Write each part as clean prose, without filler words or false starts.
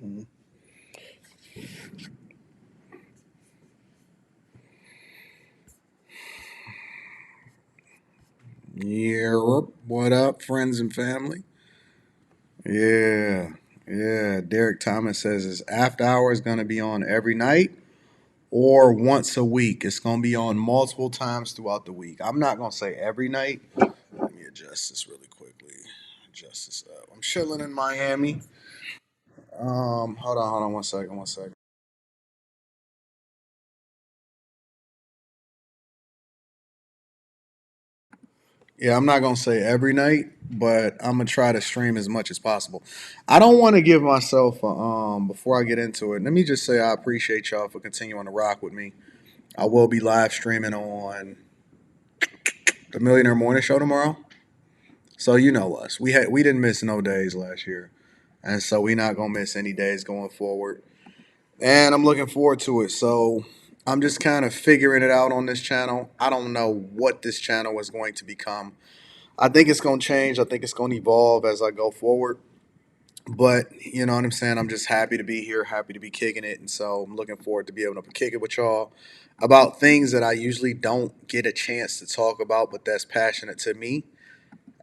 Mhm. Yeah, what up, friends and family? Yeah, yeah. Derek Thomas says is after hours going to be on every night or once a week. It's going to be on multiple times throughout the week. I'm not going to say every night. Let me adjust this really quickly. Adjust this up. I'm chilling in Miami. Hold on, one second, one second. Yeah, I'm not gonna say every night, but I'm gonna try to stream as much as possible. I don't want to give myself before I get into it. Let me just say I appreciate y'all for continuing to rock with me. I will be live streaming on the Millionaire Morning Show tomorrow. So you know us. We didn't miss no days last year, and so we're not gonna miss any days going forward. And I'm looking forward to it. So I'm just kind of figuring it out on this channel. I don't know what this channel is going to become. I think it's going to change. I think it's going to evolve as I go forward. But you know what I'm saying? I'm just happy to be here, happy to be kicking it. And so I'm looking forward to be able to kick it with y'all about things that I usually don't get a chance to talk about, but that's passionate to me.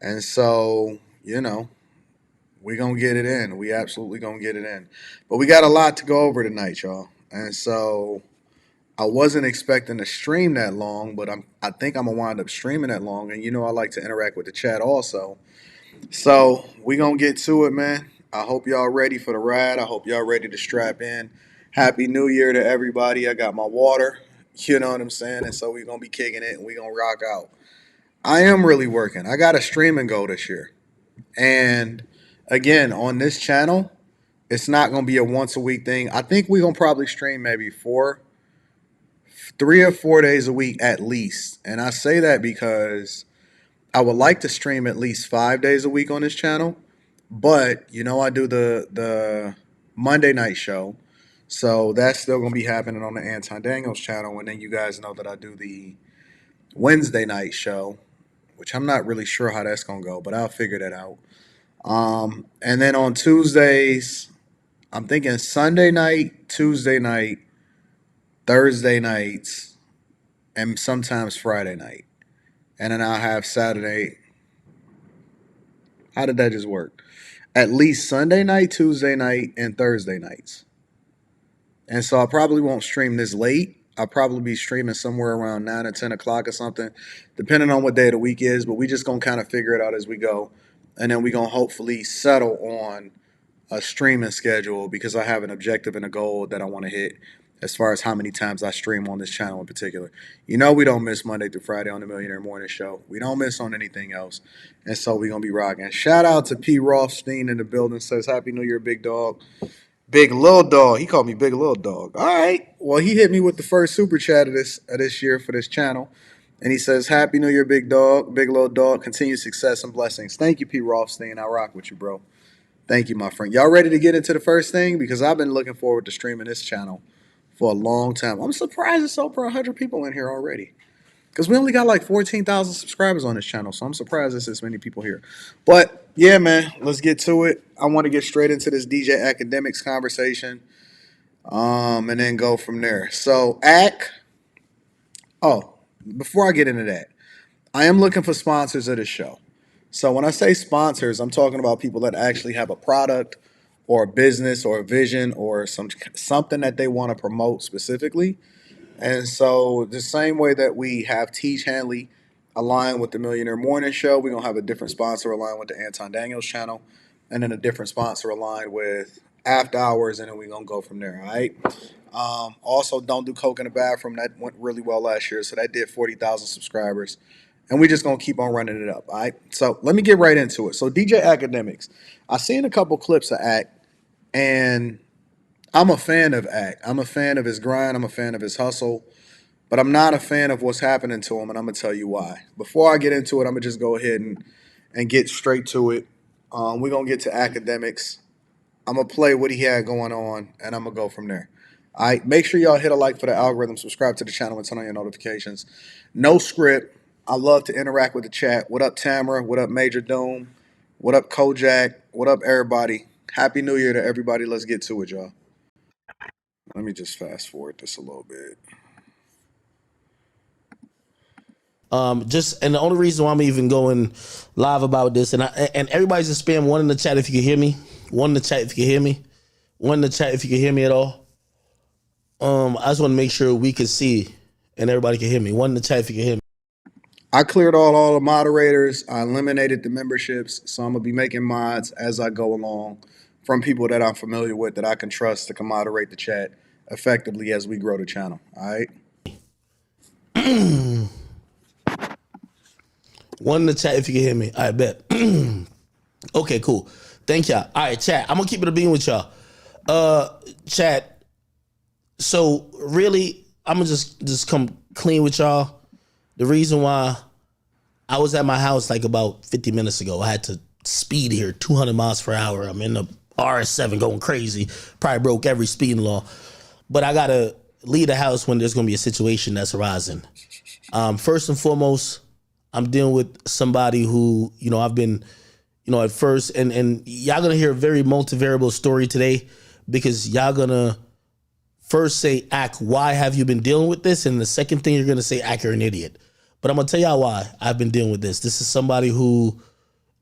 And so, we're going to get it in. We absolutely going to get it in. But we got a lot to go over tonight, y'all. And so I wasn't expecting to stream that long, but I think I'm going to wind up streaming that long. And I like to interact with the chat also. So we gonna get to it, man. I hope y'all ready for the ride. I hope y'all ready to strap in. Happy New Year to everybody. I got my water. You know what I'm saying? And so we gonna be kicking it and we gonna rock out. I am really working. I got a streaming goal this year. And again, on this channel, it's not gonna be a once a week thing. I think we gonna probably stream maybe 3 or 4 days a week at least. And I say that because I would like to stream at least 5 days a week on this channel, but I do the Monday night show, so that's still gonna be happening on the Anton Daniels channel, and then you guys know that I do the Wednesday night show, which I'm not really sure how that's gonna go, but I'll figure that out. And then on Tuesdays, I'm thinking Sunday night, Tuesday night, Thursday nights, and sometimes Friday night, and then I'll have Saturday. How did that just work? At least Sunday night, Tuesday night, and Thursday nights. And so I probably won't stream this late. I'll probably be streaming somewhere around 9 or 10 o'clock or something, depending on what day of the week is. But we just going to kind of figure it out as we go. And then we going to hopefully settle on a streaming schedule because I have an objective and a goal that I want to hit as far as how many times I stream on this channel in particular. We don't miss Monday through Friday on the Millionaire Morning Show. We don't miss on anything else. And so we're going to be rocking. Shout out to P. Rothstein in the building. Says, Happy New Year, big dog. Big Lil Dog. He called me Big Lil Dog. All right. Well, he hit me with the first super chat of this year for this channel. And he says, Happy New Year, big dog, big Lil Dog. Continued success and blessings. Thank you, P. Rothstein. I rock with you, bro. Thank you, my friend. Y'all ready to get into the first thing? Because I've been looking forward to streaming this channel for a long time. I'm surprised it's over 100 people in here already. Because we only got like 14,000 subscribers on this channel. So I'm surprised there's this many people here. But yeah, man, let's get to it. I want to get straight into this DJ Akademiks conversation, and then go from there. So, oh, before I get into that, I am looking for sponsors of the show. So when I say sponsors, I'm talking about people that actually have a product or a business or a vision or something that they want to promote specifically. And so the same way that we have Teach Hanley aligned with the Millionaire Morning Show, we're gonna have a different sponsor aligned with the Anton Daniels channel, and then a different sponsor aligned with After Hours, and then we're gonna go from there. All right. Also, don't do coke in the bathroom. That went really well last year, so that did 40,000 subscribers, and we're just gonna keep on running it up. All right. So let me get right into it. So DJ Academics, I seen a couple clips of Act, and I'm a fan of Act. I'm a fan of his grind. I'm a fan of his hustle. But I'm not a fan of what's happening to him, and I'm gonna tell you why. Before I get into it, I'm gonna just go ahead and get straight to it. We're gonna get to academics. I'm gonna play what he had going on, and I'm gonna go from there. All right, make sure y'all hit a like for the algorithm, subscribe to the channel, and turn on your notifications. No script. I love to interact with the chat. What up, Tamara? What up, Major Doom? What up, Kojak? What up, everybody? Happy New Year to everybody. Let's get to it, y'all. Let me just fast forward this a little bit. Just and the only reason why I'm even going live about this, and everybody's just spam one in the chat if you can hear me, one in the chat if you can hear me, one in the chat if you can hear me at all. I just want to make sure we can see and everybody can hear me. One in the chat if you can hear me. I cleared all the moderators. I eliminated the memberships, so I'm gonna be making mods as I go along from people that I'm familiar with that I can trust to can moderate the chat effectively as we grow the channel. All right. One in the chat if you can hear me. I bet. Okay, cool. Thank y'all. All right, chat. I'm gonna keep it a beam with y'all. Chat. So really, I'm gonna just come clean with y'all. The reason why I was at my house like about 50 minutes ago, I had to speed here 200 miles per hour. I'm in the RS7 going crazy. Probably broke every speeding law, but I gotta leave the house when there's gonna be a situation that's arising. First and foremost, I'm dealing with somebody who, I've been, at first, and y'all gonna hear a very multivariable story today because y'all gonna first say, Ak, why have you been dealing with this? And the second thing you're gonna say, Ak, you're an idiot. But I'm gonna tell y'all why I've been dealing with this. This is somebody who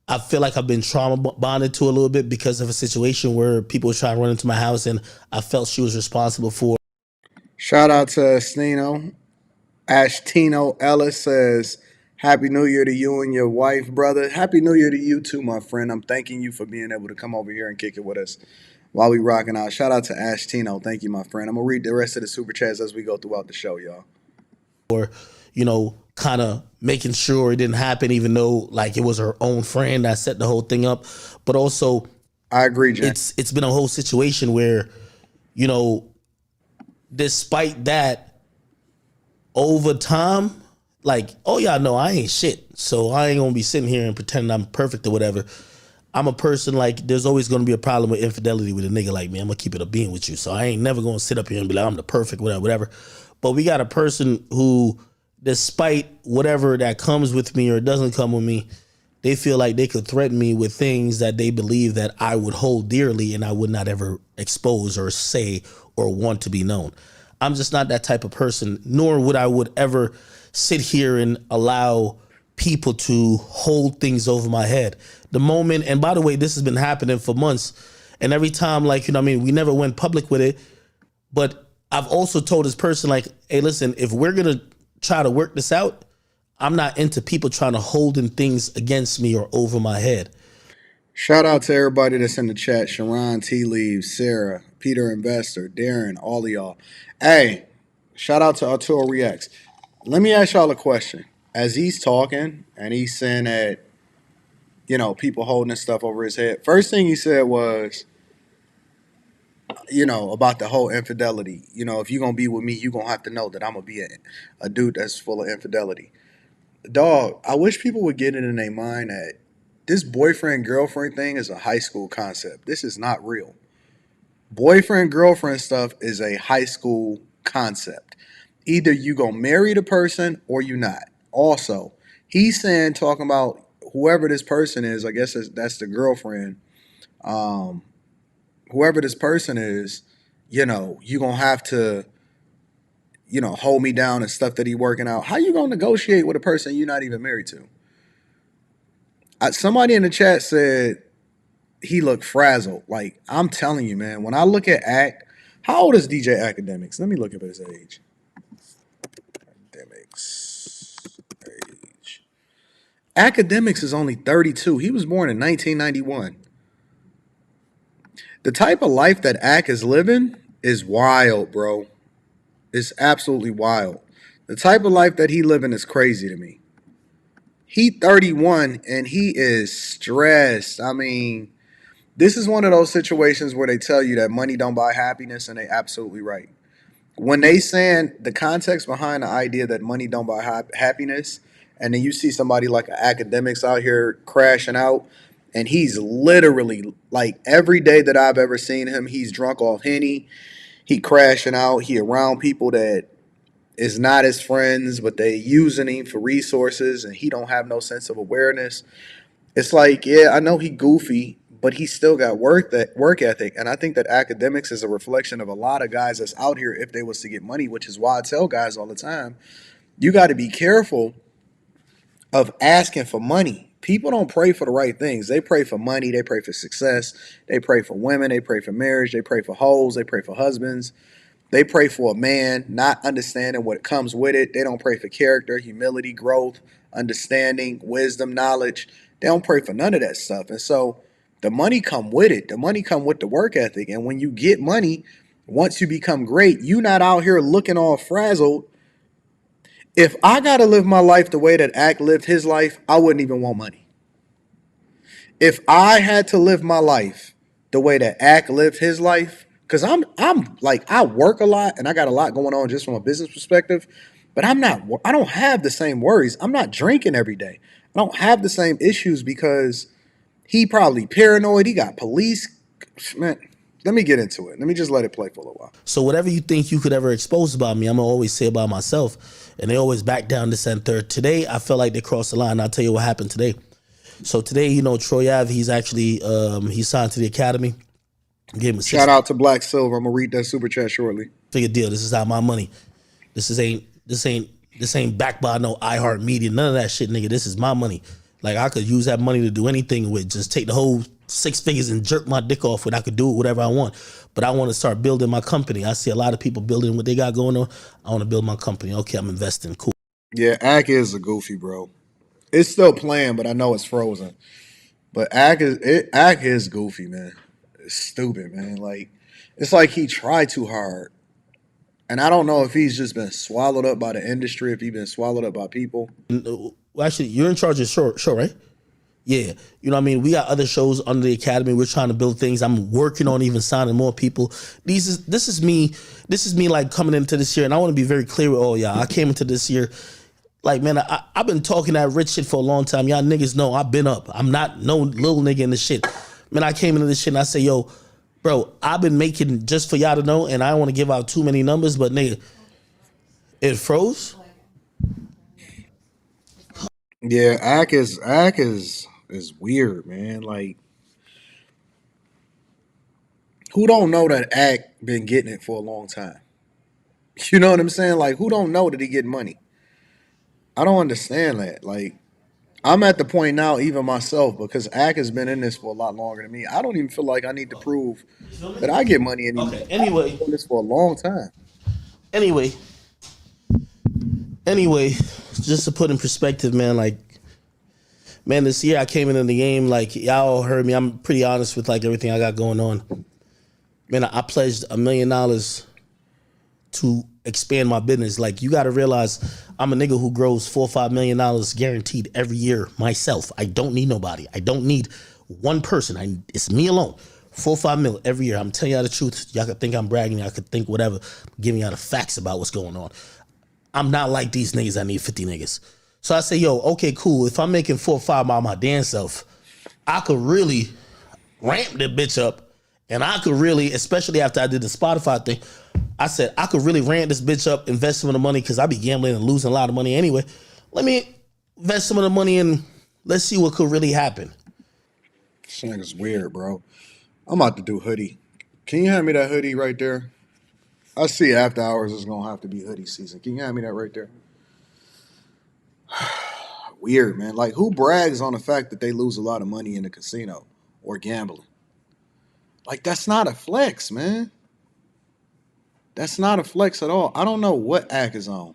I feel like I've been trauma bonded to a little bit because of a situation where people were trying to run into my house and I felt she was responsible for. Shout out to Stino. Ashtino Ellis says, Happy New Year to you and your wife, brother. Happy New Year to you too, my friend. I'm thanking you for being able to come over here and kick it with us while we rocking out. Shout out to Ashtino. Thank you, my friend. I'm gonna read the rest of the super chats as we go throughout the show, y'all. Kind of making sure it didn't happen, even though like it was her own friend that set the whole thing up. But also, I agree, Jen. it's been a whole situation where, you know, despite that, over time, like, oh yeah, no, I ain't shit. So I ain't gonna be sitting here and pretending I'm perfect or whatever. I'm a person like there's always gonna be a problem with infidelity with a nigga like me. I'm gonna keep it a being with you. So I ain't never gonna sit up here and be like, I'm the perfect, whatever. But we got a person who, despite whatever that comes with me or doesn't come with me, they feel like they could threaten me with things that they believe that I would hold dearly and I would not ever expose or say or want to be known. I'm just not that type of person, nor would ever sit here and allow people to hold things over my head. The moment, and by the way, this has been happening for months, and every time, like, we never went public with it, but I've also told this person, like, hey, listen, if we're gonna try to work this out, I'm not into people trying to holding things against me or over my head. Shout out to everybody that's in the chat. Sharon, T Leaves, Sarah, Peter Investor, Darren, all of y'all. Hey, shout out to Arturo Reacts. Let me ask y'all a question. As he's talking and he's saying that, people holding this stuff over his head, first thing he said was, about the whole infidelity. If you're going to be with me, you're going to have to know that I'm going to be a dude that's full of infidelity. Dog, I wish people would get it in their mind that this boyfriend girlfriend thing is a high school concept. This is not real. Boyfriend girlfriend stuff is a high school concept. Either you gonna marry the person or you not. Also, he's saying talking about whoever this person is. I guess that's the girlfriend. Um, Whoever this person is, you gonna have to, hold me down and stuff that he working out. How you gonna negotiate with a person you're not even married to? Somebody in the chat said he looked frazzled. Like, I'm telling you, man, when I look at Act, how old is DJ Akademiks? Let me look up his age. Akademiks age. Akademiks is only 32. He was born in 1991. The type of life that Ack is living is wild, bro. It's absolutely wild. The type of life that he living is crazy to me. He 31 and he is stressed. I mean, this is one of those situations where they tell you that money don't buy happiness, and they absolutely right. When they saying the context behind the idea that money don't buy happiness, and then you see somebody like an Academics out here crashing out, and he's literally like every day that I've ever seen him, he's drunk off Henny, he crashing out, he around people that is not his friends, but they using him for resources, and he don't have no sense of awareness. It's like, yeah, I know he goofy, but he still got work ethic. And I think that academics is a reflection of a lot of guys that's out here if they was to get money, which is why I tell guys all the time, you got to be careful of asking for money. People don't pray for the right things. They pray for money. They pray for success. They pray for women. They pray for marriage. They pray for hoes. They pray for husbands. They pray for a man, not understanding what comes with it. They don't pray for character, humility, growth, understanding, wisdom, knowledge. They don't pray for none of that stuff. And so the money come with it. The money come with the work ethic. And when you get money, once you become great, you not out here looking all frazzled. If I got to live my life the way that Ack lived his life, I wouldn't even want money. If I had to live my life the way that Ack lived his life, because I'm like, I work a lot and I got a lot going on just from a business perspective, but I don't have the same worries. I'm not drinking every day. I don't have the same issues because he probably paranoid. He got police. Man, let me get into it. Let me just let it play for a little while. So whatever you think you could ever expose about me, I'm gonna always say about myself. And they always back down this and third. Today, I felt like they crossed the line. I'll tell you what happened today. So today, you know, Troy Ave, he's actually he signed to the Academy. Gave him a Shout out to Black Silver. I'm gonna read that super chat shortly. figure deal. This is not my money. This ain't backed by no iHeartMedia. None of that shit, nigga. This is my money. Like I could use that money to do anything with. Just take the whole 6 figures and jerk my dick off with. I could do it whatever I want. But I want to start building my company. I see a lot of people building what they got going on. I want to build my company. Okay, I'm investing. Cool. Yeah, Ack is a goofy, bro. It's still playing, but I know it's frozen. But Ack is goofy, man. It's stupid, man. Like it's like he tried too hard. And I don't know if he's just been swallowed up by the industry, if he's been swallowed up by people. Well, actually, you're in charge of the show, right? Yeah. You know what I mean? We got other shows under the Academy. We're trying to build things. I'm working on even signing more people. This is me like coming into this year, and I want to be very clear with all y'all. I came into this year like, man, I've been talking that rich shit for a long time. Y'all niggas know I've been up. I'm not no little nigga in the shit. Man, I came into this shit and I say, yo, bro, I've been making, just for y'all to know, and I don't want to give out too many numbers, but nigga, it froze. Yeah, Ack is weird, man. Like who don't know that Ack been getting it for a long time? You know what I'm saying? Like who don't know that he getting money? I don't understand that. Like I'm at the point now, even myself, because Ack has been in this for a lot longer than me. I don't even feel like I need to prove that I get money anymore. Okay. I've been doing this for a long time. Anyway, just to put in perspective, man, like, man, this year I came into the game, like, y'all heard me. I'm pretty honest with, like, everything I got going on. Man, I pledged $1 million to expand my business. Like, you got to realize I'm a nigga who grows $4 or $5 million guaranteed every year myself. I don't need nobody. I don't need one person. It's me alone. 4 or 5 mil every year. I'm telling y'all the truth. Y'all could think I'm bragging. Y'all could think whatever. I'm giving y'all the facts about what's going on. I'm not like these niggas. I need 50 niggas. So I say, yo, okay, cool. If I'm making 4 or 5 by my damn self, I could really ramp the bitch up. And I could really, especially after I did the Spotify thing, I said, I could really ramp this bitch up, invest some of the money, because I be gambling and losing a lot of money anyway. Let me invest some of the money and let's see what could really happen. This nigga's weird, bro. I'm about to do hoodie. Can you hand me that hoodie right there? I see after hours is gonna have to be hoodie season. Can you hand me that right there? Weird, man. Like who brags on the fact that they lose a lot of money in the casino or gambling? Like that's not a flex, man. That's not a flex at all. I don't know what Ack is on.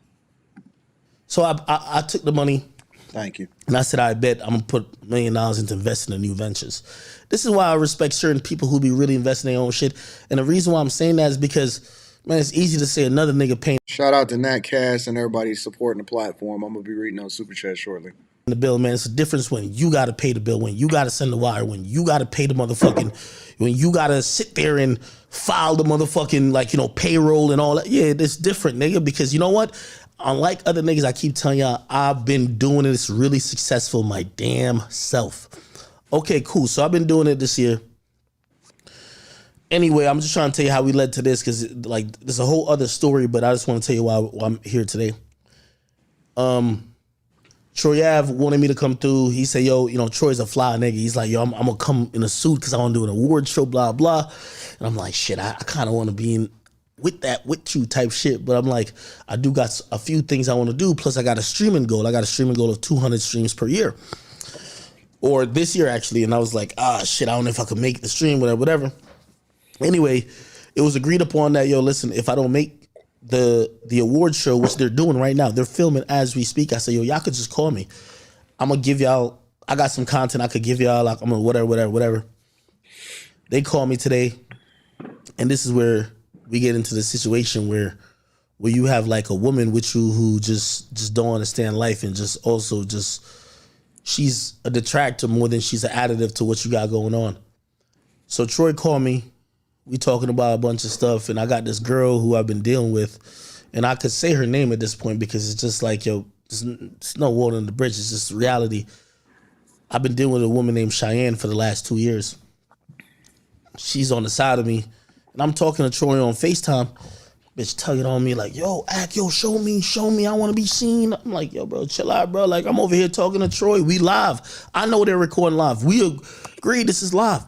So I took the money. Thank you. And I said, I bet I'm going to put $1 million into investing in new ventures. This is why I respect certain people who be really investing in their own shit. And the reason why I'm saying that is because, man, it's easy to say another nigga paying Shout out to Nat Cass and everybody supporting the platform. I'm going to be reading on Super Chat shortly. the bill, man. It's a difference when you got to pay the bill, when you got to send the wire, when you got to pay the motherfucking, when you got to sit there and file the motherfucking, like, you know, payroll and all that. Yeah, it's different, nigga, because you know what? Unlike other niggas, I keep telling y'all, I've been doing this really successful my damn self. Okay, cool. So I've been doing it this year. Anyway, I'm just trying to tell you how we led to this because, like, there's a whole other story, but I just want to tell you why I'm here today. Troy Ave wanted me to come through. He said, yo, Troy's a fly nigga. He's like, yo, I'm gonna come in a suit because I want to do an award show, blah, blah. And I'm like, shit, I kind of want to be in with you type shit. But I'm like, I do got a few things I want to do. Plus I got a streaming goal. I got a streaming goal of 200 streams per year. Or this year actually. And I was like, shit, I don't know if I could make the stream, whatever. Anyway, it was agreed upon that, yo, listen, if I don't make the award show, which they're doing right now, they're filming as we speak. I said, yo, y'all could just call me. I'm gonna give y'all, I got some content I could give y'all, like I'm gonna whatever. They call me today, and this is where we get into the situation where you have like a woman with you who just don't understand life, and just also just she's a detractor more than she's an additive to what you got going on. So Troy called me. We talking about a bunch of stuff, and I got this girl who I've been dealing with, and I could say her name at this point because it's just like, yo, it's no water on the bridge. It's just reality. I've been dealing with a woman named Cheyenne for the last 2 years. She's on the side of me, and I'm talking to Troy on FaceTime. Bitch tugging on me like, yo, show me, I want to be seen. I'm like, yo, bro, chill out, bro. Like, I'm over here talking to Troy. We live. I know they're recording live. We agree this is live.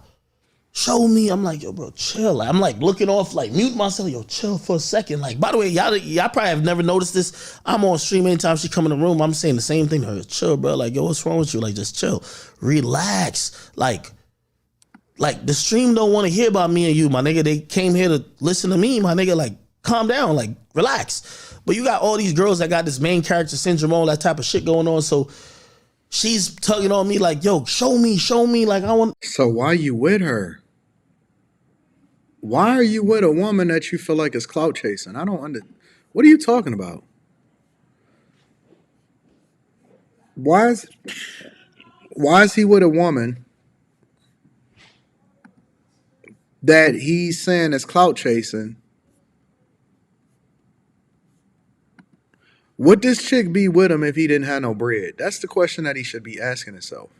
Show me. I'm like, yo, bro, chill. I'm like looking off, like mute myself. Yo, chill for a second. Like, by the way, y'all probably have never noticed this. I'm on stream anytime she come in the room. I'm saying the same thing to her. Chill, bro. Like, yo, what's wrong with you? Like, just chill. Relax. Like the stream don't want to hear about me and you, my nigga. They came here to listen to me, my nigga. Like, calm down. Like, relax. But you got all these girls that got this main character syndrome, all that type of shit going on. So she's tugging on me like, yo, show me. Like, I want. So why you with her? Why are you with a woman that you feel like is clout chasing? I don't under. What are you talking about? Why is he with a woman that he's saying is clout chasing? Would this chick be with him if he didn't have no bread? That's the question that he should be asking himself.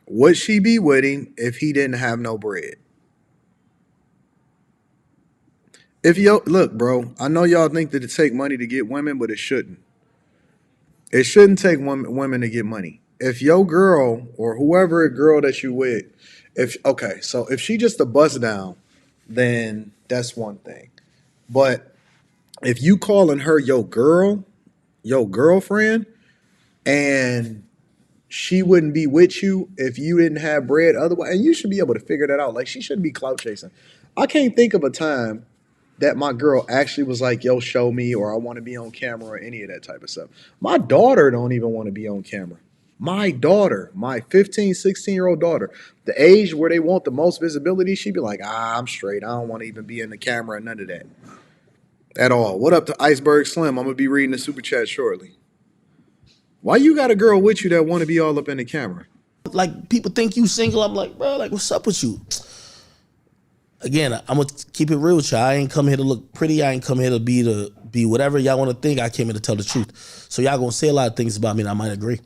Would she be with him if he didn't have no bread? If yo look, bro, I know y'all think that it take money to get women, but it shouldn't. It shouldn't take women to get money. If your girl or whoever girl that you with, so if she just a bust down, then that's one thing. But if you calling her your girl, your girlfriend, and she wouldn't be with you if you didn't have bread otherwise, and you should be able to figure that out. Like, she shouldn't be clout chasing. I can't think of a time that my girl actually was like, yo, show me, or I want to be on camera, or any of that type of stuff. My daughter don't even want to be on camera. My daughter, my 15, 16-year-old daughter, the age where they want the most visibility, she'd be like, I'm straight. I don't want to even be in the camera, none of that at all. What up to Iceberg Slim? I'm going to be reading the super chat shortly. Why you got a girl with you that want to be all up in the camera? Like, people think you single. I'm like, bro, like, what's up with you? Again, I'm gonna keep it real with you. I ain't come here to look pretty. I ain't come here to be whatever y'all want to think. I came here to tell the truth. So y'all gonna say a lot of things about me, and I might agree.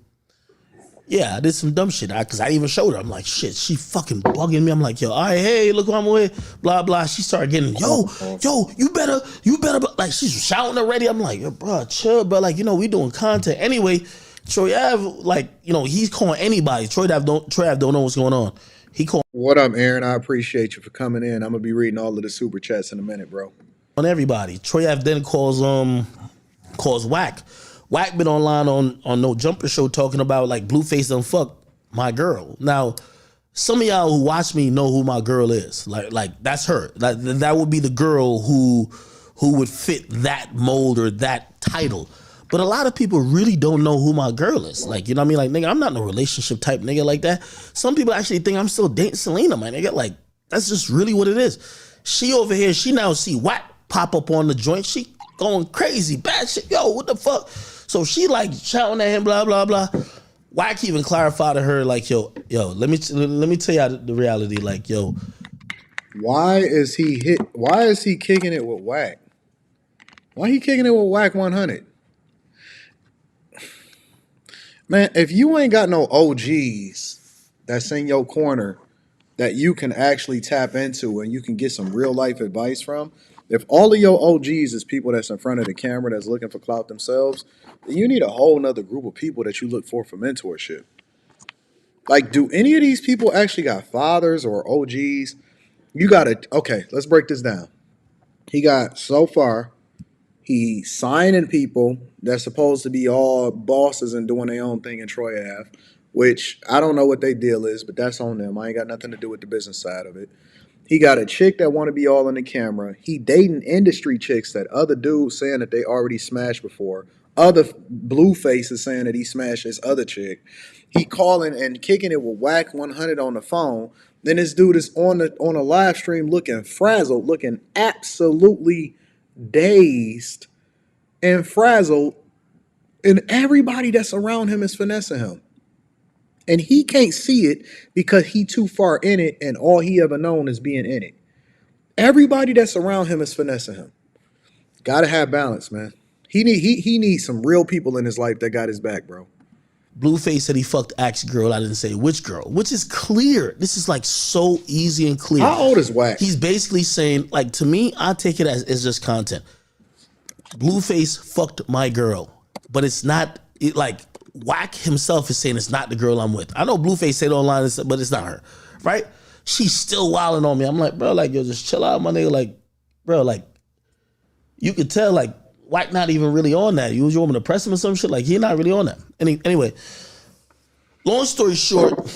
Yeah, I did some dumb shit. Cause I even showed her. I'm like, shit, she fucking bugging me. I'm like, yo, all right, hey, look who I'm with. Blah blah. She started getting, yo, you better. Like, she's shouting already. I'm like, yo, bro, chill, bro. Like, we doing content anyway. Troy Ave, like, he's calling anybody. Troy Ave don't know what's going on. He called. What up, Aaron? I appreciate you for coming in. I'm gonna be reading all of the super chats in a minute, bro. On everybody. Troy Ave then calls Whack. Whack been online on No Jumper Show talking about like Blueface done fuck my girl. Now, some of y'all who watch me know who my girl is. Like that's her. That would be the girl who would fit that mold or that title. But a lot of people really don't know who my girl is. Like, you know what I mean? Like, nigga, I'm not no relationship type nigga like that. Some people actually think I'm still dating Selena, my nigga. Like, that's just really what it is. She over here, she now see Wack pop up on the joint. She going crazy, bad shit. Yo, what the fuck? So she like shouting at him, blah, blah, blah. Wack even clarified to her, like, yo, let me tell you the reality. Like, yo. Why is he kicking it with Wack? Why he kicking it with Wack 100? Man, if you ain't got no OGs that's in your corner that you can actually tap into and you can get some real life advice from, If all of your OGs is people that's in front of the camera that's looking for clout themselves, then you need a whole nother group of people that you look for mentorship. Like, do any of these people actually got fathers or OGs? You gotta, okay, let's break this down. He got so far, he signing people that's supposed to be all bosses and doing their own thing in Troy Ave, which I don't know what their deal is, but that's on them. I ain't got nothing to do with the business side of it. He got a chick that want to be all in the camera. He dating industry chicks that other dudes saying that they already smashed before. Other blue faces saying that he smashed his other chick. He calling and kicking it with Whack 100 on the phone. Then this dude is on a live stream looking frazzled, looking absolutely dazed and frazzled, and everybody that's around him is finessing him. And he can't see it because he too far in it, and all he ever known is being in it. Everybody that's around him is finessing him. Gotta have balance, man. He needs some real people in his life that got his back, bro. Blueface said he fucked Axe girl. I didn't say which girl, which is clear. This is like so easy and clear. How old is Whack? He's basically saying, like, to me, I take it as just content. Blueface fucked my girl, but it's not like Whack himself is saying it's not the girl I'm with. I know Blueface said it online, but it's not her, right? She's still wilding on me. I'm like, bro, like, yo, just chill out, my nigga. Like, bro, like, you could tell, like, Whack not even really on that. You want me to press him or some shit? Like, he not really on that. Anyway, long story short,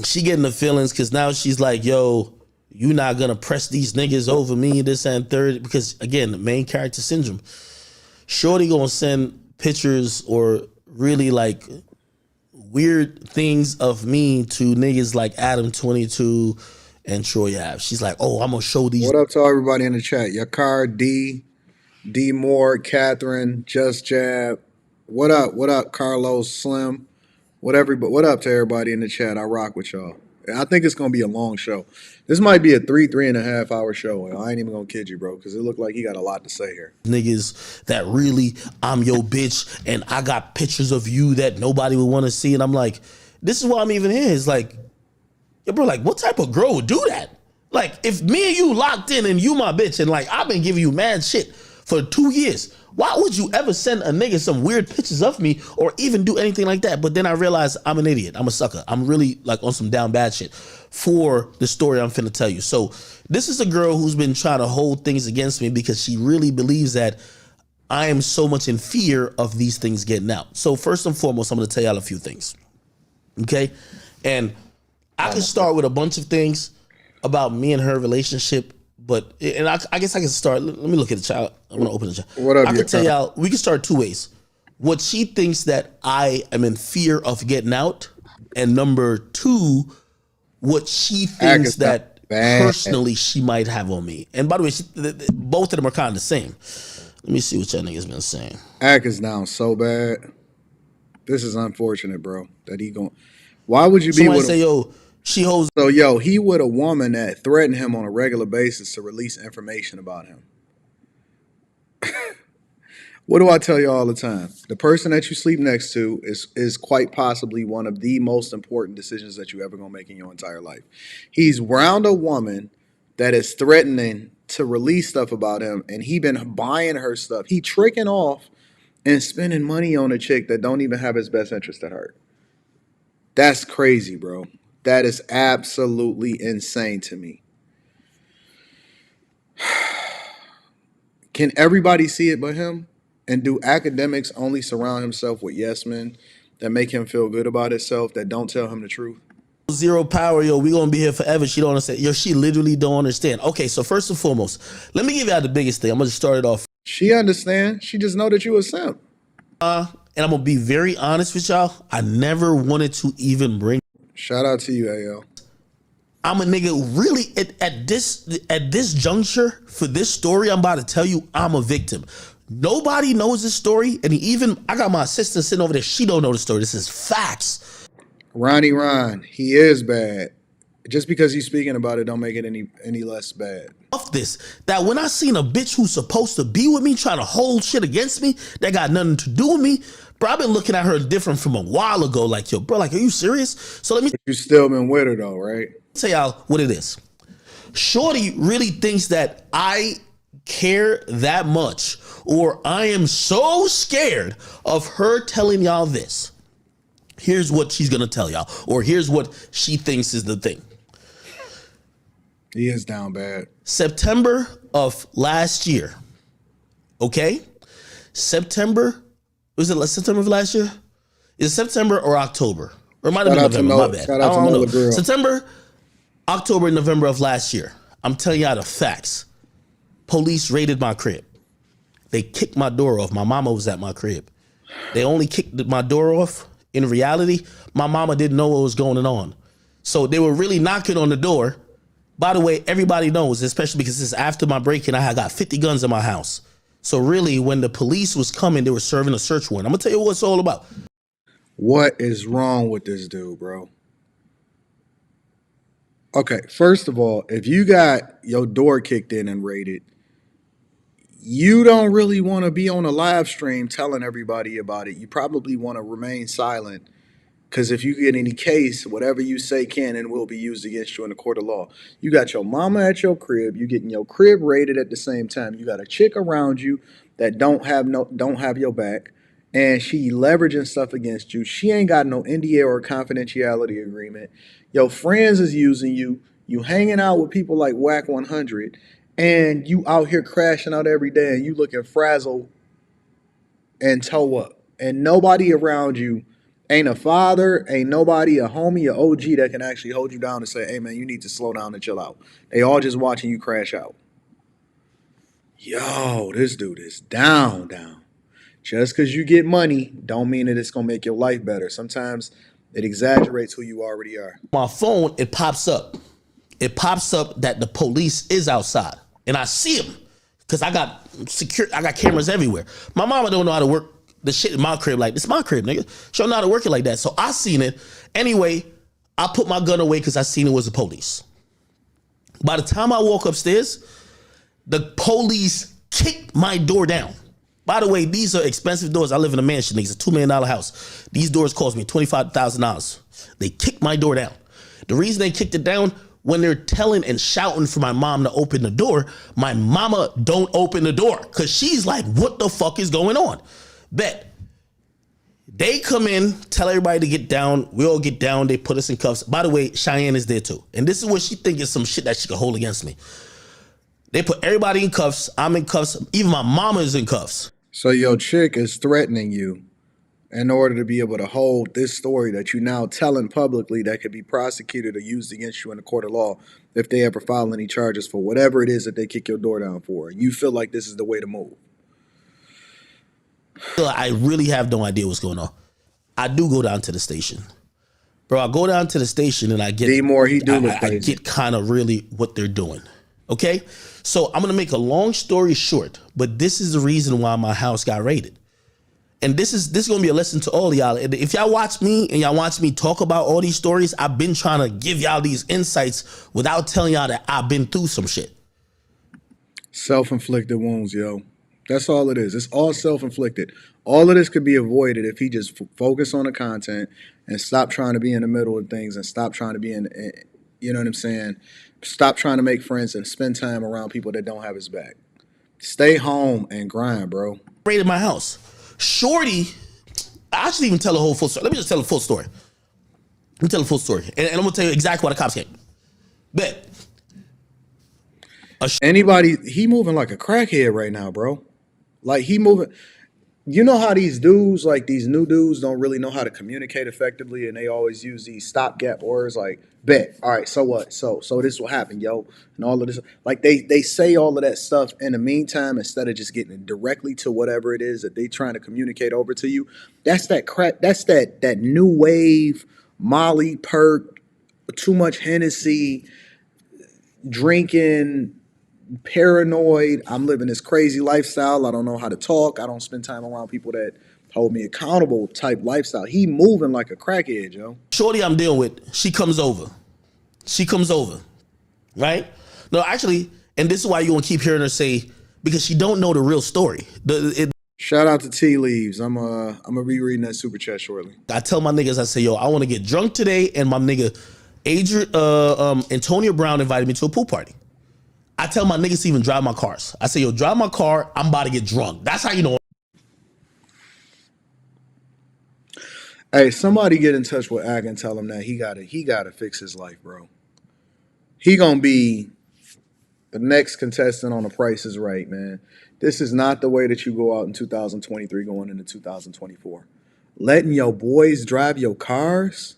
she getting the feelings because now she's like, yo, you not gonna press these niggas over me, this and third. Because, again, the main character syndrome. Shorty gonna send pictures or really, like, weird things of me to niggas like Adam 22 and Troy Ave. She's like, oh, I'm gonna show these. What up to everybody in the chat? Yakar, D Moore, Catherine, Just Jab. What up? What up, Carlos, Slim? What up to everybody in the chat? I rock with y'all. I think it's gonna be a long show. This might be a 3.5 hour show. I ain't even gonna kid you, bro, because it looked like he got a lot to say here. Niggas that really, I'm your bitch, and I got pictures of you that nobody would want to see, and I'm like, this is why I'm even here. It's like, yo, bro, like, what type of girl would do that? Like, if me and you locked in and you my bitch, and like I've been giving you mad shit for 2 years, why would you ever send a nigga some weird pictures of me or even do anything like that? But then I realized I'm an idiot. I'm a sucker. I'm really like on some down bad shit for the story I'm finna tell you. So this is a girl who's been trying to hold things against me because she really believes that I am so much in fear of these things getting out. So first and foremost, I'm gonna tell y'all a few things. Okay? And I can start with a bunch of things about me and her relationship. But, and I guess I can start, let me look at the child. I'm going to open the chat. What up, I can tell y'all, we can start two ways. What she thinks that I am in fear of getting out. And number two, what she thinks that personally she might have on me. And by the way, both of them are kind of the same. Let me see what y'all niggas been saying. Ack is down so bad. This is unfortunate, bro. That he going. Why would you Somebody be with say, yo, she holds. So, yo, he with a woman that threatened him on a regular basis to release information about him. What do I tell you all the time? The person that you sleep next to is quite possibly one of the most important decisions that you ever gonna make in your entire life. He's round a woman that is threatening to release stuff about him, and he been buying her stuff. He tricking off and spending money on a chick that don't even have his best interest at heart. That's crazy, bro. That is absolutely insane to me. Can everybody see it but him? And do Akademiks only surround himself with yes men that make him feel good about himself, that don't tell him the truth? Zero power, yo, we gonna be here forever. She don't understand. Yo, she literally don't understand. Okay, so first and foremost, let me give y'all the biggest thing. I'm gonna just start it off. She understands. She just know that you a simp. And I'm gonna be very honest with y'all. I never wanted to even bring. Shout out to you, AL. I'm a nigga really at this juncture for this story I'm about to tell you, I'm a victim. Nobody knows this story, and I got my assistant sitting over there. She don't know the story. This is facts. Ron, he is bad. Just because he's speaking about it don't make it any less bad. Of this, that when I seen a bitch who's supposed to be with me trying to hold shit against me that got nothing to do with me, bro, I've been looking at her different from a while ago. Like, yo, bro, like, are you serious? So let me. You still been with her though, right? Tell y'all what it is. Shorty really thinks that I care that much, or I am so scared of her telling y'all this. Here's what she's gonna tell y'all, or here's what she thinks is the thing. He is down bad. September of last year. Okay? Was it September of last year? Is it September or October? Or it might have been November, my bad. I don't know. September, October, November of last year. I'm telling y'all the facts. Police raided my crib. They kicked my door off. My mama was at my crib. They only kicked my door off. In reality, my mama didn't know what was going on. So they were really knocking on the door. By the way, everybody knows, especially because this is after my break-in, I had got 50 guns in my house. So really, when the police was coming, they were serving a search warrant. I'm going to tell you what it's all about. What is wrong with this dude, bro? Okay, first of all, if you got your door kicked in and raided, you don't really want to be on a live stream telling everybody about it. You probably want to remain silent. Because if you get any case, whatever you say can and will be used against you in the court of law. You got your mama at your crib. You getting your crib raided at the same time. You got a chick around you that don't have your back, and she leveraging stuff against you. She ain't got no NDA or confidentiality agreement. Your friends is using you. You hanging out with people like Whack 100, and you out here crashing out every day, and you looking frazzled and toe up, and nobody around you. Ain't a father, ain't nobody, a homie, a OG that can actually hold you down and say, hey, man, you need to slow down and chill out. They all just watching you crash out. Yo, this dude is down. Just because you get money don't mean that it's going to make your life better. Sometimes it exaggerates who you already are. My phone, it pops up. It pops up that the police is outside. And I see them because I got cameras everywhere. My mama don't know how to work the shit in my crib. Like, this is my crib, nigga. She don't know how to work it like that. So I seen it. Anyway, I put my gun away because I seen it was the police. By the time I walk upstairs, the police kicked my door down. By the way, these are expensive doors. I live in a mansion. It's a $2 million house. These doors cost me $25,000. They kicked my door down. The reason they kicked it down, when they're telling and shouting for my mom to open the door, my mama don't open the door because she's like, what the fuck is going on? Bet. They come in, tell everybody to get down. We all get down. They put us in cuffs. By the way, Cheyenne is there too. And this is what she thinks is some shit that she could hold against me. They put everybody in cuffs. I'm in cuffs. Even my mama is in cuffs. So your chick is threatening you in order to be able to hold this story that you now telling publicly that could be prosecuted or used against you in the court of law if they ever file any charges for whatever it is that they kick your door down for. You feel like this is the way to move. I really have no idea what's going on. I do go down to the station. Bro, I go down to the station and I get I get kind of really what they're doing. Okay? So I'm gonna make a long story short, but this is the reason why my house got raided. And this is gonna be a lesson to all of y'all. And if y'all watch me and y'all watch me talk about all these stories, I've been trying to give y'all these insights without telling y'all that I've been through some shit. Self-inflicted wounds, yo. That's all it is. It's all self-inflicted. All of this could be avoided if he just focus on the content and stop trying to be in the middle of things and stop trying to be in, you know what I'm saying? Stop trying to make friends and spend time around people that don't have his back. Stay home and grind, bro. Raided my house. Shorty, I should even tell a whole full story. Let me just tell a full story. Let me tell a full story. And I'm going to tell you exactly why the cops came. Bet. Anybody, he moving like a crackhead right now, bro. Like he moving. You know how these dudes, like these new dudes, don't really know how to communicate effectively, and they always use these stopgap words like "bet." All right, so what? So this will happen, yo, and all of this. Like they say all of that stuff in the meantime instead of just getting directly to whatever it is that they trying to communicate over to you. That's that crack. That's that new wave Molly perk, too much Hennessy, drinking. Paranoid. I'm living this crazy lifestyle. I don't know how to talk. I don't spend time around people that hold me accountable type lifestyle. He moving like a crackhead, yo. Shorty I'm dealing with, she comes over. Right? No, actually, and this is why you gonna keep hearing her say, because she don't know the real story. Shout out to Tea Leaves. I'm gonna be reading that super chat shortly. I tell my niggas, I say, yo, I want to get drunk today, and my nigga Antonio Brown invited me to a pool party. I tell my niggas to even drive my cars. I say, yo, drive my car. I'm about to get drunk. That's how you know. Hey, somebody get in touch with Ak and tell him that he gotta fix his life, bro. He gonna be the next contestant on The Price is Right, man. This is not the way that you go out in 2023 going into 2024. Letting your boys drive your cars,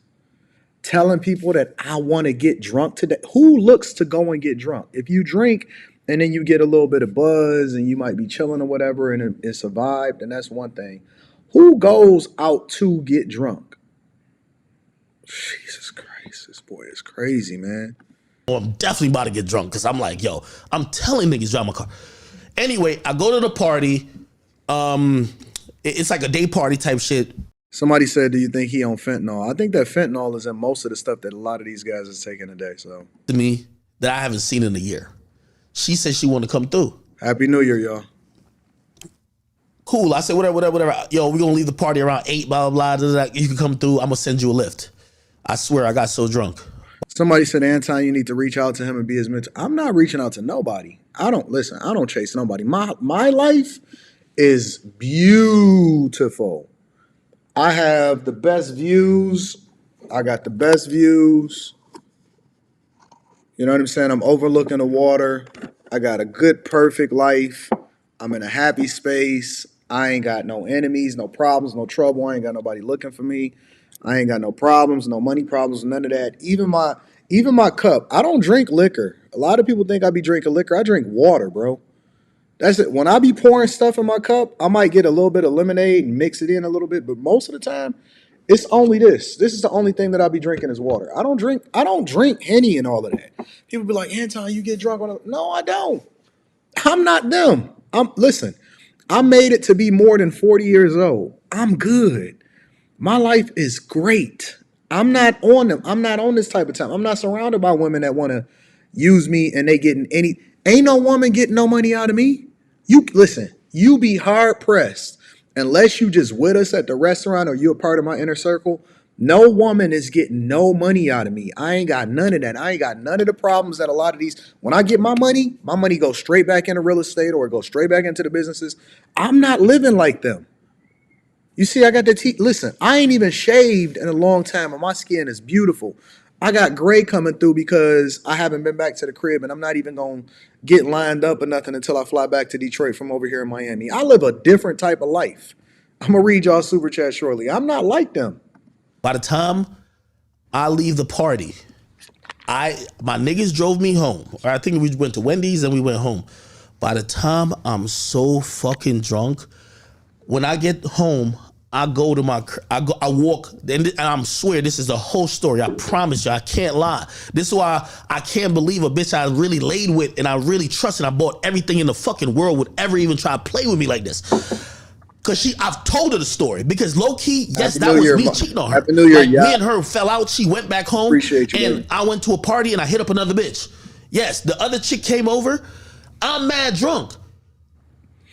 telling people that I want to get drunk today. Who looks to go and get drunk? If you drink and then you get a little bit of buzz and you might be chilling or whatever and it's a vibe, then that's one thing. Who goes out to get drunk? Jesus Christ, this boy is crazy, man. I'm definitely about to get drunk because I'm like, yo, I'm telling niggas drive my car. Anyway, I go to the party. It's like a day party type shit. Somebody said, do you think he on fentanyl? I think that fentanyl is in most of the stuff that a lot of these guys is taking today. So To me, that I haven't seen in a year. She said she want to come through. Happy New Year, y'all. Cool. I said, whatever. Yo, we gonna leave the party around 8, blah, blah, blah. You can come through. I'm gonna send you a lift. I swear I got so drunk. Somebody said, Anton, you need to reach out to him and be his mentor. I'm not reaching out to nobody. I don't chase nobody. My life is beautiful. I have the best views. I got the best views. You know what I'm saying? I'm overlooking the water. I got a good, perfect life. I'm in a happy space. I ain't got no enemies, no problems, no trouble. I ain't got nobody looking for me. I ain't got no problems, no money problems, none of that. Even my cup. I don't drink liquor. A lot of people think I be drinking liquor. I drink water, bro. That's it. When I be pouring stuff in my cup, I might get a little bit of lemonade and mix it in a little bit, but most of the time, it's only this. This is the only thing that I be drinking is water. I don't drink Henny and all of that. People be like, Anton, you get drunk on it. No, I don't. I'm not them. Listen, I made it to be more than 40 years old. I'm good. My life is great. I'm not on them. I'm not on this type of time. I'm not surrounded by women that want to use me and they getting any. Ain't no woman getting no money out of me. You listen. You be hard pressed unless you just with us at the restaurant or you're a part of my inner circle. No woman is getting no money out of me. I ain't got none of that. I ain't got none of the problems that a lot of these. When I get my money goes straight back into real estate or it goes straight back into the businesses. I'm not living like them. You see, I got the teeth. Listen, I ain't even shaved in a long time, and my skin is beautiful. I got gray coming through because I haven't been back to the crib, and I'm not even going to get lined up or nothing until I fly back to Detroit from over here in Miami. I live a different type of life. I'm going to read y'all super chat shortly. I'm not like them. By the time I leave the party, my niggas drove me home. Or I think we went to Wendy's and we went home. By the time I'm so fucking drunk, when I get home, I go to I walk, and I swear this is the whole story. I promise you, I can't lie. This is why I can't believe a bitch I really laid with and I really trust and I bought everything in the fucking world would ever even try to play with me like this. Cause I've told her the story. Because low key, yes, Happy that New was Year, me cheating on her. Happy New Year, like yeah. me and her fell out. She went back home. Appreciate you, and baby. I went to a party and I hit up another bitch. Yes, the other chick came over. I'm mad drunk.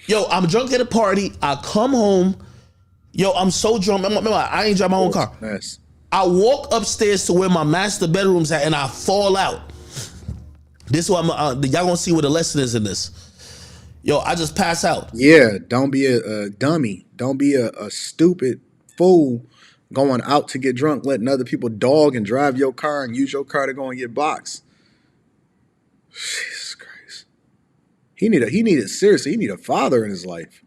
Yo, I'm drunk at a party. I come home. Yo, I'm so drunk. Remember, I ain't drive my own car. Nice. I walk upstairs to where my master bedroom's at and I fall out. This is why y'all gonna see what the lesson is in this. Yo, I just pass out. Yeah, don't be a dummy. Don't be a stupid fool going out to get drunk, letting other people dog and drive your car and use your car to go and get boxed. Jesus Christ. He need a father in his life.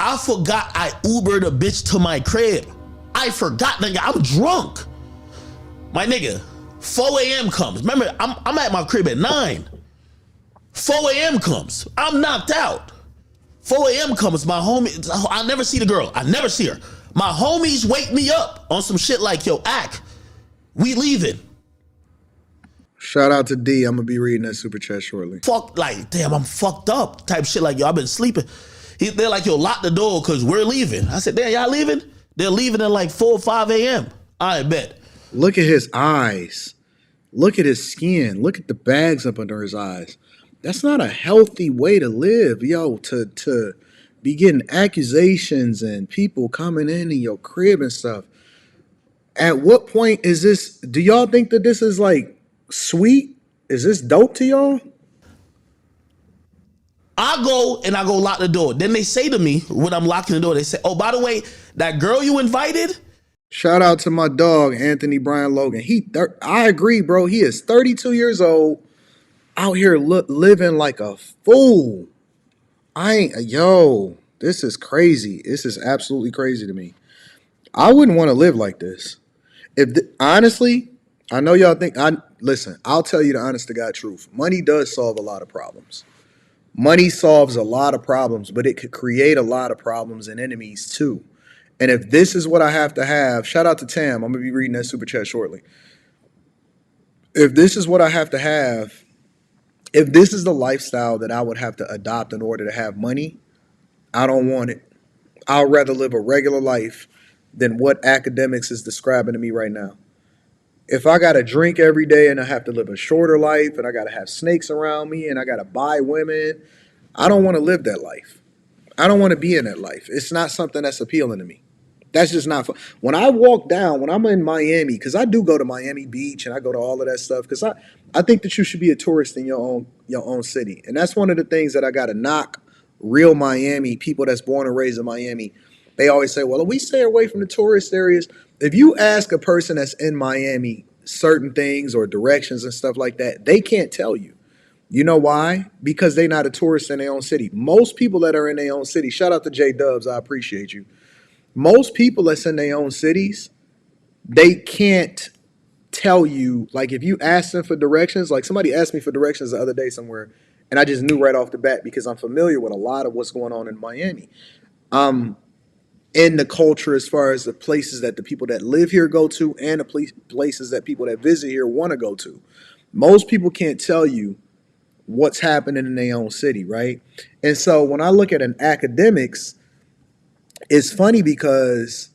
I forgot I Ubered a bitch to my crib. I forgot, nigga. I'm drunk. My nigga, 4 a.m. comes. Remember, I'm at my crib at 9. 4 a.m. comes. I'm knocked out. 4 a.m. comes. My homie, I never see the girl. I never see her. My homies wake me up on some shit like, yo, Ak, we leaving. Shout out to D. I'm going to be reading that super chat shortly. Fuck, like, damn, I'm fucked up type shit. Like, yo, I've been sleeping. They're like, yo, lock the door because we're leaving. I said, damn, y'all leaving? They're leaving at like 4 or 5 a.m. I bet. Look at his eyes. Look at his skin. Look at the bags up under his eyes. That's not a healthy way to live, yo, to be getting accusations and people coming in your crib and stuff. At what point is this? Do y'all think that this is like sweet? Is this dope to y'all? I go and I go lock the door. Then they say to me when I'm locking the door, they say, "Oh, by the way, that girl you invited." Shout out to my dog Anthony Brian Logan. I agree, bro. He is 32 years old, out here living like a fool. This is crazy. This is absolutely crazy to me. I wouldn't want to live like this. Honestly, I know y'all think listen, I'll tell you the honest to God truth. Money does solve a lot of problems. Money solves a lot of problems, but it could create a lot of problems and enemies too. And if this is what I have to have, shout out to Tam. I'm gonna be reading that super chat shortly. If this is what I have to have, if this is the lifestyle that I would have to adopt in order to have money, I don't want it. I'd rather live a regular life than what Akademiks is describing to me right now. If I got to drink every day and I have to live a shorter life and I got to have snakes around me and I got to buy women, I don't want to live that life. I don't want to be in that life. It's not something that's appealing to me. That's just not fun. When I'm in Miami, because I do go to Miami Beach and I go to all of that stuff, because I think that you should be a tourist in your own city. And that's one of the things that I got to knock real Miami, people that's born and raised in Miami. They always say, well, we stay away from the tourist areas. If you ask a person that's in Miami certain things or directions and stuff like that, they can't tell you. You know why? Because they're not a tourist in their own city. Most people that are in their own city, shout out to J Dubs, I appreciate you. Most people that's in their own cities, they can't tell you, like if you ask them for directions, like somebody asked me for directions the other day somewhere, and I just knew right off the bat because I'm familiar with a lot of what's going on in Miami. In the culture as far as the places that the people that live here go to and the places that people that visit here want to go to. Most people can't tell you what's happening in their own city, right? And so when I look at an Akademiks, it's funny because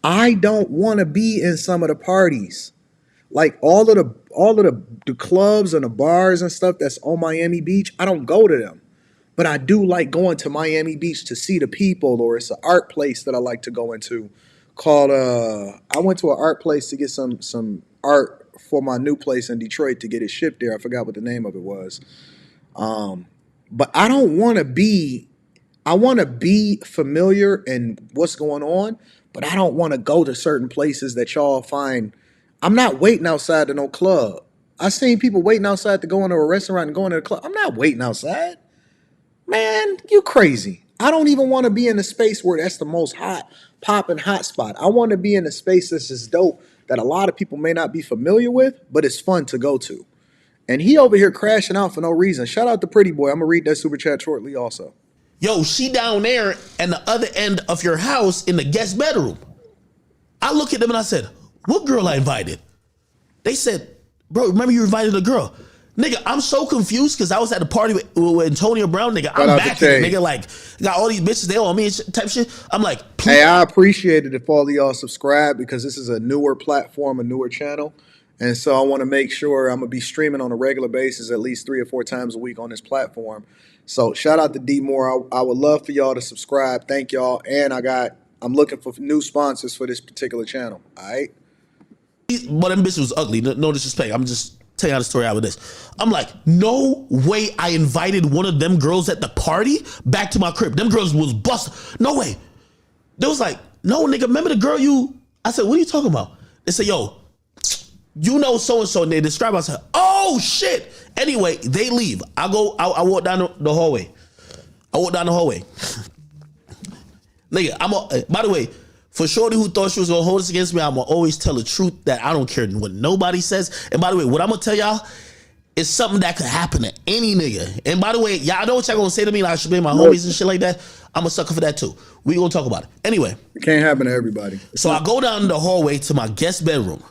I don't want to be in some of the parties. Like all of the clubs and the bars and stuff that's on Miami Beach, I don't go to them. But I do like going to Miami Beach to see the people, or it's an art place that I like to go into called I went to an art place to get some art for my new place in Detroit to get it shipped there. I forgot what the name of it was. But I don't want to be, I want to be familiar in what's going on, but I don't want to go to certain places that y'all find. I'm not waiting outside to no club. I seen people waiting outside to go into a restaurant and going to the club. I'm not waiting outside. Man, you crazy. I don't even want to be in a space where that's the most popping hot spot. I want to be in a space that's just dope that a lot of people may not be familiar with, but it's fun to go to. And he over here crashing out for no reason. Shout out to Pretty Boy. I'm going to read that super chat shortly also. Yo, she down there at the other end of your house in the guest bedroom. I look at them and I said, what girl I invited? They said, bro, remember you invited a girl. Nigga, I'm so confused because I was at the party with Antonio Brown. Nigga, I'm back here. Nigga, like, got all these bitches, they all me and type shit. I'm like, please. Hey, I appreciate it if all of y'all subscribe because this is a newer platform, a newer channel. And so I want to make sure I'm going to be streaming on a regular basis at least 3 or 4 times a week on this platform. So shout out to D Moore. I would love for y'all to subscribe. Thank y'all. And I'm looking for new sponsors for this particular channel. All right. But them bitches was ugly. No disrespect. I'm just telling you how the story out with this. I'm like, no way I invited one of them girls at the party back to my crib. Them girls was busted. No way. They was like, no, nigga, remember the girl you... I said, what are you talking about? They said, yo, you know so-and-so. And they describe us. I said, oh, shit. Anyway, they leave. I walk down the hallway. Nigga, by the way, for shorty who thought she was gonna hold this against me, I'm gonna always tell the truth that I don't care what nobody says. And by the way, what I'm gonna tell y'all is something that could happen to any nigga. And by the way, y'all know what y'all gonna say to me, like I should be my homies and shit like that. I'm a sucker for that too. We gonna talk about it. Anyway. It can't happen to everybody. So I go down the hallway to my guest bedroom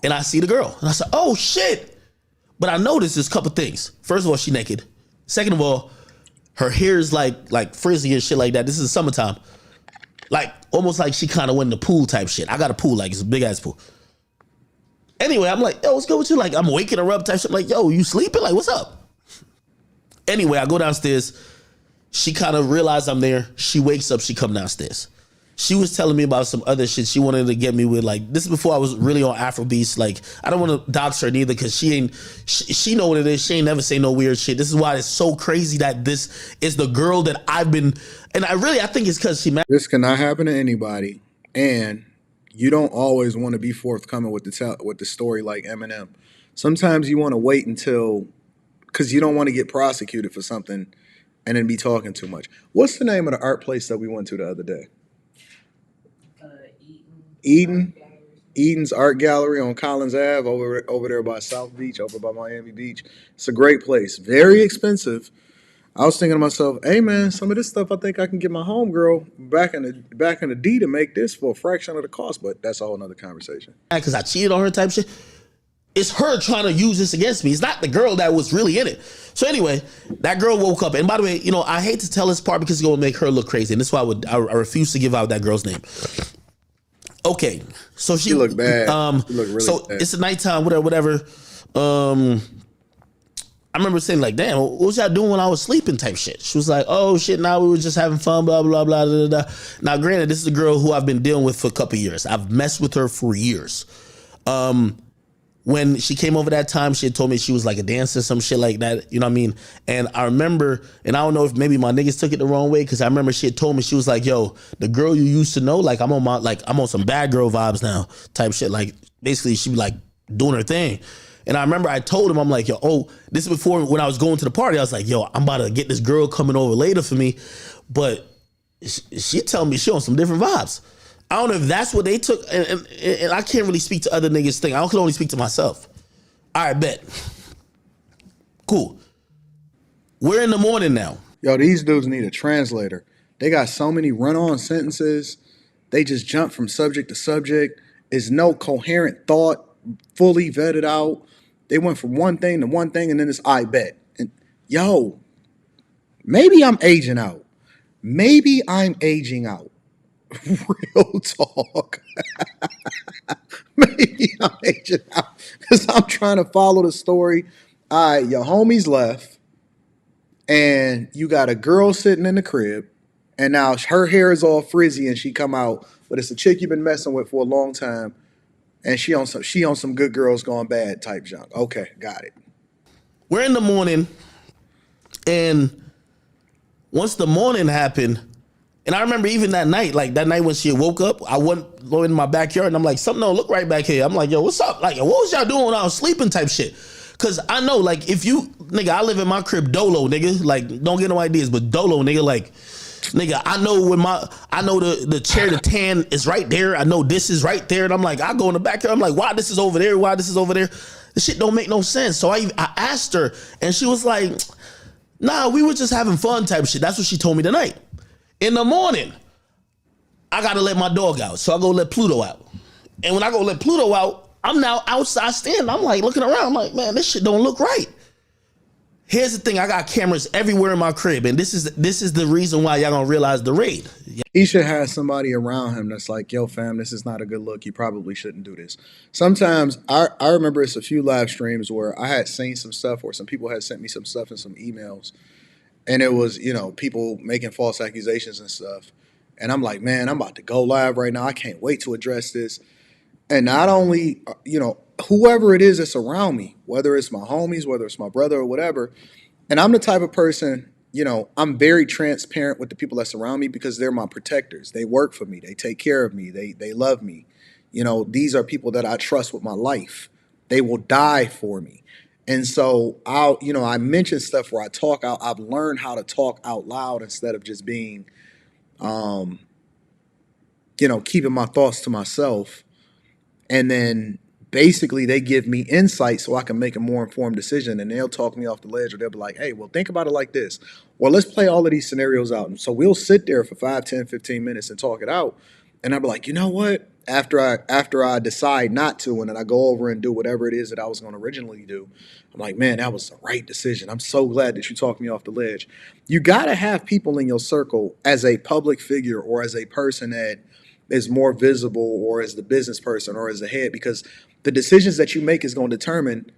and I see the girl. And I said, oh shit. But I noticed there's a couple things. First of all, she naked. Second of all, her hair is like frizzy and shit like that. This is summertime. Like, almost like she kind of went in the pool type shit. I got a pool, like, it's a big-ass pool. Anyway, I'm like, yo, what's good with you? Like, I'm waking her up type shit. Like, yo, you sleeping? Like, what's up? Anyway, I go downstairs. She kind of realized I'm there. She wakes up. She come downstairs. she was telling me about some other shit she wanted to get me with. Like, this is before I was really on Afrobeats. Like, I don't want to dox her neither because she know what it is. She ain't never say no weird shit. This is why it's so crazy that this is the girl that I've been, and I think it's because she This cannot happen to anybody, and you don't always want to be forthcoming with the story like Eminem. Sometimes you want to wait until because you don't want to get prosecuted for something and then be talking too much. What's the name of the art place that we went to the other day? Eden. Eden's Art Gallery on Collins Ave over there by South Beach, over by Miami Beach. It's a great place. Very expensive. I was thinking to myself, hey man, some of this stuff I think I can get my homegirl back in the D to make this for a fraction of the cost, but that's a whole nother conversation. because I cheated on her type shit. It's her trying to use this against me. It's not the girl that was really in it. So anyway, that girl woke up. And by the way, I hate to tell this part because it's going to make her look crazy. And this is why I refuse to give out that girl's name. Okay. So she looked bad. She looked really so bad. it's a nighttime, whatever. I remember saying like, damn, what was y'all doing when I was sleeping type shit? She was like, oh shit, now we were just having fun, blah, blah, blah, blah, blah. Now, granted, this is a girl who I've been dealing with for a couple of years. I've messed with her for years. When she came over that time, she had told me she was like a dancer, some shit like that. You know what I mean? And I remember, and I don't know if maybe my niggas took it the wrong way, because I remember she had told me, she was like, yo, the girl you used to know, like I'm on some bad girl vibes now type shit. Like basically she be like doing her thing. And I remember I told him, I'm like, yo, this is before when I was going to the party. I was like, yo, I'm about to get this girl coming over later for me. But she telling me she on some different vibes. I don't know if that's what they took, and I can't really speak to other niggas' thing. I can only speak to myself. All right, bet. Cool. We're in the morning now. Yo, these dudes need a translator. They got so many run-on sentences. They just jump from subject to subject. There's no coherent thought, fully vetted out. They went from one thing to one thing, and then it's I bet. And yo, maybe I'm aging out. Maybe I'm aging out. Real talk. Maybe I'm aging out because I'm trying to follow the story. All right, your homies left, and you got a girl sitting in the crib, and now her hair is all frizzy, and she come out, but it's a chick you've been messing with for a long time, and she on some good girls gone bad type junk. Okay, got it. We're in the morning, and once the morning happened. And I remember even that night, like that night when she woke up, I went in my backyard and I'm like, something don't look right back here. I'm like, yo, what's up? Like, what was y'all doing when I was sleeping type shit? Cause I know, like, if you, nigga, I live in my crib dolo, nigga. Like, don't get no ideas, but dolo, nigga, like, nigga, I know the chair to tan is right there. I know this is right there. And I'm like, I go in the backyard. I'm like, why this is over there? Why this is over there? This shit don't make no sense. So I asked her and she was like, nah, we were just having fun type shit. That's what she told me tonight. In the morning, I gotta let my dog out. So I go let Pluto out. And when I go let Pluto out, I'm now outside standing. I'm like looking around. I'm like, man, this shit don't look right. Here's the thing, I got cameras everywhere in my crib, and this is the reason why y'all gonna realize the raid. He should have somebody around him that's like, yo, fam, this is not a good look. You probably shouldn't do this. Sometimes I remember it's a few live streams where I had seen some stuff or some people had sent me some stuff in some emails. And it was, people making false accusations and stuff. And I'm like, man, I'm about to go live right now. I can't wait to address this. And not only, whoever it is that's around me, whether it's my homies, whether it's my brother or whatever. And I'm the type of person, I'm very transparent with the people that surround me because they're my protectors. They work for me. They take care of me. They love me. These are people that I trust with my life. They will die for me. And so I mention stuff where I've learned how to talk out loud instead of just being, keeping my thoughts to myself. And then basically they give me insight so I can make a more informed decision, and they'll talk me off the ledge, or they'll be like, hey, well, think about it like this. Well, let's play all of these scenarios out. And so we'll sit there for 5, 10, 15 minutes and talk it out. And I'll be like, you know what? After I decide not to, and then I go over and do whatever it is that I was going to originally do, I'm like, man, that was the right decision. I'm so glad that you talked me off the ledge. You got to have people in your circle as a public figure or as a person that is more visible, or as the business person or as the head, because the decisions that you make is going to determine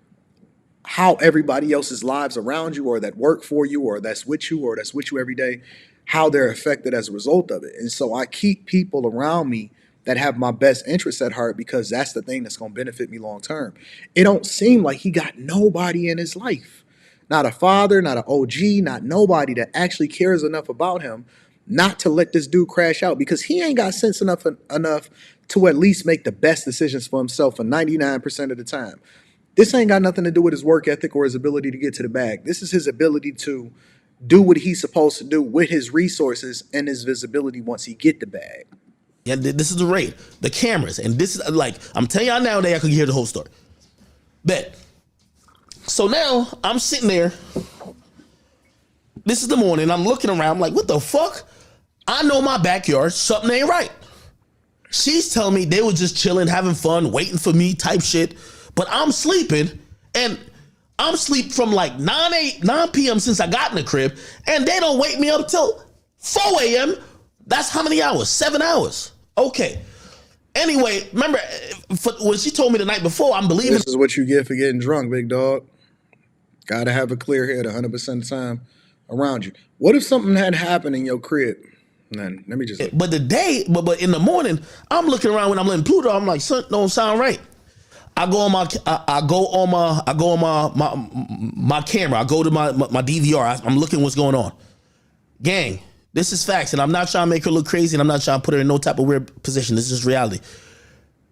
how everybody else's lives around you or that work for you or that's with you every day, how they're affected as a result of it. And so I keep people around me that have my best interests at heart because that's the thing that's going to benefit me long term. It don't seem like he got nobody in his life. Not a father, not an OG, not nobody that actually cares enough about him not to let this dude crash out because he ain't got sense enough to at least make the best decisions for himself for 99% of the time. This ain't got nothing to do with his work ethic or his ability to get to the bag. This is his ability to do what he's supposed to do with his resources and his visibility once he get the bag. Yeah, this is the rate, the cameras, and this is like I'm telling y'all now. That I could hear the whole story. Bet. So now I'm sitting there. This is the morning. I'm looking around. I'm like, what the fuck? I know my backyard. Something ain't right. She's telling me they were just chilling, having fun, waiting for me type shit. But I'm sleeping, and I'm sleep from like 9 p.m. since I got in the crib, and they don't wake me up till 4 a.m. That's how many hours? 7 hours. Okay. Anyway, remember when she told me the night before, I'm believing. This is what you get for getting drunk, big dog. Gotta have a clear head 100% of the time around you. What if something had happened in your crib? Then let me just look. But but in the morning, I'm looking around when I'm letting Pluto. I'm like, something don't sound right. I go on my camera. I go to my DVR. I'm looking what's going on. Gang, this is facts, and I'm not trying to make her look crazy, and I'm not trying to put her in no type of weird position. This is just reality,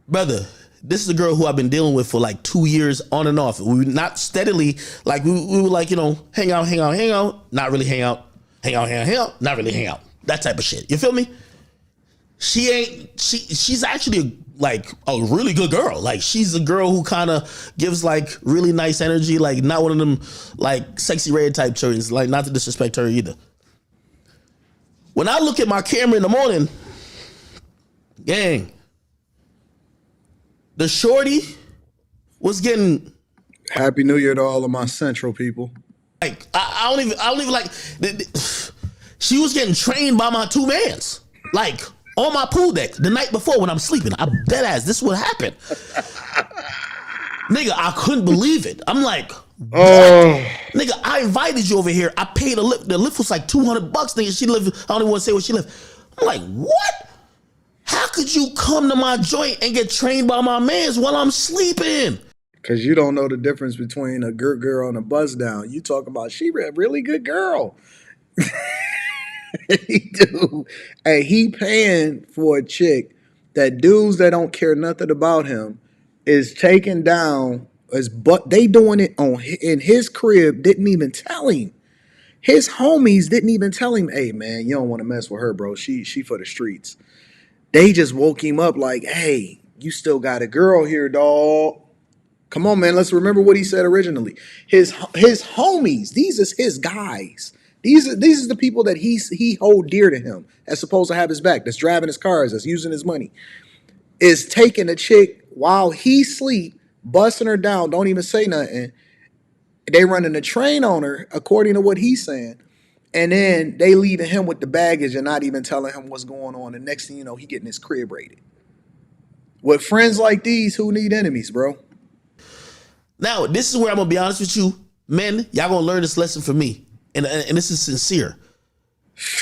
brother. This is a girl who I've been dealing with for like 2 years on and off. We were not steadily, like we were like, hang out, not really hang out, not really hang out. That type of shit. You feel me? She's actually like a really good girl. Like she's a girl who kind of gives like really nice energy, like not one of them like sexy red type children. Like not to disrespect her either. When I look at my camera in the morning, gang, the shorty was getting Happy New Year to all of my Central people. like I don't even like. She was getting trained by my two mans, like on my pool deck the night before when I'm sleeping. I'm dead ass. This is what happened, nigga. I couldn't believe it. I'm like, what? Nigga, I invited you over here. I paid a lift. The lift was like $200, nigga. She lived. I don't even want to say where she lived. I'm like, what? How could you come to my joint and get trained by my mans while I'm sleeping? Because you don't know the difference between a good girl and a buzz down. You talking about she a really good girl. He do. Hey, he paying for a chick that dudes that don't care nothing about him is taking down but they doing it in his crib, didn't even tell him. His homies didn't even tell him, hey man, you don't want to mess with her, bro. She for the streets. They just woke him up like, hey, you still got a girl here, dog. Come on, man. Let's remember what he said originally. His homies, these is his guys. These are the people that he hold dear to him, that's supposed to have his back, that's driving his cars, that's using his money, is taking a chick while he sleep, busting her down, don't even say nothing. They running a train on her, according to what he's saying. And then they leaving him with the baggage and not even telling him what's going on. And next thing you know, he getting his crib raided. With friends like these, who need enemies, bro? Now, this is where I'm going to be honest with you. Men, y'all going to learn this lesson from me. And this is sincere.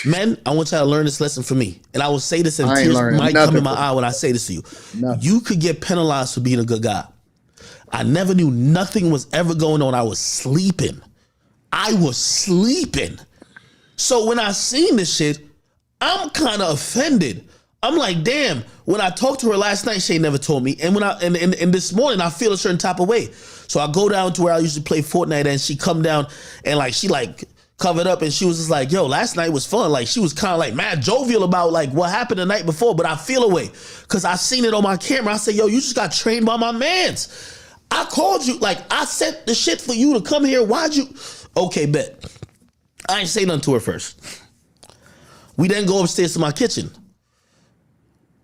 Men, I want y'all to learn this lesson from me. And I will say this, and tears might come in my eye when I say this to you. Nothing. You could get penalized for being a good guy. I never knew nothing was ever going on. I was sleeping. So when I seen this shit, I'm kind of offended. I'm like, damn, when I talked to her last night, she never told me. And when and this morning, I feel a certain type of way. So I go down to where I used to play Fortnite, and she come down and like she like covered up, and she was just like, yo, last night was fun. Like she was kind of like mad jovial about like what happened the night before, but I feel away because I seen it on my camera. I said, yo, you just got trained by my mans. I called you, like I sent the shit for you to come here. Why'd you? Okay, bet. I ain't say nothing to her first. We then go upstairs to my kitchen.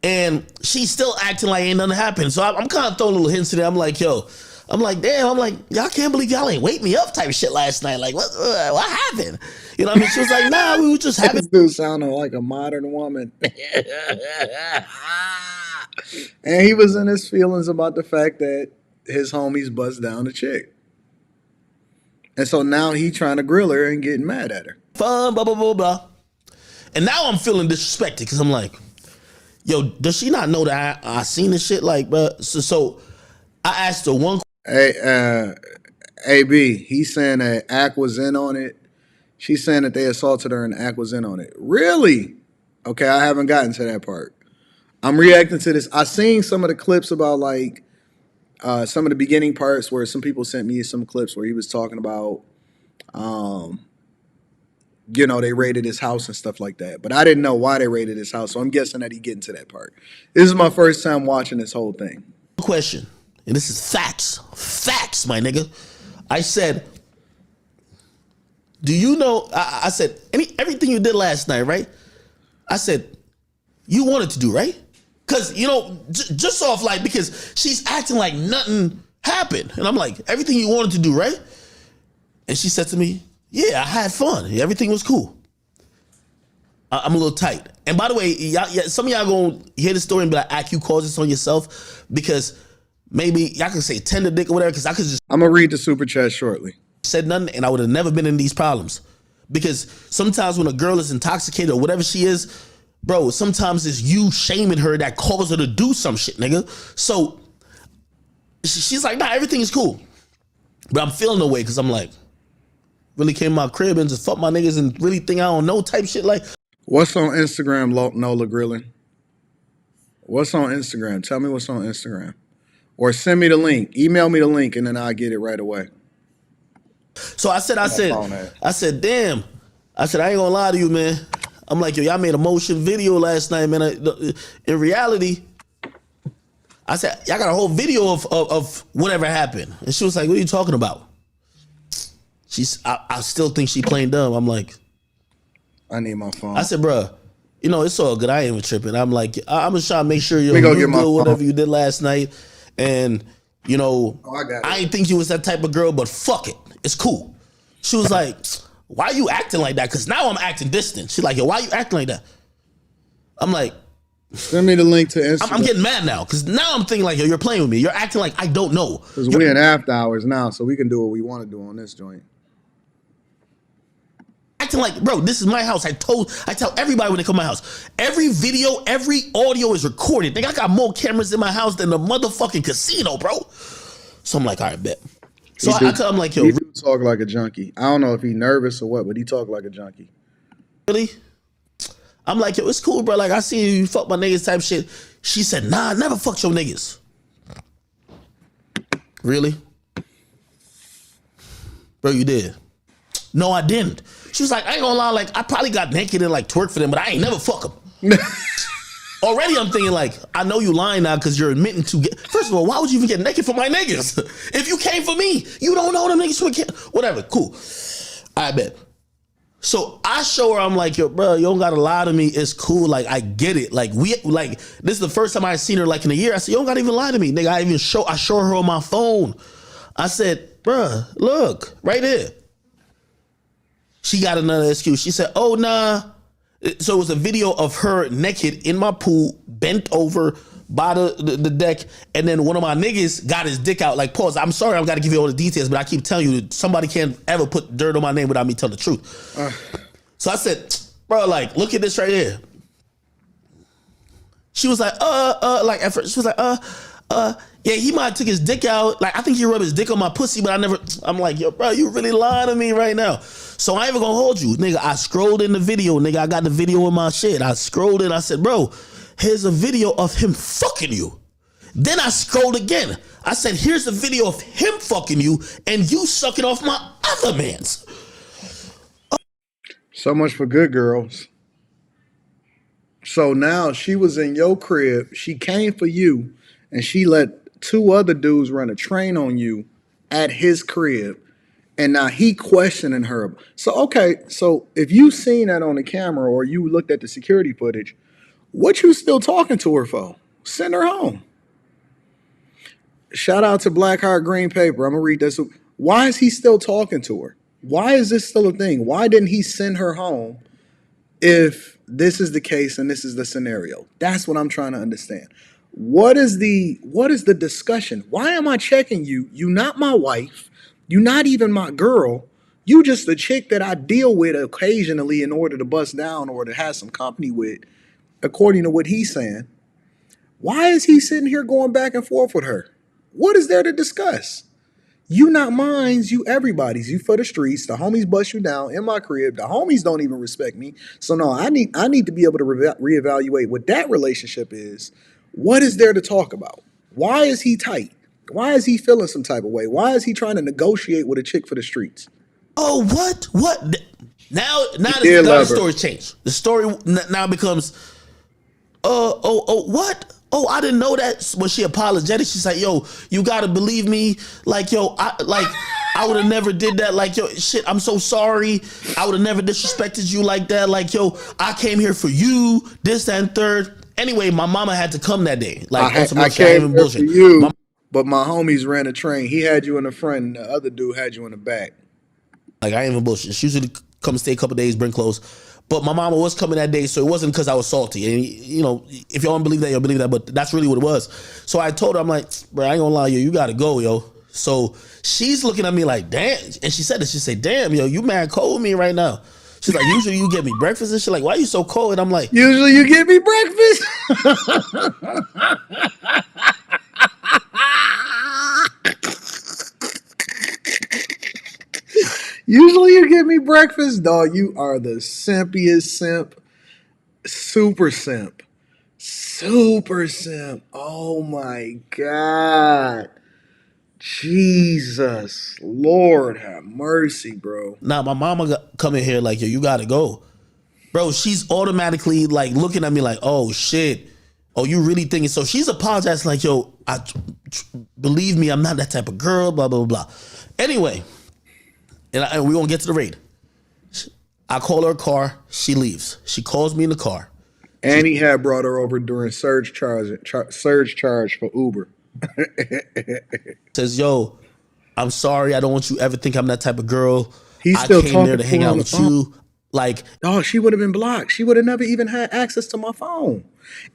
And she's still acting like ain't nothing happened. So I'm kind of throwing little hints in there. I'm like, yo, I'm like, damn, I'm like, y'all can't believe y'all ain't wake me up type of shit last night. Like, what happened? You know what I mean? She was like, nah, we were just having. This dude sounding like a modern woman. And he was in his feelings about the fact that his homies buzzed down a chick. And so now he trying to grill her and getting mad at her. Fun, blah, blah, blah, blah. And now I'm feeling disrespected because I'm like, yo, does she not know that I seen this shit? Like, bro. So I asked her one. Hey, AB, he's saying that Ack was in on it. She's saying that they assaulted her and Ack was in on it. Really? Okay, I haven't gotten to that part. I'm reacting to this. I seen some of the clips about like some of the beginning parts where some people sent me some clips where he was talking about, they raided his house and stuff like that. But I didn't know why they raided his house, so I'm guessing that he getting to that part. This is my first time watching this whole thing. Question, and this is facts, my nigga. I said, do you know? I said everything you did last night, right? I said you wanted to do, right? Because just off like because she's acting like nothing happened, and I'm like everything you wanted to do, right? And she said to me, yeah, I had fun. Everything was cool. I'm a little tight. And by the way, some of y'all gonna hear the story and be like, "Ak, you caused this on yourself," because maybe y'all can say tender dick or whatever. Because I could just. I'm gonna read the super chat shortly. Said nothing, and I would have never been in these problems. Because sometimes when a girl is intoxicated or whatever she is, bro, sometimes it's you shaming her that causes her to do some shit, nigga. So she's like, nah, everything is cool. But I'm feeling the way because I'm like, really came to my crib and just fuck my niggas and really think I don't know type shit. Like, what's on Instagram, Nola Grilling? What's on Instagram? Tell me what's on Instagram. Or send me the link. Email me the link and then I'll get it right away. So I said, damn. I said, I ain't gonna lie to you, man. I'm like, yo, y'all made a motion video last night, man. In reality, I said, y'all got a whole video of whatever happened. And she was like, what are you talking about? I still think she playing dumb. I'm like, I need my phone. I said, bruh, it's all good. I ain't even tripping. I'm like, I'm just trying to make sure you're good whatever you did last night. And, I ain't think you was that type of girl, but fuck it. It's cool. She was like, why are you acting like that? Because now I'm acting distant. She's like, yo, why are you acting like that? I'm like, send me the link to Instagram. I'm getting mad now because now I'm thinking like, yo, you're playing with me. You're acting like I don't know. Because we're in after hours now, so we can do what we want to do on this joint. Acting like, bro, this is my house. I tell everybody when they come to my house. Every video, every audio is recorded. Nigga, I got more cameras in my house than the motherfucking casino, bro. So I'm like, all right, bet. So I tell him like, yo, he do talk like a junkie. I don't know if he nervous or what, but he talk like a junkie. Really? I'm like, yo, it's cool, bro. Like, I see you fuck my niggas type shit. She said, nah, I never fucked your niggas. Really? Bro, you did. No, I didn't. She was like, I ain't gonna lie, like, I probably got naked and like twerk for them, but I ain't never fuck them. Already I'm thinking like, I know you lying now because you're admitting to get. First of all, why would you even get naked for my niggas? If you came for me, you don't know them niggas who whatever, cool. I bet. So I show her, I'm like, yo, bro, you don't gotta lie to me. It's cool. Like, I get it. Like, this is the first time I seen her like in a year. I said, you don't gotta even lie to me. Nigga, I show her on my phone. I said, bro, look, right here. She got another excuse. She said, oh, nah. So it was a video of her naked in my pool, bent over by the deck, and then one of my niggas got his dick out. Like, pause. I'm sorry, I've got to give you all the details, but I keep telling you, somebody can't ever put dirt on my name without me telling the truth. So I said, bro, like, look at this right here. She was like, like at first, she was like, yeah, he might have took his dick out. Like, I think he rubbed his dick on my pussy, but I'm like, yo, bro, you really lying to me right now. So I ain't even gonna hold you. Nigga, I scrolled in the video. Nigga, I got the video in my shit. I scrolled in. I said, bro, here's a video of him fucking you. Then I scrolled again. I said, here's a video of him fucking you and you sucking off my other man's. So much for good girls. So now she was in your crib. She came for you and she let two other dudes run a train on you at his crib. And now he questioning her. So, okay, so if you seen that on the camera or you looked at the security footage, what you still talking to her for? Send her home. Shout out to Black Heart Green Paper. I'm going to read this. Why is he still talking to her? Why is this still a thing? Why didn't he send her home if this is the case and this is the scenario? That's what I'm trying to understand. What is the discussion? Why am I checking you? You not my wife. You not even my girl. You just a chick that I deal with occasionally in order to bust down or to have some company with, according to what he's saying. Why is he sitting here going back and forth with her? What is there to discuss? You not mines, you everybody's. You for the streets. The homies bust you down in my crib. The homies don't even respect me. So no, I need to be able to reevaluate what that relationship is. What is there to talk about? Why is he tight? Why is he feeling some type of way? Why is he trying to negotiate with a chick for the streets? Oh, what? What? Now, Dear now the lover, story changed. The story now becomes, what? Oh, I didn't know that. When she apologetic, she's like, yo, you gotta believe me. Like, yo, I would have never did that. Like, yo, shit, I'm so sorry. I would have never disrespected you like that. Like, yo, I came here for you, this, that, and third. Anyway, my mama had to come that day. Like, on some I other shit. I ain't came even here for bullshit. you, but my homies ran a train. He had you in the front, and the other dude had you in the back. Like, I ain't even bullshit. She usually come stay a couple days, bring clothes. But my mama was coming that day, so it wasn't because I was salty. And, you know, if y'all don't believe that, you'll believe that. But that's really what it was. So I told her, I'm like, bro, I ain't gonna lie, yo, you gotta go, yo. So she's looking at me like, damn. And she said this. She said, damn, yo, you mad cold with me right now. She's like, usually you get me breakfast and shit. Like, why are you so cold? And I'm like, Usually you give me breakfast. Usually you give me breakfast, dog. You are the simpiest simp. Super simp. Super simp. Oh my God. Jesus. Lord have mercy, bro. nah, my mama come in here like, yo, you gotta go. Bro, she's automatically like looking at me like, oh shit. Oh, you really thinking? So she's apologizing like, yo, believe me, I'm not that type of girl, blah, blah, blah. Anyway, and we're gonna get to the raid. I call her a car, she leaves. She calls me in the car. And he had brought her over during surge charge for Uber. Says, yo, I'm sorry, I don't want you ever think I'm that type of girl. He's I still came there talking to to hang her out on the with phone. you. Like, Oh, she would have been blocked. She would have never even had access to my phone.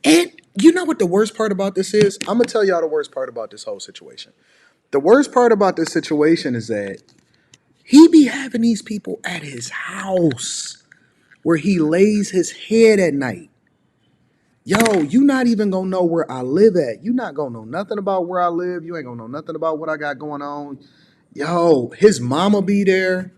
And you know what the worst part about this is? I'm gonna tell y'all the worst part about this whole situation. The worst part about this situation is that he be having these people at his house where he lays his head at night. Yo, you not even gonna know where I live at. You not gonna know nothing about where I live. You ain't gonna know nothing about what I got going on. Yo, his mama be there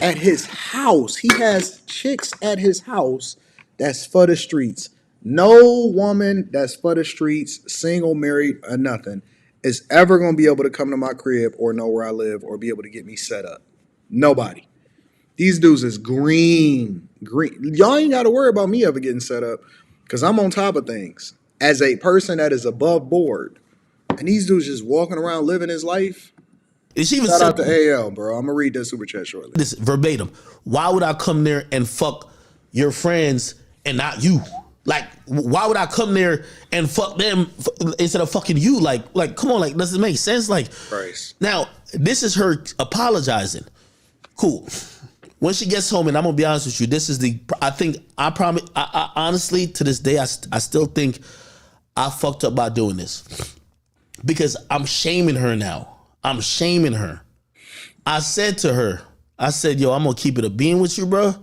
at his house. He has chicks at his house that's for the streets. No woman that's for the streets, single, married, or nothing, is ever gonna be able to come to my crib or know where I live or be able to get me set up. Nobody. These dudes is green. Green. Y'all ain't gotta worry about me ever getting set up because I'm on top of things. As a person that is above board. And these dudes just walking around living his life. and she even Shout said out to AL, bro. I'm gonna read that super chat shortly. this verbatim. Why would I come there and fuck your friends and not you? Like, why would I come there and fuck them instead of fucking you? Like, come on, like, does it make sense? Like, Christ. now this is her apologizing. Cool. When she gets home, and I'm gonna be honest with you, this is the. I think I promise. I honestly, to this day, I still think I fucked up by doing this because I'm shaming her now. I'm shaming her. I said to her, I said, yo, I'm gonna keep it a being with you, bro.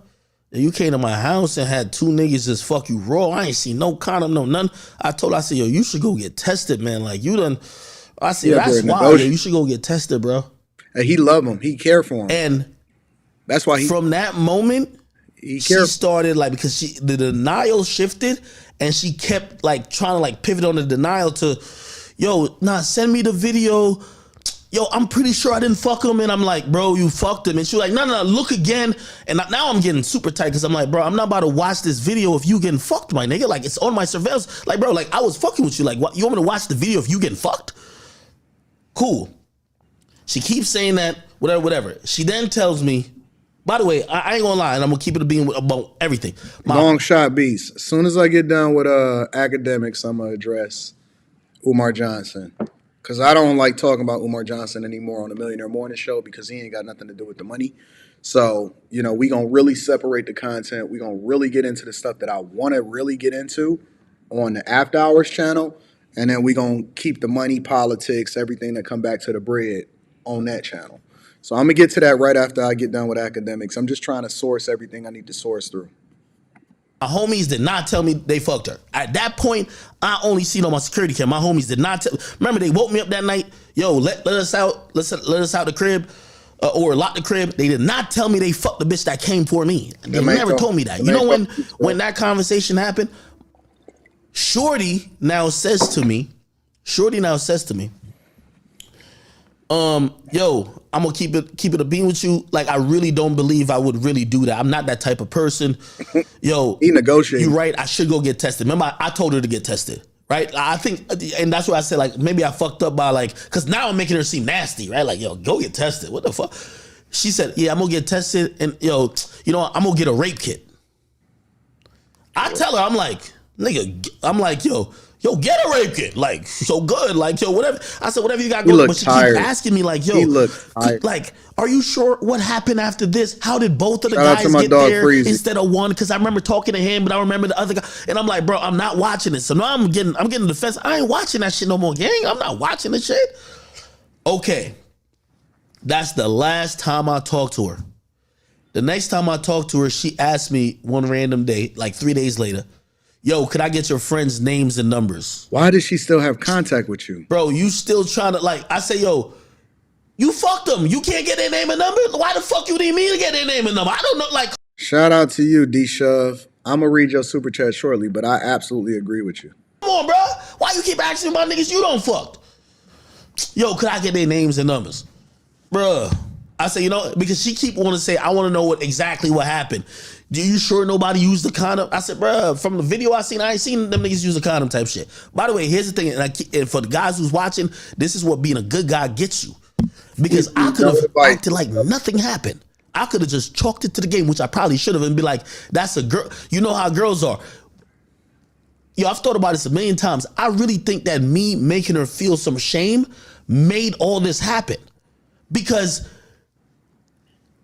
You came to my house and had two niggas just fuck you raw. I ain't seen no condom, no none. I told her, I said, yo, you should go get tested, man. Like, you done. I said, Yeah, that's bro. wild, yo. You should go get tested, bro. And he love him. He care for him. And That's why from that moment, he she care. started like, because the denial shifted and she kept like trying to like pivot on the denial to, yo, nah, send me the video. Yo, I'm pretty sure I didn't fuck him. And I'm like, bro, you fucked him. And she was like, no, look again. And now I'm getting super tight because I'm like, bro, I'm not about to watch this video if you getting fucked, my nigga. Like, it's on my surveillance. Like, bro, like, I was fucking with you. Like, what? You want me to watch the video if you getting fucked? Cool. She keeps saying that, whatever. She then tells me, by the way, I ain't gonna lie, and I'm gonna keep it being about everything. Long shot beats. As soon as I get done with academics, I'm gonna address Umar Johnson. Cause I don't like talking about Umar Johnson anymore on the Millionaire Morning Show because he ain't got nothing to do with the money. So, we gonna really separate the content. We gonna really get into the stuff that I wanna really get into on the After Hours channel. And then we gonna keep the money, politics, everything that come back to the bread on that channel. So I'm gonna get to that right after I get done with academics. I'm just trying to source everything I need to source through. My homies did not tell me they fucked her. At that point, I only seen on my security cam. My homies did not tell. Remember, they woke me up that night. Yo, let us out. Let us out the crib, or lock the crib. They did not tell me they fucked the bitch that came for me. They never told me that. You know when that conversation happened, Shorty now says to me, yo, I'm gonna keep it a beam with you. Like, I really don't believe I would really do that. I'm not that type of person. Yo, he negotiated. You're right. I should go get tested. Remember, I told her to get tested, right? I think, and that's why I said, like, maybe I fucked up by, like, because now I'm making her seem nasty, right? Like, yo, go get tested. What the fuck? She said, yeah, I'm gonna get tested, and yo, you know, I'm gonna get a rape kit. I tell her, I'm like, nigga, I'm like, yo, get a rape kit. Like, so good. Like, yo, whatever. I said, whatever you got going. But she keeps asking me, like, yo, like, are you sure what happened after this? How did both of the guys get there instead of one? Because I remember talking to him, but I remember the other guy. And I'm like, bro, I'm not watching this. So now I'm getting defense. I ain't watching that shit no more, gang. I'm not watching this shit. Okay. That's the last time I talked to her. The next time I talked to her, she asked me one random day, like 3 days later, yo, could I get your friends' names and numbers? Why does she still have contact with you? Bro, you still trying to, like, I say, yo, you fucked them. You can't get their name and number? Why the fuck you need me to get their name and number? I don't know, like. Shout out to you, D-Shove. I'm going to read your super chat shortly, but I absolutely agree with you. Come on, bro. Why you keep asking about niggas you don't fuck? Yo, could I get their names and numbers? Bruh. I say, you know, because she keep wanting to say, I want to know exactly what happened. Do you sure nobody used the condom? I said, bruh, from the video I ain't seen them niggas use a condom type shit. By the way, here's the thing, and for the guys who's watching, this is what being a good guy gets you. Because I could have acted like nothing happened. I could have just chalked it to the game, which I probably should have, and be like, that's a girl. You know how girls are. Yo, I've thought about this a million times. I really think that me making her feel some shame made all this happen. Because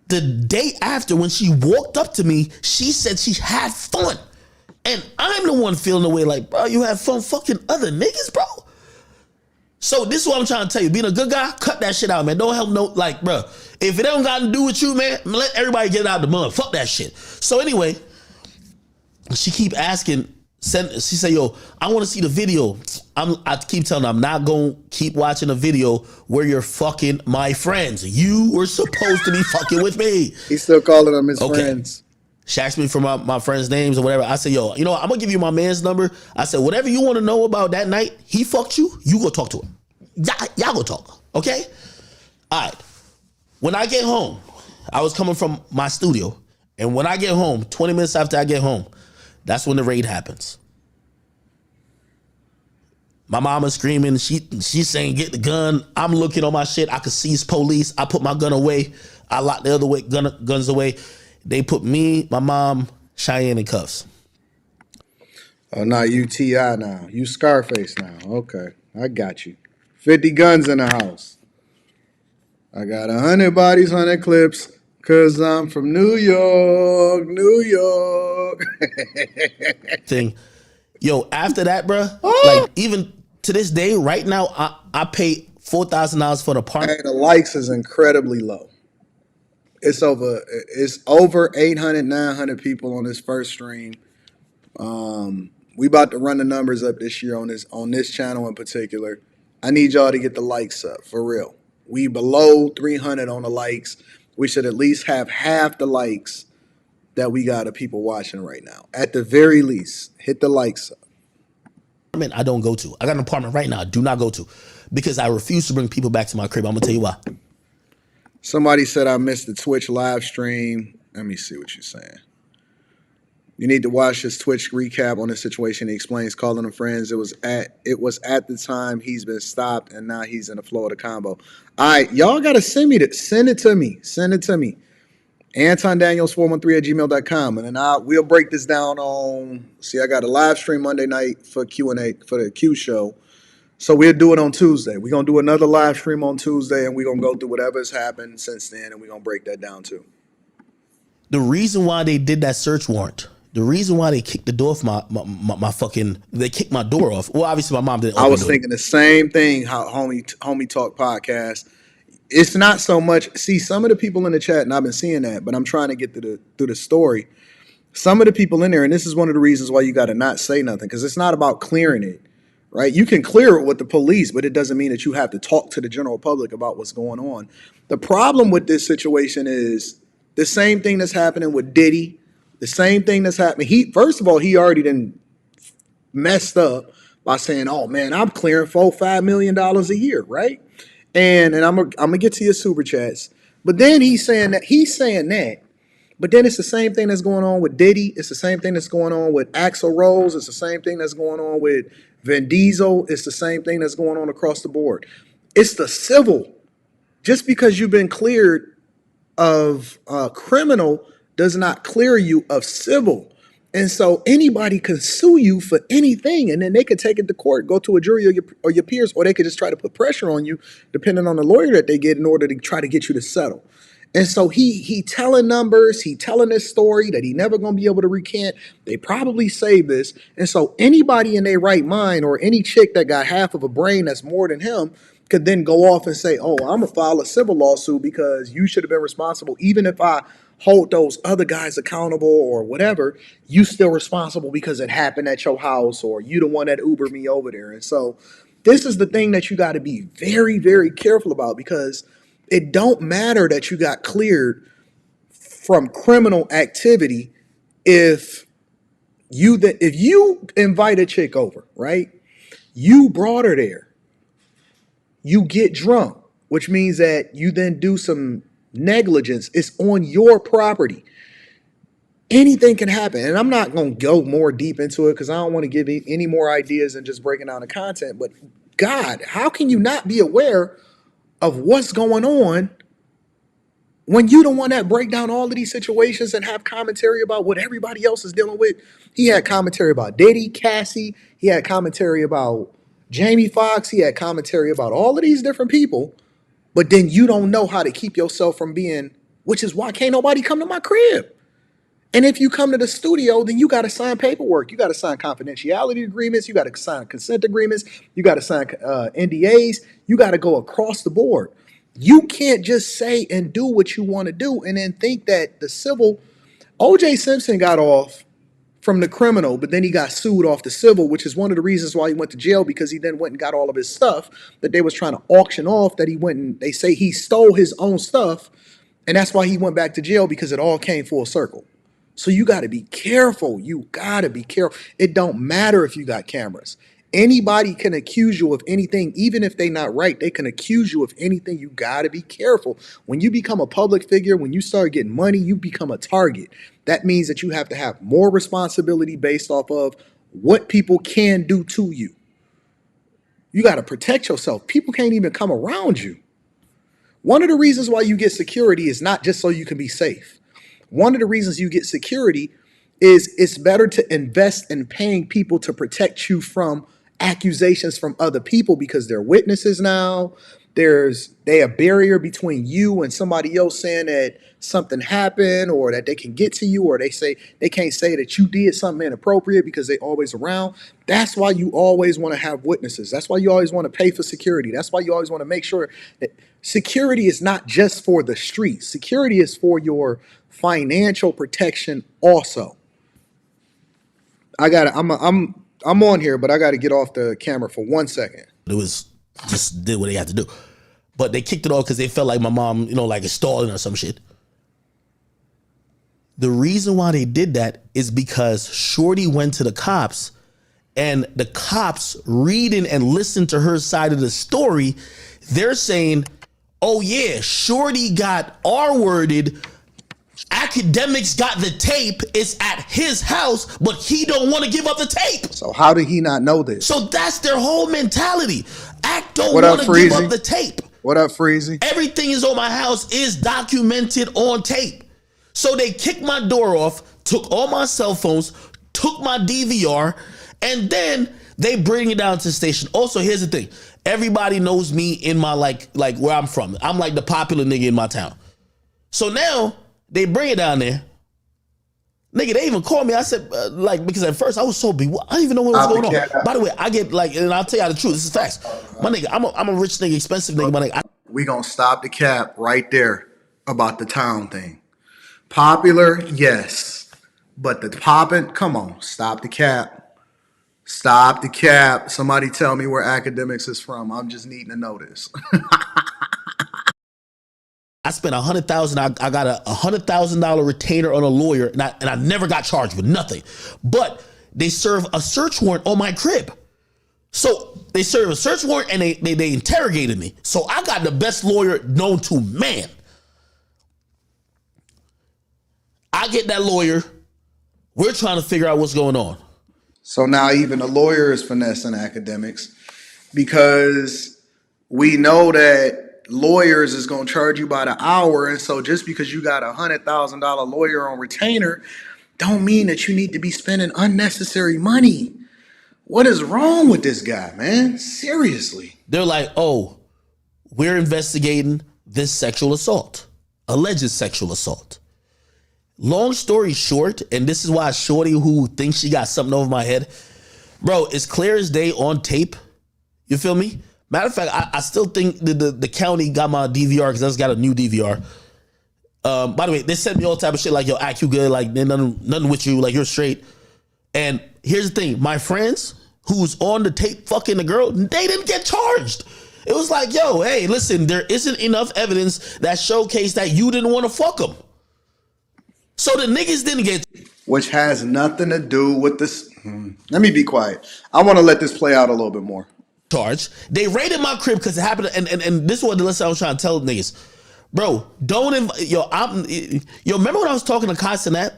the day after, when she walked up to me, she said she had fun. And I'm the one feeling the way like, bro, you had fun fucking other niggas, bro? So this is what I'm trying to tell you. Being a good guy, cut that shit out, man. Don't help no, like, bro, if it don't got to do with you, man, let everybody get it out the mud. Fuck that shit. So anyway, she keep asking, she say, yo, I want to see the video. I keep telling her I'm not going to keep watching a video where you're fucking my friends. You were supposed to be fucking with me. He's still calling them his friends. She asked me for my friends' names or whatever. I said, yo, you know what? I'm going to give you my man's number. I said, whatever you want to know about that night, he fucked you, you go talk to him. Y'all go talk, okay? All right. When I get home, I was coming from my studio. And when I get home, 20 minutes after I get home, that's when the raid happens. My mama's screaming. She's saying, get the gun. I'm looking on my shit. I could see it's police. I put my gun away. I locked the other way, guns away. They put me, my mom, Cheyenne in cuffs. Oh, now you T.I. now. You Scarface now. Okay, I got you. 50 guns in the house. I got 100 bodies, 100 clips, because I'm from New York, New York. Thing. Yo, after that, bro, like, even to this day, right now, I pay $4,000 for the apartment. Hey, the likes is incredibly low. It's over 800, 900 people on this first stream. We about to run the numbers up this year on this channel in particular. I need y'all to get the likes up, for real. We below 300 on the likes. We should at least have half the likes that we got of people watching right now. At the very least, hit the likes up. I don't go to. I got an apartment right now I do not go to because I refuse to bring people back to my crib. I'm going to tell you why. Somebody said I missed the Twitch live stream. Let me see what you're saying. You need to watch his Twitch recap on the situation. He explains calling them friends. It was at the time he's been stopped and now he's in a Florida combo. All right, y'all got to send it to me. Send it to me. Anton Daniels 413@gmail.com. And then we'll break this down on, see, I got a live stream Monday night for Q&A for the Q show. So we'll do it on Tuesday. We're going to do another live stream on Tuesday, and we're going to go through whatever has happened since then, and we're going to break that down too. The reason why they did that search warrant, the reason why they kicked the door off my fucking, they kicked my door off. Well, obviously my mom didn't. I was thinking the same thing, how Homie Talk podcast. It's not so much. See, some of the people in the chat, and I've been seeing that, but I'm trying to get through the story. Some of the people in there, and this is one of the reasons why you got to not say nothing, because it's not about clearing it, right? You can clear it with the police, but it doesn't mean that you have to talk to the general public about what's going on. The problem with this situation is the same thing that's happening with Diddy, the same thing that's happening. First of all, he already done messed up by saying, "Oh man, I'm clearing $4-5 million a year," right? And I'm gonna get to your super chats, but then he's saying that. But then it's the same thing that's going on with Diddy. It's the same thing that's going on with Axl Rose. It's the same thing that's going on with Vin Diesel. It's the same thing that's going on across the board. It's the civil. Just because you've been cleared of criminal does not clear you of civil. And so anybody can sue you for anything, and then they could take it to court, go to a jury or your peers, or they could just try to put pressure on you, depending on the lawyer that they get, in order to try to get you to settle. And so he telling numbers, he telling this story that he never gonna be able to recant. They probably saved this. And so anybody in their right mind, or any chick that got half of a brain that's more than him, could then go off and say, "Oh, I'm gonna file a civil lawsuit because you should have been responsible. Even if I hold those other guys accountable or whatever, you still responsible because it happened at your house, or you the one that Ubered me over there." And so this is the thing that you got to be very, very careful about, because it don't matter that you got cleared from criminal activity if you invite a chick over, right? You brought her there. You get drunk, which means that you then do some negligence. It's on your property. Anything can happen. And I'm not going to go more deep into it because I don't want to give any more ideas than just breaking down the content. But God, how can you not be aware of what's going on when you the one that break down all of these situations and have commentary about what everybody else is dealing with? He had commentary about Diddy, Cassie. He had commentary about Jamie Foxx. He had commentary about all of these different people. But then you don't know how to keep yourself from being, which is why can't nobody come to my crib. And if you come to the studio, then you got to sign paperwork. You got to sign confidentiality agreements. You got to sign consent agreements. You got to sign NDAs. You got to go across the board. You can't just say and do what you want to do and then think that the civil. O.J. Simpson got off from the criminal, but then he got sued off the civil, which is one of the reasons why he went to jail, because he then went and got all of his stuff that they was trying to auction off, that he went and they say he stole his own stuff. And that's why he went back to jail, because it all came full circle. So you got to be careful. You got to be careful. It don't matter if you got cameras. Anybody can accuse you of anything, even if they're not right. They can accuse you of anything. You got to be careful. When you become a public figure, when you start getting money, you become a target. That means that you have to have more responsibility based off of what people can do to you. You got to protect yourself. People can't even come around you. One of the reasons why you get security is not just so you can be safe. One of the reasons you get security is it's better to invest in paying people to protect you from accusations from other people, because they're witnesses now. There's a barrier between you and somebody else saying that something happened, or that they can get to you, or they can't say that you did something inappropriate because they always around. That's why you always want to have witnesses. That's why you always want to pay for security. That's why you always want to make sure that security is not just for the streets. Security is for your financial protection also. I'm on here, but I got to get off the camera for 1 second. It was just did what they had to do. But they kicked it off because they felt like my mom, like is stalling or some shit. The reason why they did that is because Shorty went to the cops, and the cops reading and listening to her side of the story, they're saying, "Oh yeah, Shorty got R-worded. Akademiks got the tape. It's at his house, but he don't want to give up the tape." So how did he not know this? So that's their whole mentality. Act don't want to give up the tape. What up, Freezy? Everything is on my house is documented on tape. So they kicked my door off, took all my cell phones, took my DVR, and then they bring it down to the station. Also, here's the thing. Everybody knows me in my like where I'm from. I'm like the popular nigga in my town. So now they bring it down there. Nigga, they even called me. I said, because at first I was so bewildered. I didn't even know what was going on. By the way, I get and I'll tell you the truth. This is facts. My nigga, I'm a rich nigga, expensive nigga. My nigga, We gonna stop the cap right there about the town thing. Popular, yes. But the popping, come on, stop the cap. Stop the cap. Somebody tell me where Academics is from. I'm just needing to know this. I spent $100,000. I got a $100,000 retainer on a lawyer, and I never got charged with nothing. But they serve a search warrant on my crib. So they serve a search warrant and they interrogated me. So I got the best lawyer known to man. I get that lawyer. We're trying to figure out what's going on. So now even the lawyer is finessing Academics because we know that lawyers is going to charge you by the hour. And so just because you got $100,000 lawyer on retainer don't mean that you need to be spending unnecessary money. What is wrong with this guy, man? Seriously. They're like, oh, we're investigating this sexual assault, alleged sexual assault. Long story short, and this is why Shorty who thinks she got something over my head, bro, it's clear as day on tape. You feel me? Matter of fact, I still think the county got my DVR because I just got a new DVR. By the way, they sent me all type of shit like, yo, act you good, like nothing with you, like you're straight. And here's the thing, my friends who's on the tape fucking the girl, they didn't get charged. It was like, yo, hey, listen, there isn't enough evidence that showcased that you didn't want to fuck them. So the niggas didn't get, Which has nothing to do with this. Let me be quiet. I want to let this play out a little bit more. charged. They raided my crib because it happened, and this is what the lesson I was trying to tell niggas. Bro, don't yo, remember when I was talking to Castanet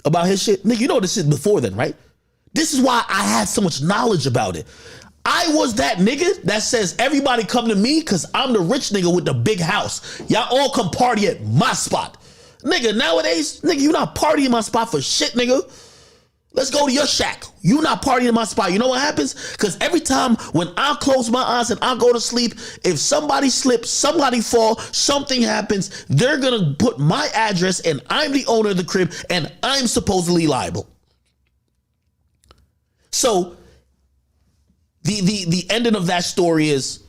about his shit? Nigga, you know this shit before then, right? This is why I had so much knowledge about it. I was that nigga that says everybody come to me because I'm the rich nigga with the big house. Y'all all come party at my spot. Nigga, nowadays, nigga, you not partying my spot for shit, nigga. Let's go to your shack. You not partying in my spot. You know what happens? Because every time when I close my eyes and I go to sleep, if somebody slips, somebody fall, something happens, they're going to put my address and I'm the owner of the crib and I'm supposedly liable. So the ending of that story is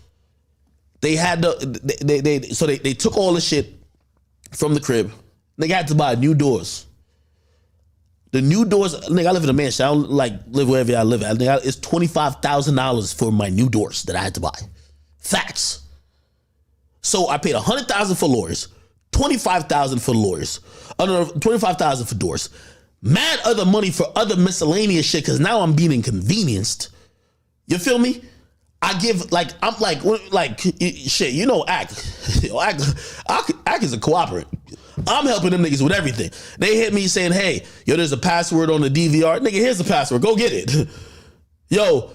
they had they took all the shit from the crib. They had to buy new doors. The new doors, nigga, I live in a mansion. I don't like live wherever I live at. Nigga, it's $25,000 for my new doors that I had to buy. Facts. So I paid $100,000 for lawyers, $25,000 for lawyers, $25,000 for doors. Mad other money for other miscellaneous shit because now I'm being inconvenienced. You feel me? I give I'm like shit. You know, act is a cooperant. I'm helping them niggas with everything. They hit me saying, hey, yo, there's a password on the DVR. Nigga, here's the password. Go get it. Yo,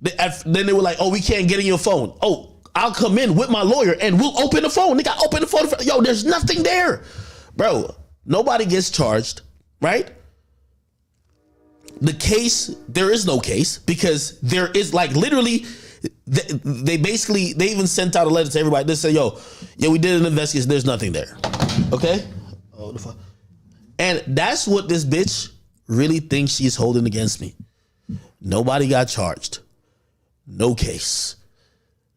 then they were like, oh, we can't get in your phone. Oh, I'll come in with my lawyer and we'll open the phone. Nigga, I open the phone. Yo, there's nothing there. Bro, nobody gets charged, right? The case, there is no case because there is like literally, they even sent out a letter to everybody. They said, yo, we did an investigation. There's nothing there. Okay? Oh, the fuck. And that's what this bitch really thinks she's holding against me. Nobody got charged. No case.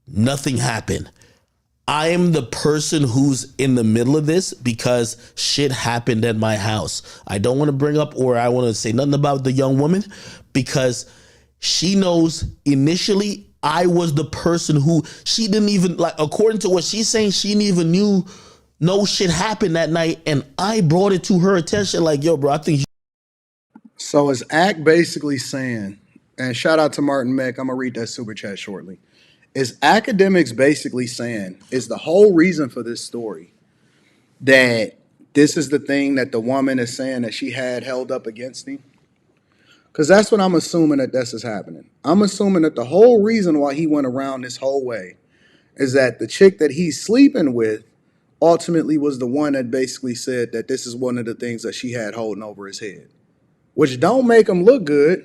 Nothing happened. I am the person who's in the middle of this because shit happened at my house. I don't want to bring up or I want to say nothing about the young woman because she knows initially I was the person who she didn't even like, according to what she's saying, she didn't even knew no shit happened that night. And I brought it to her attention like, yo, bro, I think. So is Act basically saying, and shout out to Martin Meck, I'm going to read that super chat shortly. Is Academics basically saying, is the whole reason for this story that this is the thing that the woman is saying that she had held up against him? Because that's what I'm assuming that this is happening. I'm assuming that the whole reason why he went around this whole way is that the chick that he's sleeping with ultimately was the one that basically said that this is one of the things that she had holding over his head, which don't make him look good.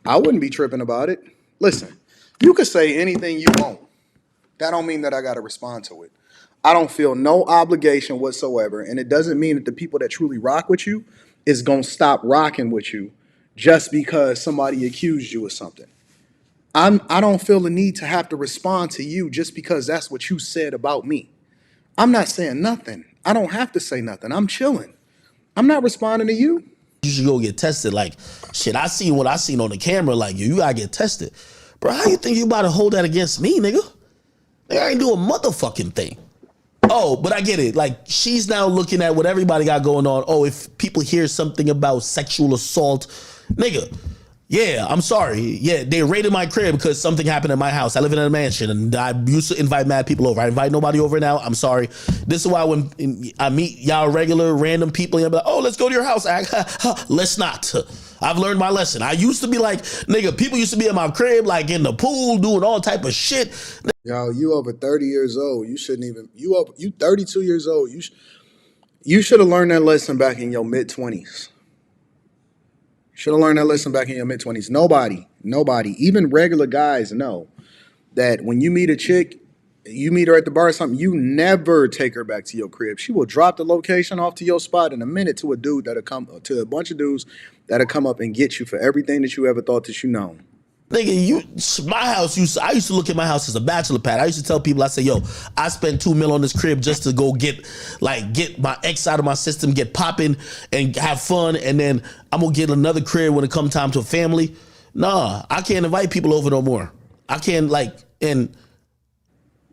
I wouldn't be tripping about it. Listen, you could say anything you want. That don't mean that I got to respond to it. I don't feel no obligation whatsoever, and it doesn't mean that the people that truly rock with you is going to stop rocking with you just because somebody accused you of something. I don't feel the need to have to respond to you just because that's what you said about me. I'm not saying nothing. I don't have to say nothing. I'm chilling. I'm not responding to you. You should go get tested. Like, shit, I seen what I seen on the camera. Like, you gotta get tested. Bro, how you think you about to hold that against me, nigga? Nigga, I ain't do a motherfucking thing. Oh, but I get it. Like, she's now looking at what everybody got going on. Oh, if people hear something about sexual assault, nigga, yeah, I'm sorry. Yeah, they raided my crib because something happened in my house. I live in a mansion and I used to invite mad people over. I invite nobody over now. I'm sorry. This is why when I meet y'all regular random people, I'm like, oh, let's go to your house. Let's not. I've learned my lesson. I used to be like, nigga, people used to be in my crib, like in the pool, doing all type of shit. Yo, you over 30 years old. You shouldn't even you 32 years old. You should have learned that lesson back in your mid 20s. Should have learned that lesson back in your mid 20s. Nobody, even regular guys know that when you meet a chick, you meet her at the bar or something, you never take her back to your crib. She will drop the location off to your spot in a minute to a dude that'll come to a bunch of dudes that'll come up and get you for everything that you ever thought that you know. Nigga, my house I used to look at my house as a bachelor pad. I used to tell people, I say, yo, I spent $2 million on this crib just to go get my ex out of my system, get popping and have fun, and then I'm gonna get another crib when it come time to a family. Nah, I can't invite people over no more. I can't and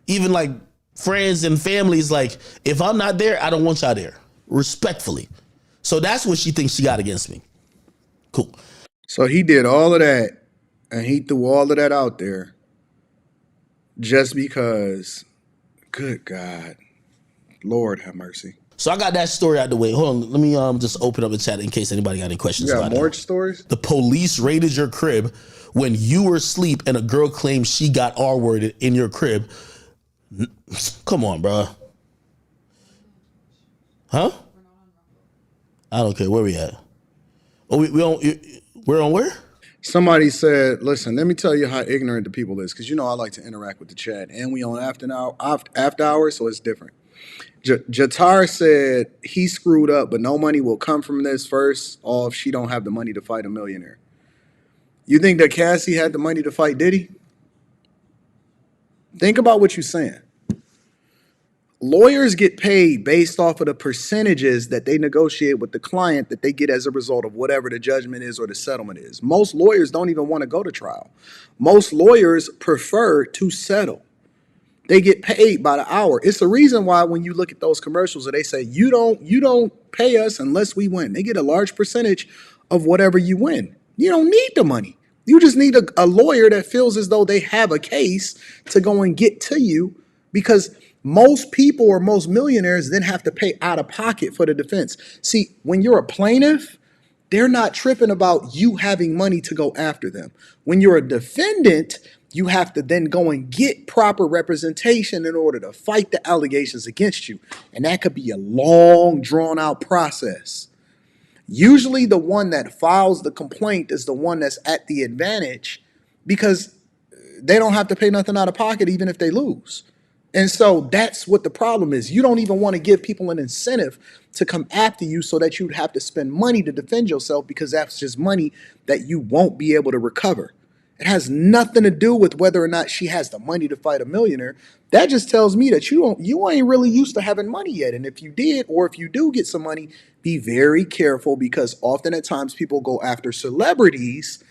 even like friends and families, like if I'm not there, I don't want y'all there. Respectfully. So that's what she thinks she got against me. Cool. So he did all of that and he threw all of that out there just because, good God, Lord have mercy. So I got that story out the way. Hold on, let me just open up the chat in case anybody got any questions You got about more that. stories? The police raided your crib when you were asleep and a girl claimed she got R-worded in your crib. Come on, bro. Huh? I don't care. Where we at? Oh, we're on where? Somebody said, listen, let me tell you how ignorant the people is, because you know I like to interact with the chat, and we on after hours, so it's different. Jatar said he screwed up, but no money will come from this first off. She don't have the money to fight a millionaire. You think that Cassie had the money to fight Diddy? Think about what you're saying. Lawyers get paid based off of the percentages that they negotiate with the client that they get as a result of whatever the judgment is or the settlement is. Most lawyers don't even want to go to trial. Most lawyers prefer to settle. They get paid by the hour. It's the reason why when you look at those commercials that they say you don't pay us unless we win. They get a large percentage of whatever you win. You don't need the money. You just need a lawyer that feels as though they have a case to go and get to you, because most people or most millionaires then have to pay out of pocket for the defense. See, when you're a plaintiff, they're not tripping about you having money to go after them. When you're a defendant, you have to then go and get proper representation in order to fight the allegations against you. And that could be a long, drawn out process. Usually, the one that files the complaint is the one that's at the advantage because they don't have to pay nothing out of pocket even if they lose. And so that's what the problem is. You don't even want to give people an incentive to come after you so that you'd have to spend money to defend yourself, because that's just money that you won't be able to recover. It has nothing to do with whether or not she has the money to fight a millionaire. That just tells me that you ain't really used to having money yet. And if you did, or if you do get some money, be very careful, because often at times people go after celebrities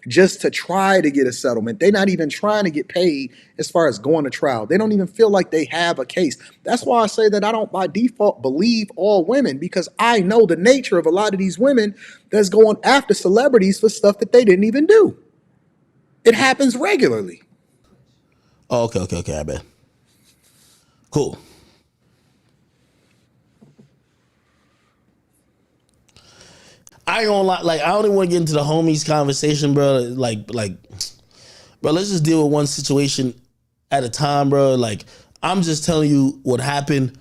just to try to get a settlement. They're not even trying to get paid as far as going to trial. They don't even feel like they have a case. That's why I say that I don't by default believe all women, because I know the nature of a lot of these women that's going after celebrities for stuff that they didn't even do. It happens regularly. Oh, okay, I bet. Cool. I ain't gonna lie, like I don't even want to get into the homies conversation, bro. Bro, let's just deal with one situation at a time, bro. Like, I'm just telling you what happened.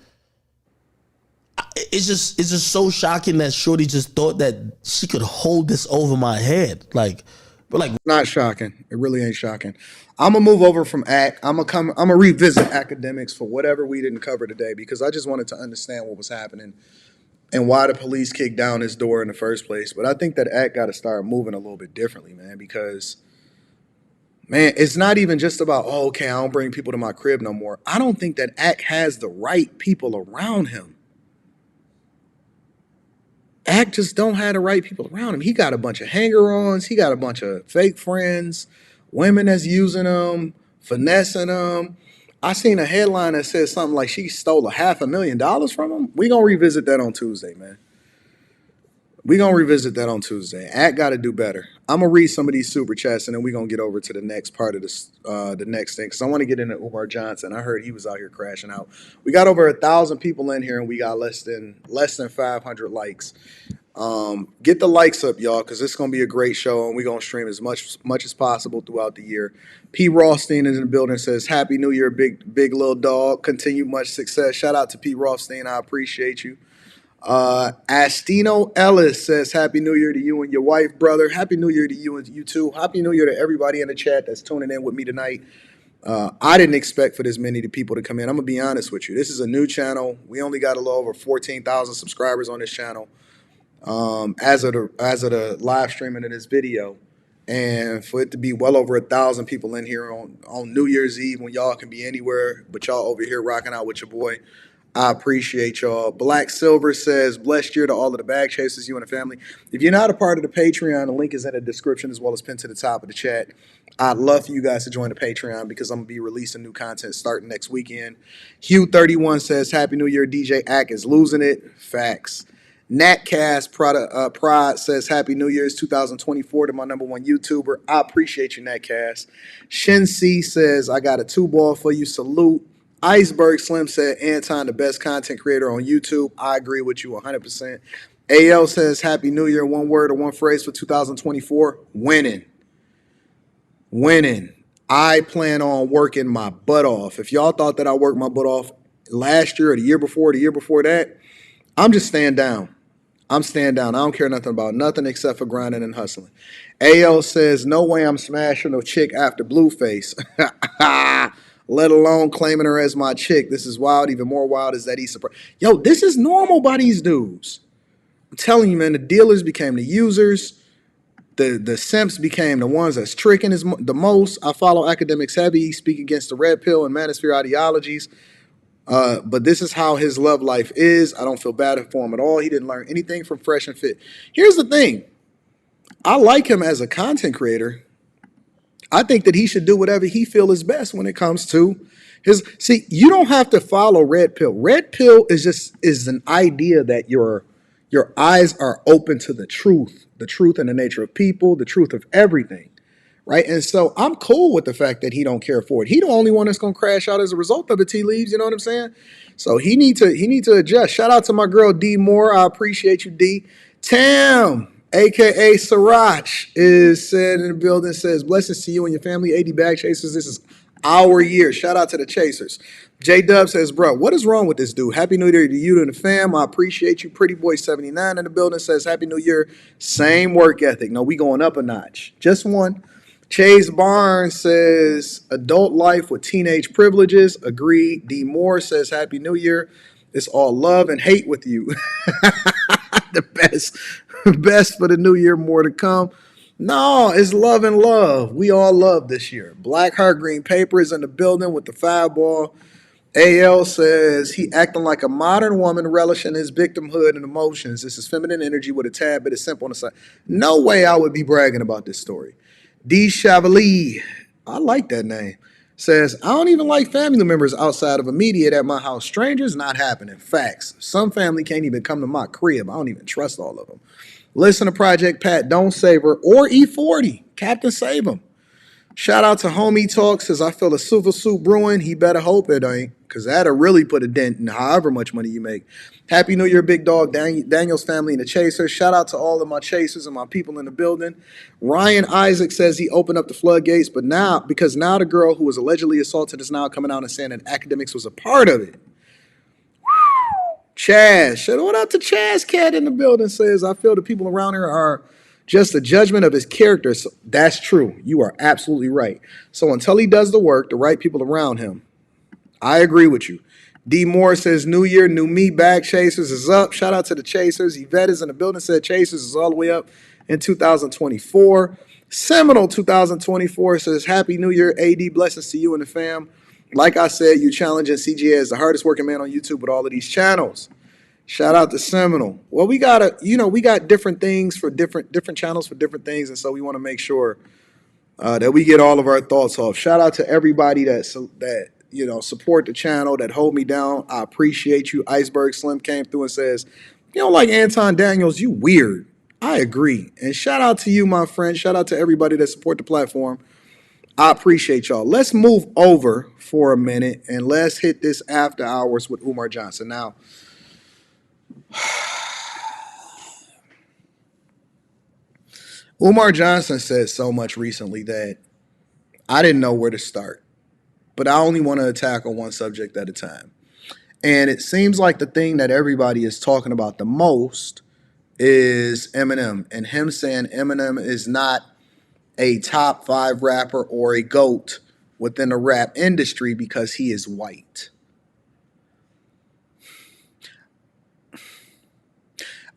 It's just so shocking that Shorty just thought that she could hold this over my head. Like, but like, Not shocking. It really ain't shocking. I'm gonna move over from ACT. I'm gonna revisit academics for whatever we didn't cover today, because I just wanted to understand what was happening and why the police kicked down his door in the first place. But I think that ACT got to start moving a little bit differently, man, because Man, it's not even just about, oh, okay, I don't bring people to my crib no more. I don't think that Ack has the right people around him. Ack just don't have the right people around him. He got a bunch of hanger-ons. He got a bunch of fake friends, women that's using him, finessing him. I seen a headline that said something like she stole $500,000 from him. We gonna revisit that on Tuesday, man. We gonna revisit that on Tuesday. Act got to do better. I'm gonna read some of these super chats and then we gonna get over to the next part of this, the next thing, because I want to get into Umar Johnson. I heard he was out here crashing out. We got over 1,000 people in here and we got less than 500 likes. Get the likes up, y'all, because it's gonna be a great show and we're gonna stream as much as possible throughout the year. P. Rothstein is in the building. Says Happy New Year, big little dog. Continue much success. Shout out to P. Rothstein. I appreciate you. Astino Ellis says Happy New Year to you and your wife, brother. Happy New Year to you and you too. Happy New Year to everybody in the chat that's tuning in with me tonight. I didn't expect for this many people to come in. I'm gonna be honest with you. This is a new channel. We only got a little over 14,000 subscribers on this channel. As of the live streaming of this video, and for it to be well over 1,000 people in here on New Year's Eve when y'all can be anywhere, but y'all over here rocking out with your boy. I appreciate y'all. Black Silver says, blessed year to all of the bag chasers, you and the family. If you're not a part of the Patreon, the link is in the description as well as pinned to the top of the chat. I'd love for you guys to join the Patreon because I'm going to be releasing new content starting next weekend. Hugh31 says, Happy New Year, DJ Ack is losing it. Facts. Natcast Pride says, Happy New Year's 2024 to my number one YouTuber. I appreciate you, Natcast. Shin C says, I got a 2-ball for you. Salute. Iceberg Slim said, Anton, the best content creator on YouTube. I agree with you 100%. AL says, Happy New Year. One word or one phrase for 2024. Winning. Winning. I plan on working my butt off. If y'all thought that I worked my butt off last year or the year before that, I'm just staying down. I'm staying down. I don't care nothing about nothing except for grinding and hustling. AL says, no way I'm smashing a chick after Blueface. Let alone claiming her as my chick. This is wild. Even more wild is that he's surprised. Yo, this is normal by these dudes. I'm telling you, man, the dealers became the users. The simps became the ones that's tricking the most. I follow Akademiks heavy, speak against the red pill and manosphere ideologies. But this is how his love life is. I don't feel bad for him at all. He didn't learn anything from Fresh and Fit. Here's the thing. I like him as a content creator. I think that he should do whatever he feels is best when it comes to his. See, you don't have to follow red pill. Red pill is an idea that your eyes are open to the truth and the nature of people, the truth of everything, right? And so I'm cool with the fact that he don't care for it. He the only one that's gonna crash out as a result of it. Tea leaves, you know what I'm saying? So he need to adjust. Shout out to my girl D Moore. I appreciate you, D. Tam, aka Sriracha, is said in the building, says, blessings to you and your family, 80 bag chasers. This is our year. Shout out to the chasers. J Dub says, bro, what is wrong with this dude? Happy New Year to you and the fam. I appreciate you. Pretty Boy 79 in the building says, Happy New Year. Same work ethic. No, we going up a notch. Just one. Chase Barnes says, adult life with teenage privileges. Agreed. D Moore says, Happy New Year. It's all love and hate with you. The best for the new year, more to come. No, it's love and love. We all love this year. Black Heart Green Paper is in the building with the 5-ball. AL says he acting like a modern woman, relishing his victimhood and emotions. This is feminine energy with a tad bit of simp on the side. No way I would be bragging about this story. D. Chevalier, I like that name, says, I don't even like family members outside of immediate at my house. Strangers, not happening. Facts. Some family can't even come to my crib. I don't even trust all of them. Listen to Project Pat, Don't Save Her, or E40. Captain Save Him. Shout out to Homie Talk, says, I feel a silver suit brewing. He better hope it ain't, because that'll really put a dent in however much money you make. Happy New Year, big dog, Daniels family and the Chasers. Shout out to all of my Chasers and my people in the building. Ryan Isaac says he opened up the floodgates, but now, because now the girl who was allegedly assaulted is now coming out and saying that Akademiks was a part of it. Chaz, shout out to Chaz Cat in the building, says, I feel the people around here are just a judgment of his character. So that's true. You are absolutely right. So until he does the work, the right people around him, I agree with you. D. Moore says, New Year, new me, bag chasers is up. Shout out to the Chasers. Yvette is in the building, said Chasers is all the way up in 2024. Seminole 2024 says, Happy New Year, AD. Blessings to you and the fam. Like I said, you challenging CGA as the hardest working man on YouTube with all of these channels. Shout out to Seminole. Well, we got different things for different channels for different things, and so we want to make sure that we get all of our thoughts off. Shout out to everybody that support the channel, that hold me down. I appreciate you. Iceberg Slim came through and says, you don't like Anton Daniels, you weird. I agree. And shout out to you, my friend. Shout out to everybody that support the platform. I appreciate y'all. Let's move over for a minute and let's hit this after hours with Umar Johnson. Now, Umar Johnson said so much recently that I didn't know where to start, but I only want to attack on one subject at a time. And it seems like the thing that everybody is talking about the most is Eminem, and him saying Eminem is not a top 5 rapper or a GOAT within the rap industry because he is white.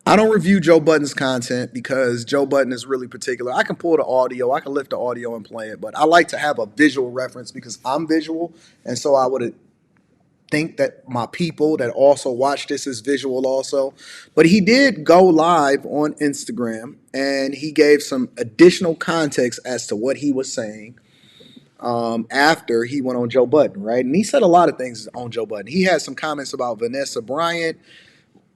I don't review Joe Budden's content because Joe Budden is really particular. I can pull the audio, I can lift the audio and play it, but I like to have a visual reference because I'm visual, and so I would think that my people that also watch this is visual also. But he did go live on Instagram and he gave some additional context as to what he was saying after he went on Joe Budden, right? And he said a lot of things on Joe Budden. He had some comments about Vanessa Bryant,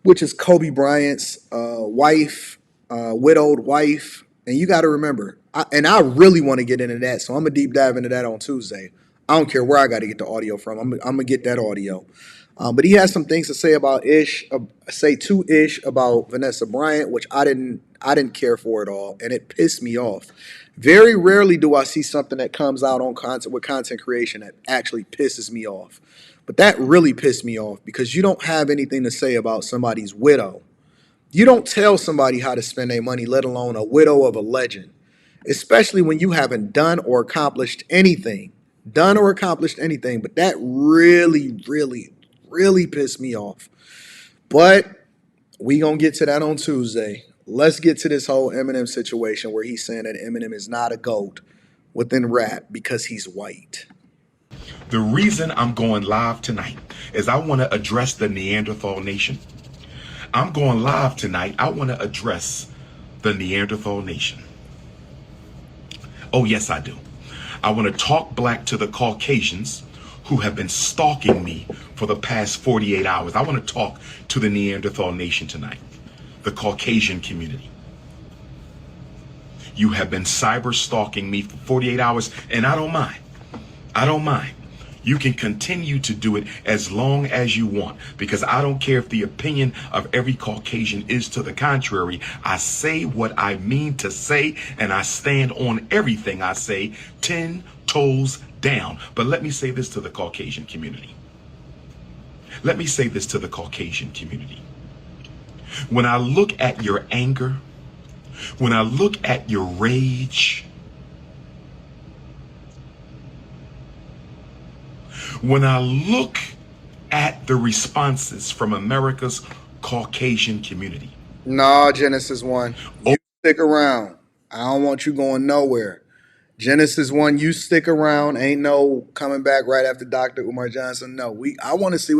which is Kobe Bryant's wife, widowed wife. And you got to remember, I really want to get into that, so I'm going to deep dive into that on Tuesday. I don't care where I got to get the audio from. I'm going to get that audio. But he has some things to say about to Ish about Vanessa Bryant, which I didn't care for at all, and it pissed me off. Very rarely do I see something that comes out on content creation that actually pisses me off. But that really pissed me off because you don't have anything to say about somebody's widow. You don't tell somebody how to spend their money, let alone a widow of a legend, especially when you haven't done or accomplished anything. But that really, really, really pissed me off. But we going to get to that on Tuesday. Let's get to this whole Eminem situation where he's saying that Eminem is not a GOAT within rap because he's white. The reason I'm going live tonight is I want to address the Neanderthal nation. I'm going live tonight. I want to address the Neanderthal nation. Oh, yes, I do. I want to talk black to the Caucasians who have been stalking me for the past 48 hours. I want to talk to the Neanderthal nation tonight, the Caucasian community. You have been cyber stalking me for 48 hours, and I don't mind. I don't mind. You can continue to do it as long as you want, because I don't care if the opinion of every Caucasian is to the contrary. I say what I mean to say, and I stand on everything I say 10 toes down. But let me say this to the Caucasian community. Let me say this to the Caucasian community. When I look at your anger, when I look at your rage, when I look at the responses from America's Caucasian community. No, Genesis 1. You stick around. I don't want you going nowhere. Genesis 1, you stick around. Ain't no coming back right after Dr. Umar Johnson. No, I want to see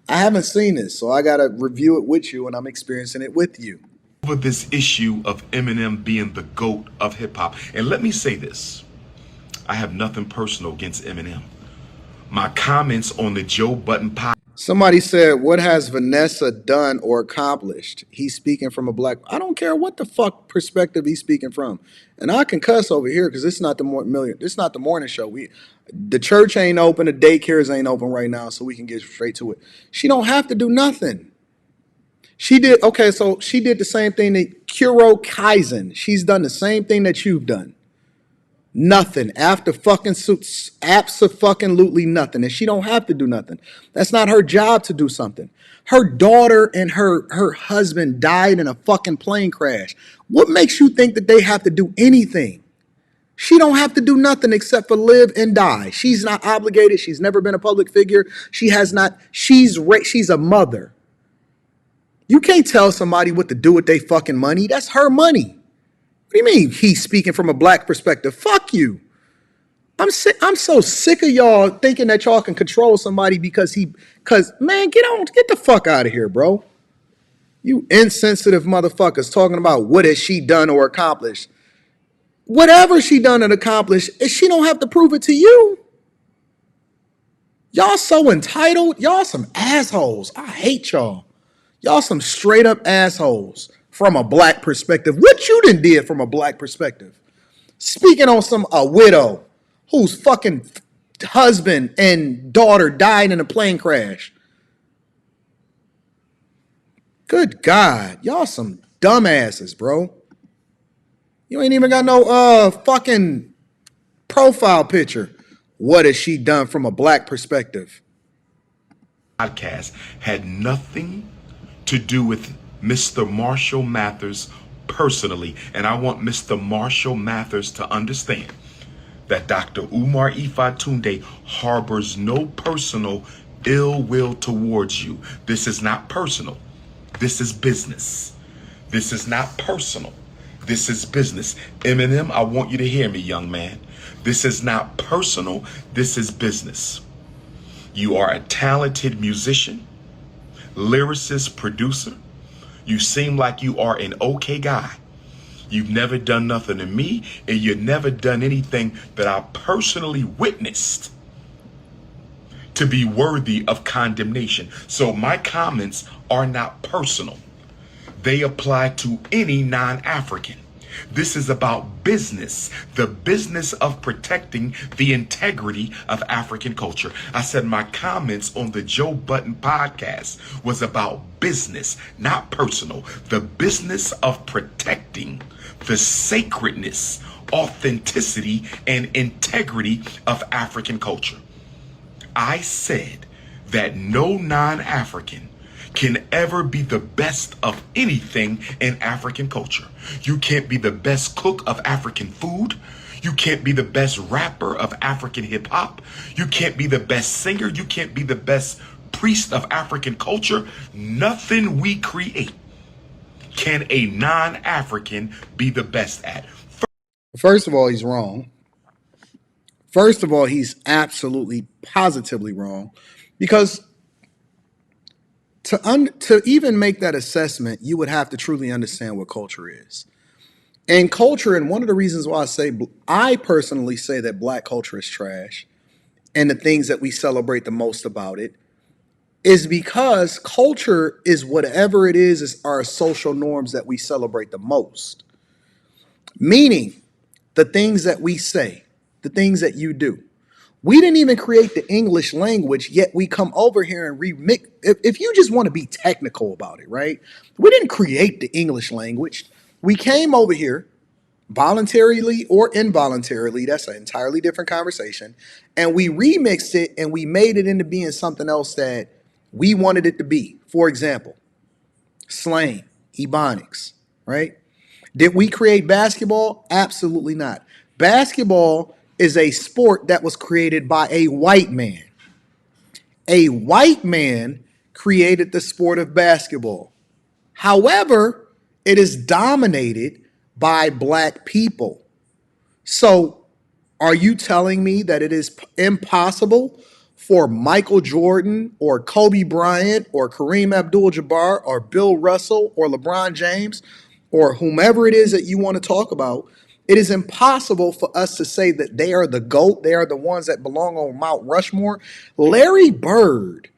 I haven't seen this, so I got to review it with you, and I'm experiencing it with you. Over this issue of Eminem being the GOAT of hip hop. And let me say this. I have nothing personal against Eminem. My comments on the Joe Budden podcast. Somebody said, what has Vanessa done or accomplished? He's speaking from a black. I don't care what the fuck perspective he's speaking from. And I can cuss over here because it's not the morning show. The church ain't open, the daycares ain't open right now, so we can get straight to it. She don't have to do nothing. She did the same thing that Kuro Kaizen. She's done the same thing that you've done. Nothing. After fucking suits, absolutely nothing. And she don't have to do nothing. That's not her job to do something. Her daughter and her husband died in a fucking plane crash. What makes you think that they have to do anything? She don't have to do nothing except for live and die. She's not obligated. She's never been a public figure. She's a mother. You can't tell somebody what to do with their fucking money. That's her money. What do you mean he's speaking from a black perspective? Fuck you. I'm sick. I'm so sick of y'all thinking that y'all can control somebody because man, get the fuck out of here, bro. You insensitive motherfuckers talking about what has she done or accomplished. Whatever she done and accomplished, she don't have to prove it to you. Y'all so entitled. Y'all some assholes. I hate y'all. Y'all some straight up assholes from a black perspective. What you done did from a black perspective? Speaking on a widow whose fucking husband and daughter died in a plane crash. Good God. Y'all some dumbasses, bro. You ain't even got no fucking profile picture. What has she done from a black perspective? Podcast had nothing to do with Mr. Marshall Mathers personally. And I want Mr. Marshall Mathers to understand that Dr. Umar Ifatunde harbors no personal ill will towards you. This is not personal. This is business. This is not personal. This is business. Eminem, I want you to hear me, young man. This is not personal. This is business. You are a talented musician, lyricist, producer. You seem like you are an okay guy. You've never done nothing to me, and you've never done anything that I personally witnessed to be worthy of condemnation. So my comments are not personal. They apply to any non-African. This is about business, the business of protecting the integrity of African culture. I said my comments on the Joe Budden podcast was about business, not personal. The business of protecting the sacredness, authenticity, and integrity of African culture. I said that no non-African can ever be the best of anything in African culture. You can't be the best cook of African food. You can't be the best rapper of African hip hop. You can't be the best singer. You can't be the best priest of African culture. Nothing we create can a non-African be the best at. First of all, he's wrong. First of all, he's absolutely, positively wrong, because to even make that assessment, you would have to truly understand what culture is. And culture, and one of the reasons why I personally say that black culture is trash, and the things that we celebrate the most about it, is because culture is whatever it is our social norms that we celebrate the most. Meaning, the things that we say, the things that you do. We didn't even create the English language, yet we come over here and remix. If you just want to be technical about it, right? We didn't create the English language. We came over here voluntarily or involuntarily. That's an entirely different conversation. And we remixed it and we made it into being something else that we wanted it to be. For example, slang, ebonics, right? Did we create basketball? Absolutely not. Basketball is a sport that was created by a white man. A white man created the sport of basketball. However, it is dominated by black people. So, are you telling me that it is impossible for Michael Jordan or Kobe Bryant or Kareem Abdul-Jabbar or Bill Russell or LeBron James or whomever it is that you want to talk about? It is impossible for us to say that they are the GOAT. They are the ones that belong on Mount Rushmore. Larry Bird,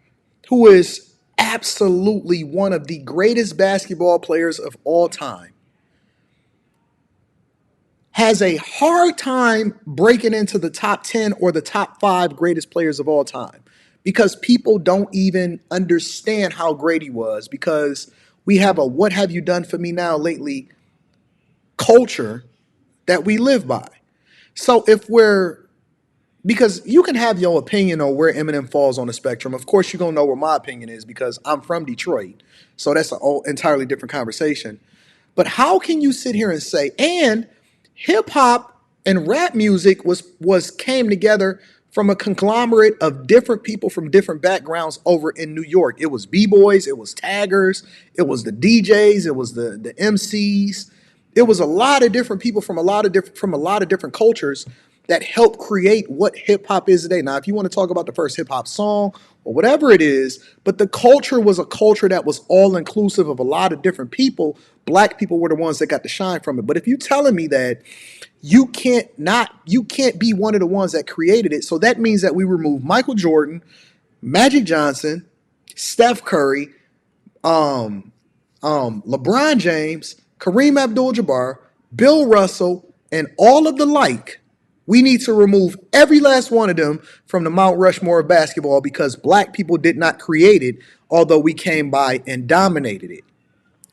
who is absolutely one of the greatest basketball players of all time, has a hard time breaking into the top 10 or the top 5 greatest players of all time, because people don't even understand how great he was, because we have a "what have you done for me now lately" culture that we live by. So because you can have your opinion on where Eminem falls on the spectrum. Of course, you're going to know where my opinion is because I'm from Detroit. So that's an entirely different conversation. But how can you sit here and say, and hip hop and rap music came together from a conglomerate of different people from different backgrounds over in New York? It was B-boys, it was taggers, it was the DJs, it was the MCs. It was a lot of different people from a lot of different cultures that helped create what hip hop is today. Now, if you want to talk about the first hip hop song or whatever it is, but the culture was a culture that was all inclusive of a lot of different people. Black people were the ones that got to shine from it. But if you're telling me that you can't be one of the ones that created it, so that means that we remove Michael Jordan, Magic Johnson, Steph Curry, LeBron James, Kareem Abdul-Jabbar, Bill Russell, and all of the like. We need to remove every last one of them from the Mount Rushmore of basketball because black people did not create it, although we came by and dominated it.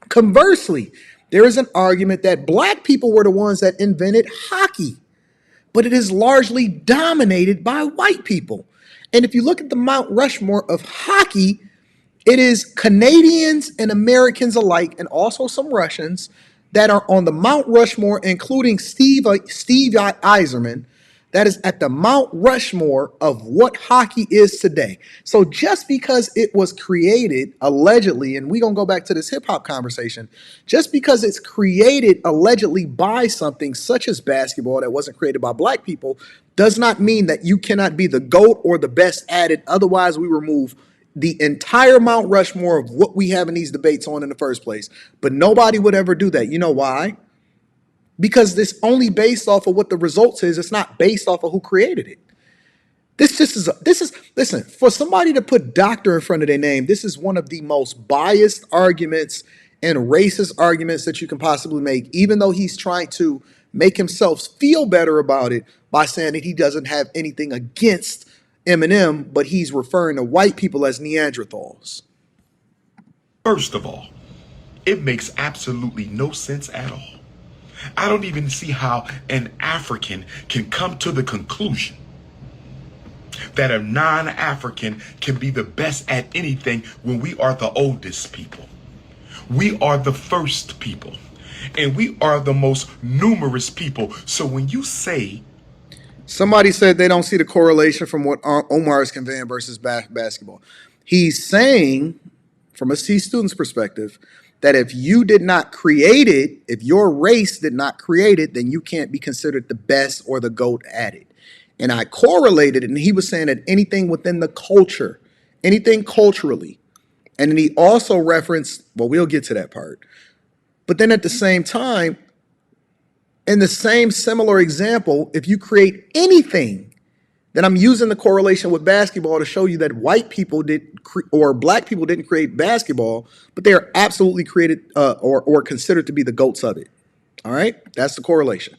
Conversely, there is an argument that black people were the ones that invented hockey, but it is largely dominated by white people. And if you look at the Mount Rushmore of hockey, it is Canadians and Americans alike, and also some Russians, that are on the Mount Rushmore, including Steve Eiserman, that is at the Mount Rushmore of what hockey is today. So just because it was created allegedly, and we're going to go back to this hip hop conversation, just because it's created allegedly by something such as basketball that wasn't created by black people, does not mean that you cannot be the GOAT or the best at it. Otherwise, we remove the entire Mount Rushmore of what we have in these debates on in the first place. But nobody would ever do that. You know why? Because this only based off of what the results is. It's not based off of who created it. Listen, for somebody to put doctor in front of their name, this is one of the most biased arguments and racist arguments that you can possibly make, even though he's trying to make himself feel better about it by saying that he doesn't have anything against Eminem, but he's referring to white people as Neanderthals. First of all, it makes absolutely no sense at all. I don't even see how an African can come to the conclusion that a non-African can be the best at anything when we are the oldest people. We are the first people, and we are the most numerous people. So when you say... Somebody said they don't see the correlation from what Omar is conveying versus basketball. He's saying, from a C student's perspective, that if you did not create it, if your race did not create it, then you can't be considered the best or the GOAT at it. And I correlated it, and he was saying that anything within the culture, anything culturally, and then he also referenced, well, we'll get to that part. But then at the same time, in the same similar example, if you create anything, then I'm using the correlation with basketball to show you that white people or black people didn't create basketball, but they are absolutely created or considered to be the GOATs of it. All right? That's the correlation.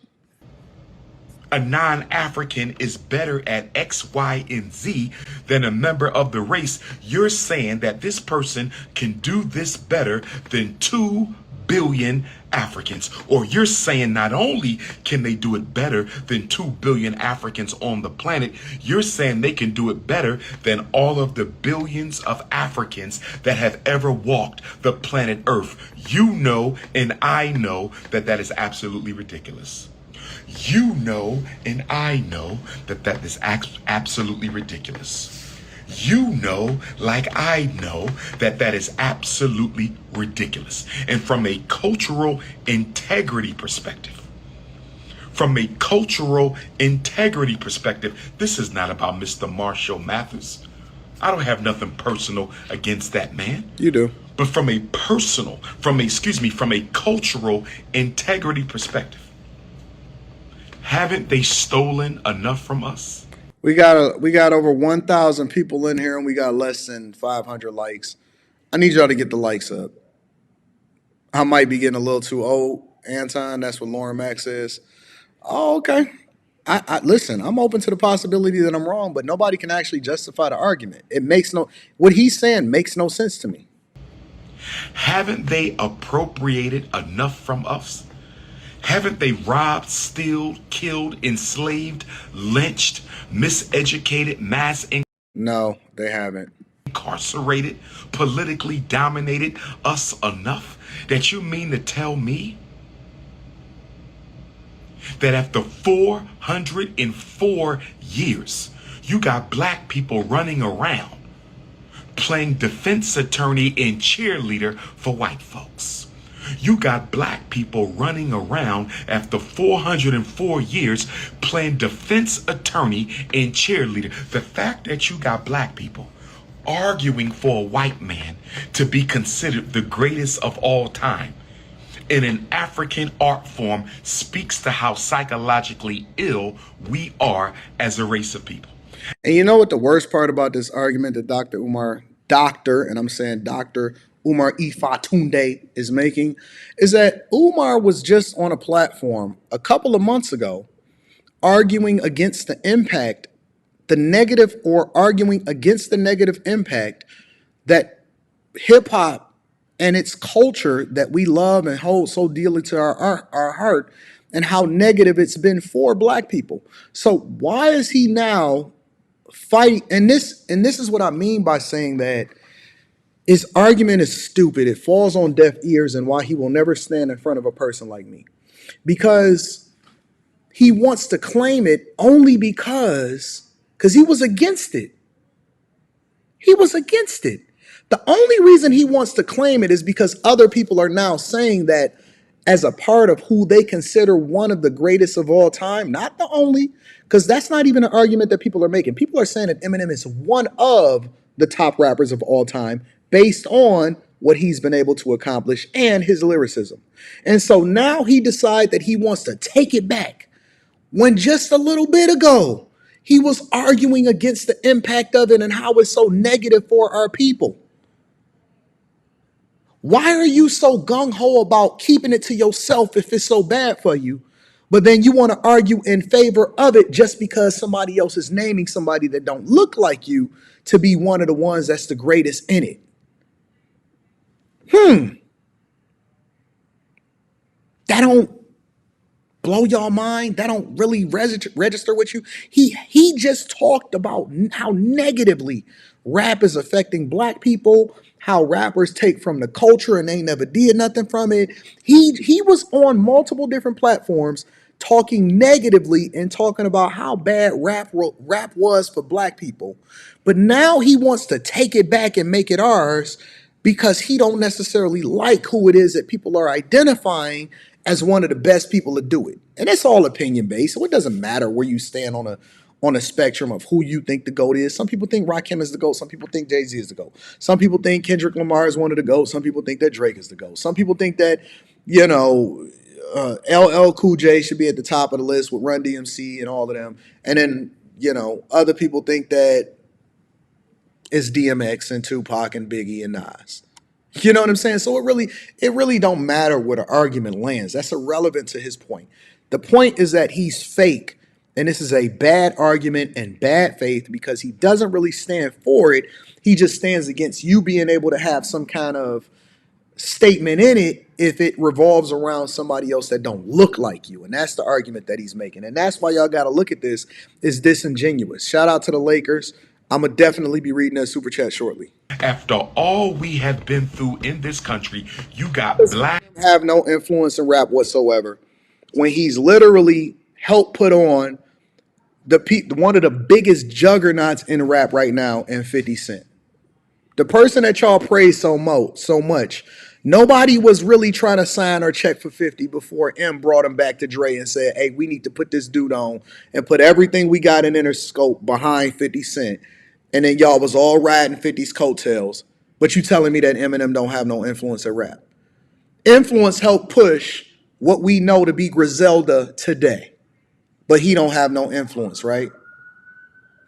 A non-African is better at X, Y, and Z than a member of the race. You're saying that this person can do this better than 2 billion Africans. Or you're saying not only can they do it better than 2 billion Africans on the planet, you're saying they can do it better than all of the billions of Africans that have ever walked the planet Earth. You know, and I know that that is absolutely ridiculous. You know, and I know that that is absolutely ridiculous. You know, like I know, that that is absolutely ridiculous. And from a cultural integrity perspective, this is not about Mr. Marshall Mathers. I don't have nothing personal against that man. You do. But from a cultural integrity perspective, haven't they stolen enough from us? We got over 1,000 people in here, and we got less than 500 likes. I need y'all to get the likes up. I might be getting a little too old, Anton. That's what Lauren Mack says. Oh, okay. I listen. I'm open to the possibility that I'm wrong, but nobody can actually justify the argument. What he's saying makes no sense to me. Haven't they appropriated enough from us? Haven't they robbed, stealed, killed, enslaved, lynched, miseducated, No, they haven't. Incarcerated, politically dominated us enough that you mean to tell me that after 404 years, you got black people running around playing defense attorney and cheerleader for white folks? You got black people running around after 404 years playing defense attorney and cheerleader. The fact that you got black people arguing for a white man to be considered the greatest of all time in an African art form speaks to how psychologically ill we are as a race of people. And you know what the worst part about this argument that and I'm saying Dr. Umar Ifatunde is making is that Umar was just on a platform a couple of months ago arguing against the impact, arguing against the negative impact that hip hop and its culture that we love and hold so dearly to our heart, and how negative it's been for black people. So why is he now fighting? And this is what I mean by saying that his argument is stupid. It falls on deaf ears, and why he will never stand in front of a person like me. Because he wants to claim it only because he was against it. He was against it. The only reason he wants to claim it is because other people are now saying that as a part of who they consider one of the greatest of all time. Not the only, because that's not even an argument that people are making. People are saying that Eminem is one of the top rappers of all time based on what he's been able to accomplish and his lyricism. And so now he decides that he wants to take it back, when just a little bit ago he was arguing against the impact of it and how it's so negative for our people. Why are you so gung-ho about keeping it to yourself if it's so bad for you, but then you want to argue in favor of it just because somebody else is naming somebody that don't look like you to be one of the ones that's the greatest in it? That don't blow y'all mind? That don't really register with you? He just talked about how negatively rap is affecting black people, how rappers take from the culture and they never did nothing from it. He was on multiple different platforms talking negatively and talking about how bad rap was for black people. But now he wants to take it back and make it ours because he don't necessarily like who it is that people are identifying as one of the best people to do it. And it's all opinion based, so it doesn't matter where you stand on a spectrum of who you think the GOAT is. Some people think Rakim is the GOAT. Some people think Jay-Z is the GOAT. Some people think Kendrick Lamar is one of the GOATs. Some people think that Drake is the GOAT. Some people think that, LL Cool J should be at the top of the list with Run DMC and all of them. And then, other people think that it's DMX and Tupac and Biggie and Nas. You know what I'm saying? So it really don't matter where the argument lands. That's irrelevant to his point. The point is that he's fake, and this is a bad argument and bad faith because he doesn't really stand for it. He just stands against you being able to have some kind of statement in it if it revolves around somebody else that don't look like you. And that's the argument that he's making. And that's why y'all got to look at this as disingenuous. Shout out to the Lakers. I'm going to definitely be reading that super chat shortly. After all we have been through in this country, you got black have no influence in rap whatsoever, when he's literally helped put on one of the biggest juggernauts in rap right now in 50 Cent. The person that y'all praise so much, nobody was really trying to sign or check for 50 before M brought him back to Dre and said, hey, we need to put this dude on and put everything we got in Interscope behind 50 Cent. And then y'all was all riding 50's coattails. But you telling me that Eminem don't have no influence in rap? Influence helped push what we know to be Griselda today. But he don't have no influence, right?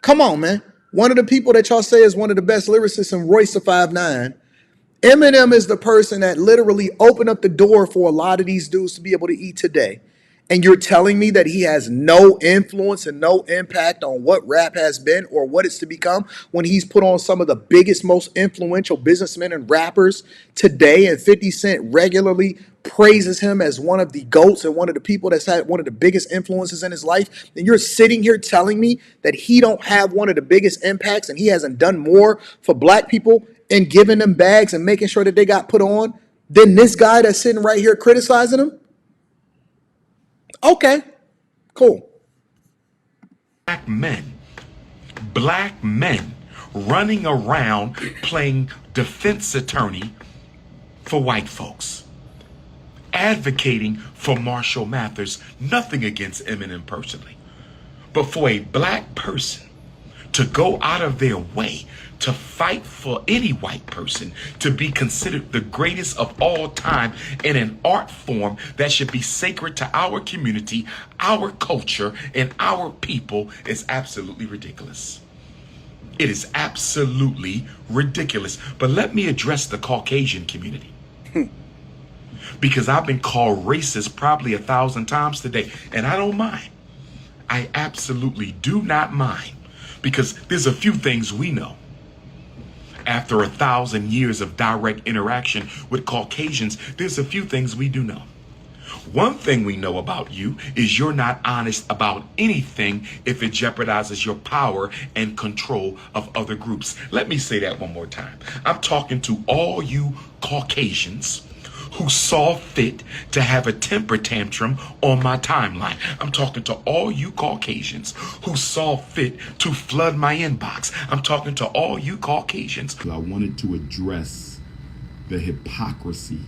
Come on, man. One of the people that y'all say is one of the best lyricists in Royce the 5'9", Eminem is the person that literally opened up the door for a lot of these dudes to be able to eat today. And you're telling me that he has no influence and no impact on what rap has been or what it's to become when he's put on some of the biggest, most influential businessmen and rappers today, and 50 Cent regularly praises him as one of the GOATs and one of the people that's had one of the biggest influences in his life. And you're sitting here telling me that he don't have one of the biggest impacts and he hasn't done more for black people and giving them bags and making sure that they got put on than this guy that's sitting right here criticizing him? Okay, cool. Black men running around playing defense attorney for white folks. advocating for Marshall Mathers. Nothing against Eminem personally. But for a black person to go out of their way to fight for any white person to be considered the greatest of all time in an art form that should be sacred to our community, our culture, and our people is absolutely ridiculous. It is absolutely ridiculous. But let me address the Caucasian community. Because I've been called racist probably 1,000 times today, and I don't mind. I absolutely do not mind, because there's a few things we know. After 1,000 years of direct interaction with Caucasians, there's a few things we do know. One thing we know about you is you're not honest about anything if it jeopardizes your power and control of other groups. Let me say that one more time. I'm talking to all you Caucasians who saw fit to have a temper tantrum on my timeline. I'm talking to all you Caucasians who saw fit to flood my inbox. I'm talking to all you Caucasians. I wanted to address the hypocrisy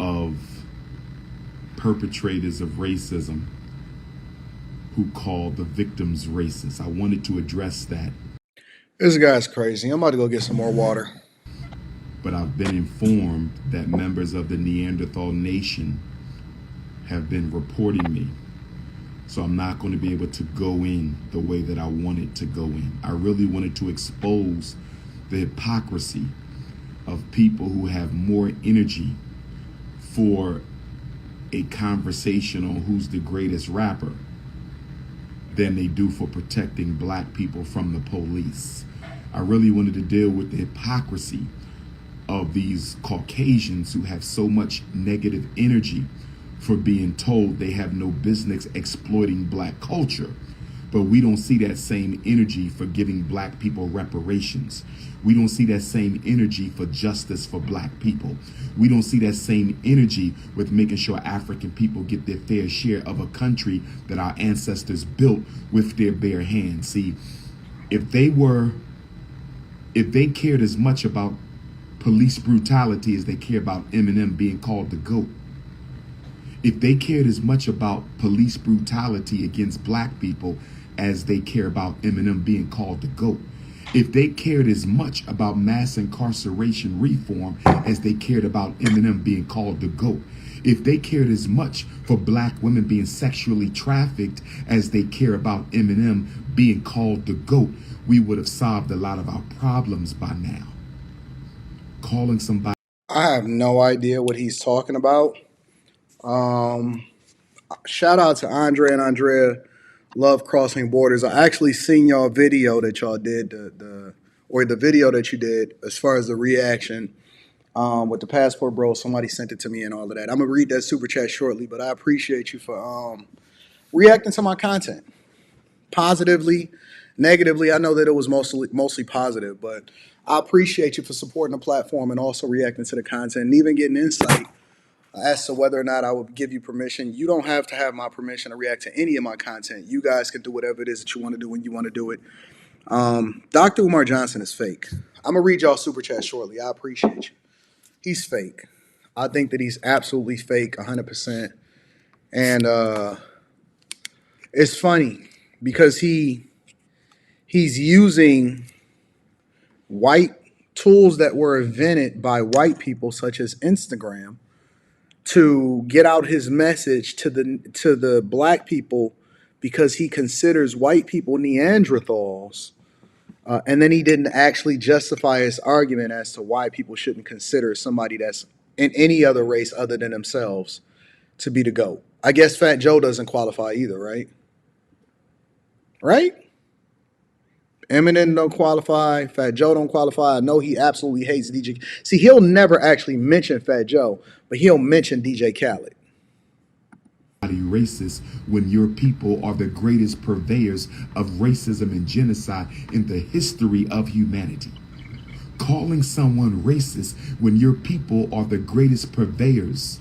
of perpetrators of racism who call the victims racist. I wanted to address that. This guy's crazy. I'm about to go get some more water. But I've been informed that members of the Neanderthal nation have been reporting me. So I'm not going to be able to go in the way that I wanted to go in. I really wanted to expose the hypocrisy of people who have more energy for a conversation on who's the greatest rapper than they do for protecting black people from the police. I really wanted to deal with the hypocrisy of these Caucasians who have so much negative energy for being told they have no business exploiting black culture. But we don't see that same energy for giving black people reparations. We don't see that same energy for justice for black people. We don't see that same energy with making sure African people get their fair share of a country that our ancestors built with their bare hands. See, if they cared as much about police brutality as they care about Eminem being called the GOAT, if they cared as much about police brutality against black people as they care about Eminem being called the GOAT, if they cared as much about mass incarceration reform as they cared about Eminem being called the GOAT, if they cared as much for black women being sexually trafficked as they care about Eminem being called the GOAT, we would have solved a lot of our problems by now. Calling somebody. I have no idea what he's talking about. Shout out to Andre and Andrea. Love crossing borders. I actually seen y'all video that y'all did, the video that you did as far as the reaction with the passport bro. Somebody sent it to me and all of that. I'm gonna read that super chat shortly, but I appreciate you for reacting to my content positively, negatively. I know that it was mostly positive, but I appreciate you for supporting the platform and also reacting to the content and even getting insight as to whether or not I would give you permission. You don't have to have my permission to react to any of my content. You guys can do whatever it is that you want to do when you want to do it. Dr. Umar Johnson is fake. I'm going to read y'all super chat shortly. I appreciate you. He's fake. I think that he's absolutely fake, 100%. And it's funny because he's using white tools that were invented by white people, such as Instagram, to get out his message to the black people, because he considers white people Neanderthals, and then he didn't actually justify his argument as to why people shouldn't consider somebody that's in any other race other than themselves to be the GOAT. I guess Fat Joe doesn't qualify either, right? Right? Eminem don't qualify. Fat Joe don't qualify. I know he absolutely hates DJ. See, he'll never actually mention Fat Joe, but he'll mention DJ Khaled. Racist when your people are the greatest purveyors of racism and genocide in the history of humanity. Calling someone racist when your people are the greatest purveyors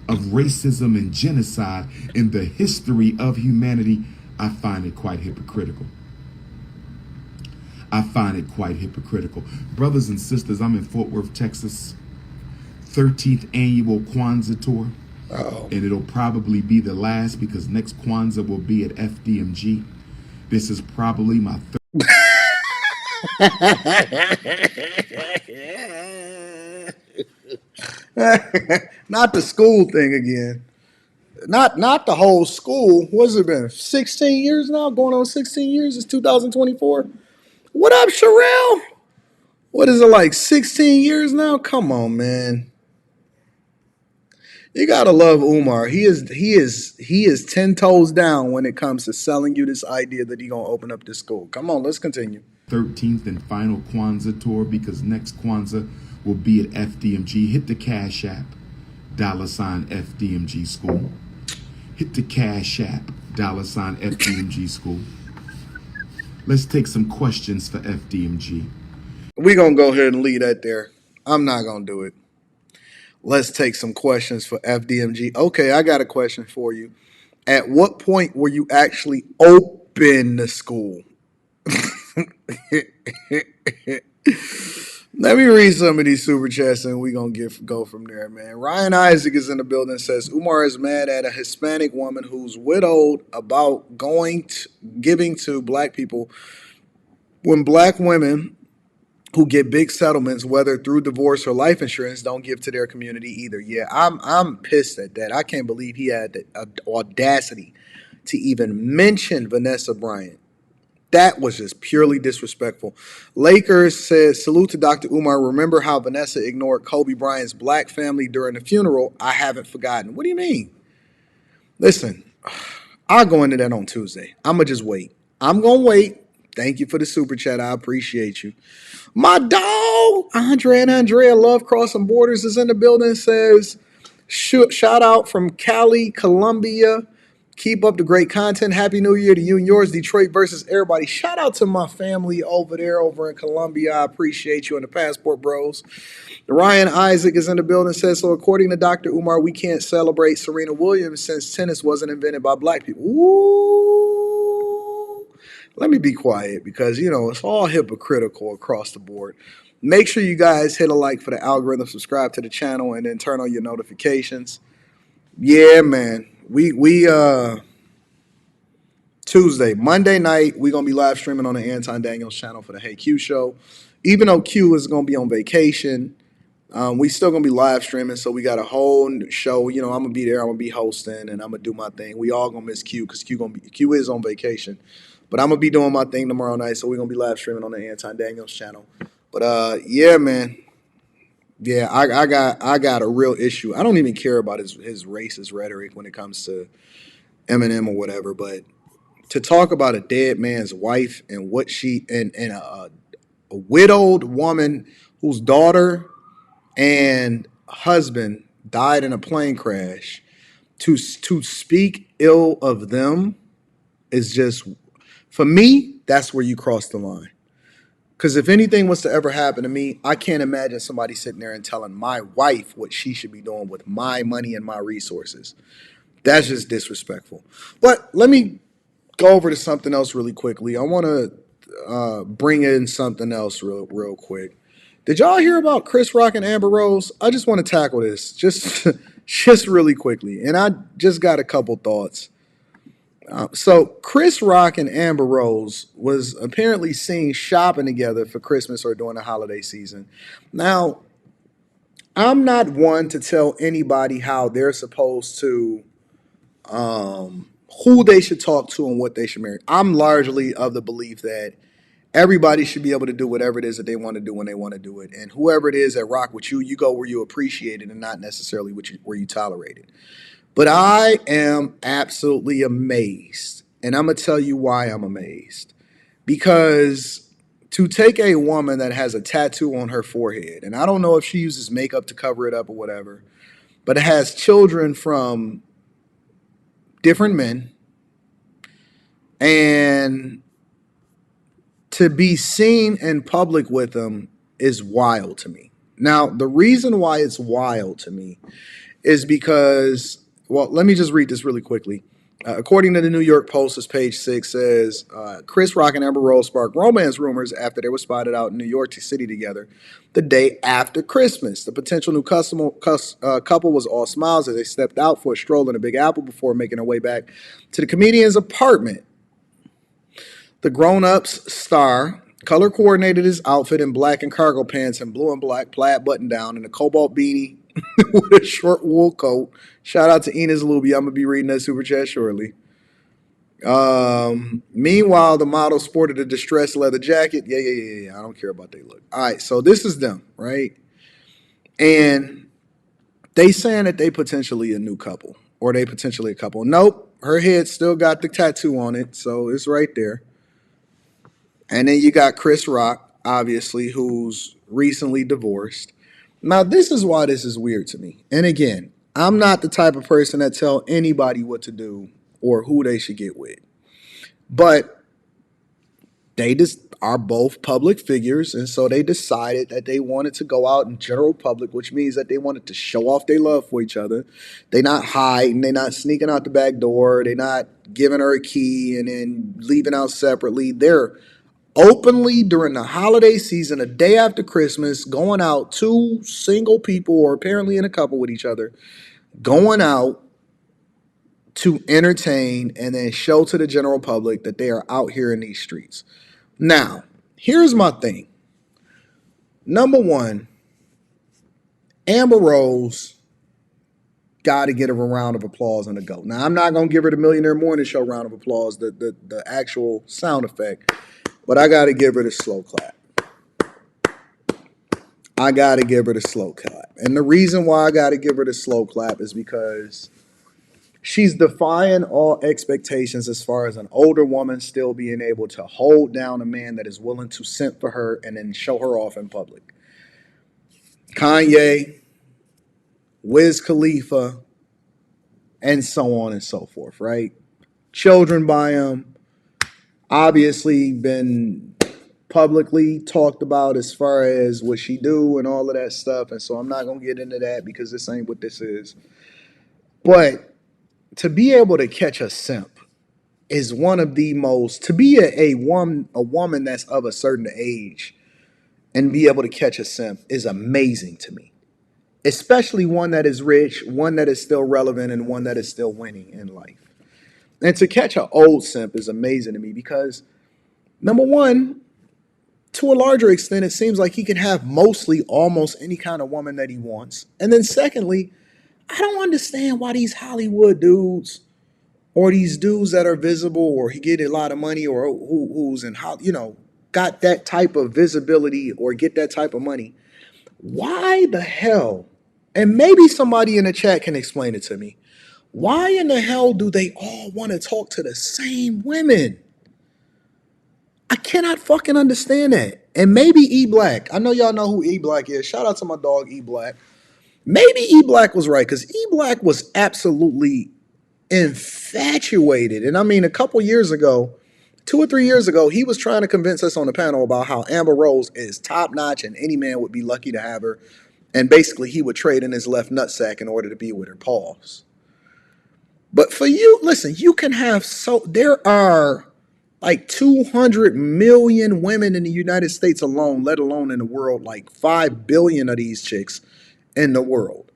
of racism and genocide in the history of humanity, I find it quite hypocritical. I find it quite hypocritical. Brothers and sisters, I'm in Fort Worth, Texas. 13th annual Kwanzaa tour. Oh. And it'll probably be the last because next Kwanzaa will be at FDMG. This is probably my Not the school thing again. Not the whole school. What's it been? 16 years now? Going on 16 years? It's 2024. What up, Sherelle? What is it, like 16 years now? Come on, man. You gotta love Umar. He is 10 toes down when it comes to selling you this idea that he gonna open up this school. Come on, let's continue. 13th and final Kwanzaa tour because next Kwanzaa will be at FDMG. Hit the Cash App, $FDMG School. Hit the Cash App, $FDMG School. Let's take some questions for FDMG. We gonna go ahead and leave that there. I'm not gonna do it. Let's take some questions for FDMG. Okay, I got a question for you. At what point were you actually open the school? Let me read some of these super chats and we're going to go from there, man. Ryan Isaac is in the building, says Umar is mad at a Hispanic woman who's widowed about giving to black people when black women who get big settlements, whether through divorce or life insurance, don't give to their community either. Yeah, I'm pissed at that. I can't believe he had the audacity to even mention Vanessa Bryant. That was just purely disrespectful. Lakers says, salute to Dr. Umar. Remember how Vanessa ignored Kobe Bryant's black family during the funeral? I haven't forgotten. What do you mean? Listen, I'll go into that on Tuesday. I'm going to just wait. I'm going to wait. Thank you for the super chat. I appreciate you. My dog, Andre and Andrea Love Crossing Borders is in the building, says, shout out from Cali, Colombia. Keep up the great content. Happy New Year to you and yours. Detroit versus everybody. Shout out to my family over there over in Colombia. I appreciate you and the Passport Bros. Ryan Isaac is in the building, says, so according to Dr. Umar, we can't celebrate Serena Williams since tennis wasn't invented by black people. Ooh. Let me be quiet because, it's all hypocritical across the board. Make sure you guys hit a like for the algorithm, subscribe to the channel, and then turn on your notifications. Yeah, man. We Tuesday, Monday night, we're going to be live streaming on the Anton Daniels channel for the Hey Q show. Even though Q is going to be on vacation, we still going to be live streaming, so we got a whole show. I'm going to be there. I'm going to be hosting, and I'm going to do my thing. We all going to miss Q because Q is on vacation. But I'm going to be doing my thing tomorrow night, so we're going to be live streaming on the Anton Daniels channel. But, yeah, man. Yeah, I got a real issue. I don't even care about his racist rhetoric when it comes to Eminem or whatever, but to talk about a dead man's wife and what she and a widowed woman whose daughter and husband died in a plane crash, to speak ill of them is just, for me, that's where you cross the line. Because if anything was to ever happen to me, I can't imagine somebody sitting there and telling my wife what she should be doing with my money and my resources. That's just disrespectful. But let me go over to something else really quickly. I want to bring in something else real quick. Did y'all hear about Chris Rock and Amber Rose? I just want to tackle this just really quickly. And I just got a couple thoughts. So Chris Rock and Amber Rose was apparently seen shopping together for Christmas or during the holiday season. Now, I'm not one to tell anybody how they're supposed to, who they should talk to and what they should marry. I'm largely of the belief that everybody should be able to do whatever it is that they want to do when they want to do it. And whoever it is that rock with you, you go where you appreciate it and not necessarily where you tolerate it. But I am absolutely amazed, and I'm going to tell you why I'm amazed. Because to take a woman that has a tattoo on her forehead, and I don't know if she uses makeup to cover it up or whatever, but it has children from different men, and to be seen in public with them is wild to me. Now, the reason why it's wild to me is because, well, let me just read this really quickly. According to the New York Post, this page 6 says Chris Rock and Amber Rose sparked romance rumors after they were spotted out in New York City together the day after Christmas. The potential new couple was all smiles as they stepped out for a stroll in a Big Apple before making their way back to the comedian's apartment. The grown-ups star color coordinated his outfit in black and cargo pants and blue and black plaid button down and a cobalt beanie with a short wool coat. Shout out to Enos Luby. I'm gonna be reading that super chat shortly. Meanwhile, the model sported a distressed leather jacket. Yeah. I don't care about they look. All right, so this is them, right? And they saying that they potentially a new couple or they potentially a couple. Nope, her head still got the tattoo on it, so it's right there. And then you got Chris Rock, obviously, who's recently divorced. Now, this is why this is weird to me. And again, I'm not the type of person that tell anybody what to do or who they should get with. But they just are both public figures, and so they decided that they wanted to go out in general public, which means that they wanted to show off their love for each other. They're not hiding, they're not sneaking out the back door, they're not giving her a key and then leaving out separately. They're openly during the holiday season, a day after Christmas, going out, two single people or apparently in a couple with each other, going out to entertain and then show to the general public that they are out here in these streets. Now, here's my thing. Number one, Amber Rose got to get a round of applause and a go. Now, I'm not going to give her the Millionaire Morning Show round of applause, the actual sound effect, but I got to give her the slow clap. I got to give her the slow clap. And the reason why I got to give her the slow clap is because she's defying all expectations as far as an older woman still being able to hold down a man that is willing to simp for her and then show her off in public. Kanye, Wiz Khalifa, and so on and so forth, right? Children by him, obviously been publicly talked about as far as what she do and all of that stuff. And so I'm not going to get into that because this ain't what this is. But to be able to catch a simp is one of the most, to be a woman that's of a certain age and be able to catch a simp is amazing to me. Especially one that is rich, one that is still relevant, and one that is still winning in life. And to catch an old simp is amazing to me because, number one, to a larger extent, it seems like he can have mostly almost any kind of woman that he wants. And then secondly, I don't understand why these Hollywood dudes or these dudes that are visible or he get a lot of money or who's in, got that type of visibility or get that type of money. Why the hell, and maybe somebody in the chat can explain it to me, why in the hell do they all want to talk to the same women? I cannot fucking understand that. And maybe E Black. I know y'all know who E Black is. Shout out to my dog E Black. Maybe E Black was right because E Black was absolutely infatuated. And I mean, a couple years ago, 2 or 3 years ago, he was trying to convince us on the panel about how Amber Rose is top notch and any man would be lucky to have her. And basically, he would trade in his left nutsack in order to be with her. Pause. But for you, listen, you can have there are like 200 million women in the United States alone, let alone in the world, like 5 billion of these chicks in the world.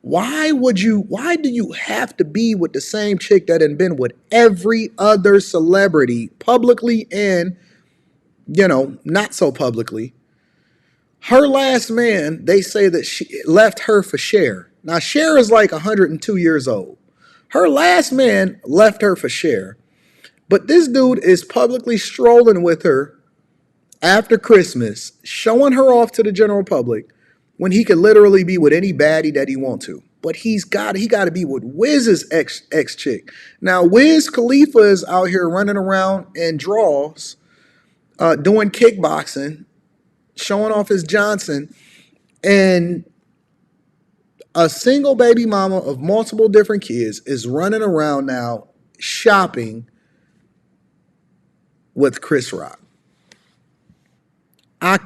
Why do you have to be with the same chick that had been with every other celebrity publicly and, not so publicly? Her last man, they say that she left her for Cher. Now, Cher is like 102 years old. Her last man left her for Cher. But this dude is publicly strolling with her after Christmas, showing her off to the general public when he could literally be with any baddie that he wants to. But he got to be with Wiz's ex chick. Now, Wiz Khalifa is out here running around in draws, doing kickboxing, showing off his Johnson, and a single baby mama of multiple different kids is running around now shopping with Chris Rock. I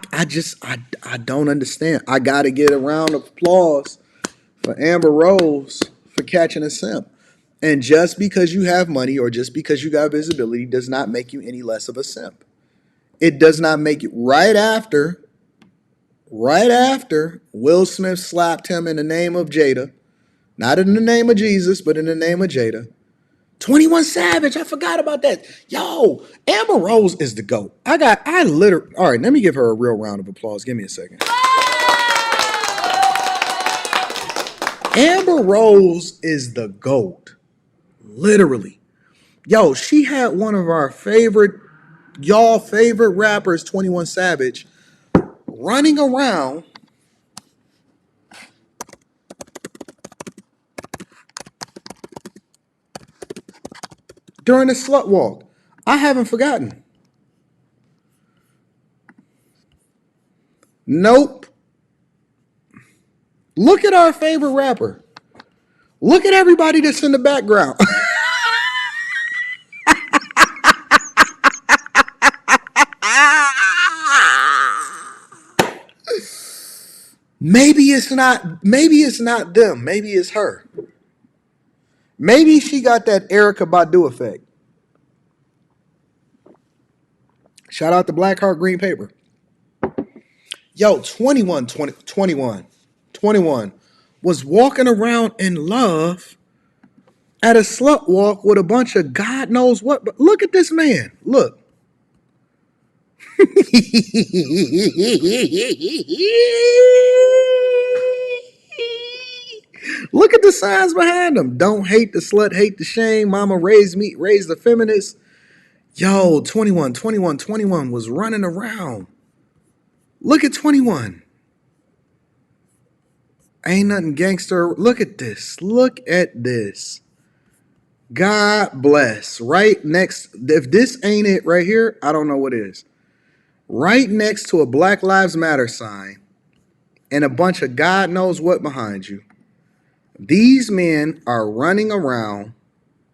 don't understand. I got to get a round of applause for Amber Rose for catching a simp. And just because you have money or just because you got visibility does not make you any less of a simp. It does not make you right after Will Smith slapped him in the name of Jada, not in the name of Jesus, but in the name of Jada. 21 Savage, I forgot about that. Yo, Amber Rose is the GOAT. All right, let me give her a real round of applause. Give me a second. Amber Rose is the GOAT. Literally. Yo, she had one of our favorite rappers, 21 Savage, running around during the slut walk. I haven't forgotten. Nope. Look at our favorite rapper. Look at everybody that's in the background. Maybe it's not them. Maybe it's her. Maybe she got that Erykah Badu effect. Shout out to Black Heart Green Paper. Yo, 21 was walking around in love at a slut walk with a bunch of God knows what. But look at this man. Look. Look at the signs behind him. Don't hate the slut, hate the shame. Mama raised me, raised the feminist. Yo, 21 was running around. Look at 21. Ain't nothing gangster. Look at this. Look at this. God bless. Right next. If this ain't it right here, I don't know what is. Right next to a Black Lives Matter sign and a bunch of God knows what behind you. These men are running around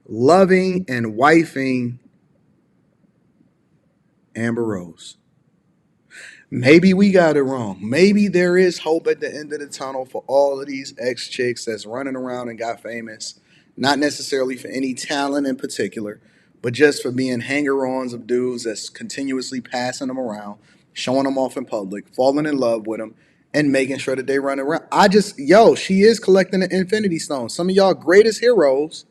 loving and wifing Amber Rose. Maybe we got it wrong. Maybe there is hope at the end of the tunnel for all of these ex-chicks that's running around and got famous. Not necessarily for any talent in particular, but just for being hanger-ons of dudes that's continuously passing them around, showing them off in public, falling in love with them, and making sure that they run around. She is collecting the Infinity Stones. Some of y'all greatest heroes,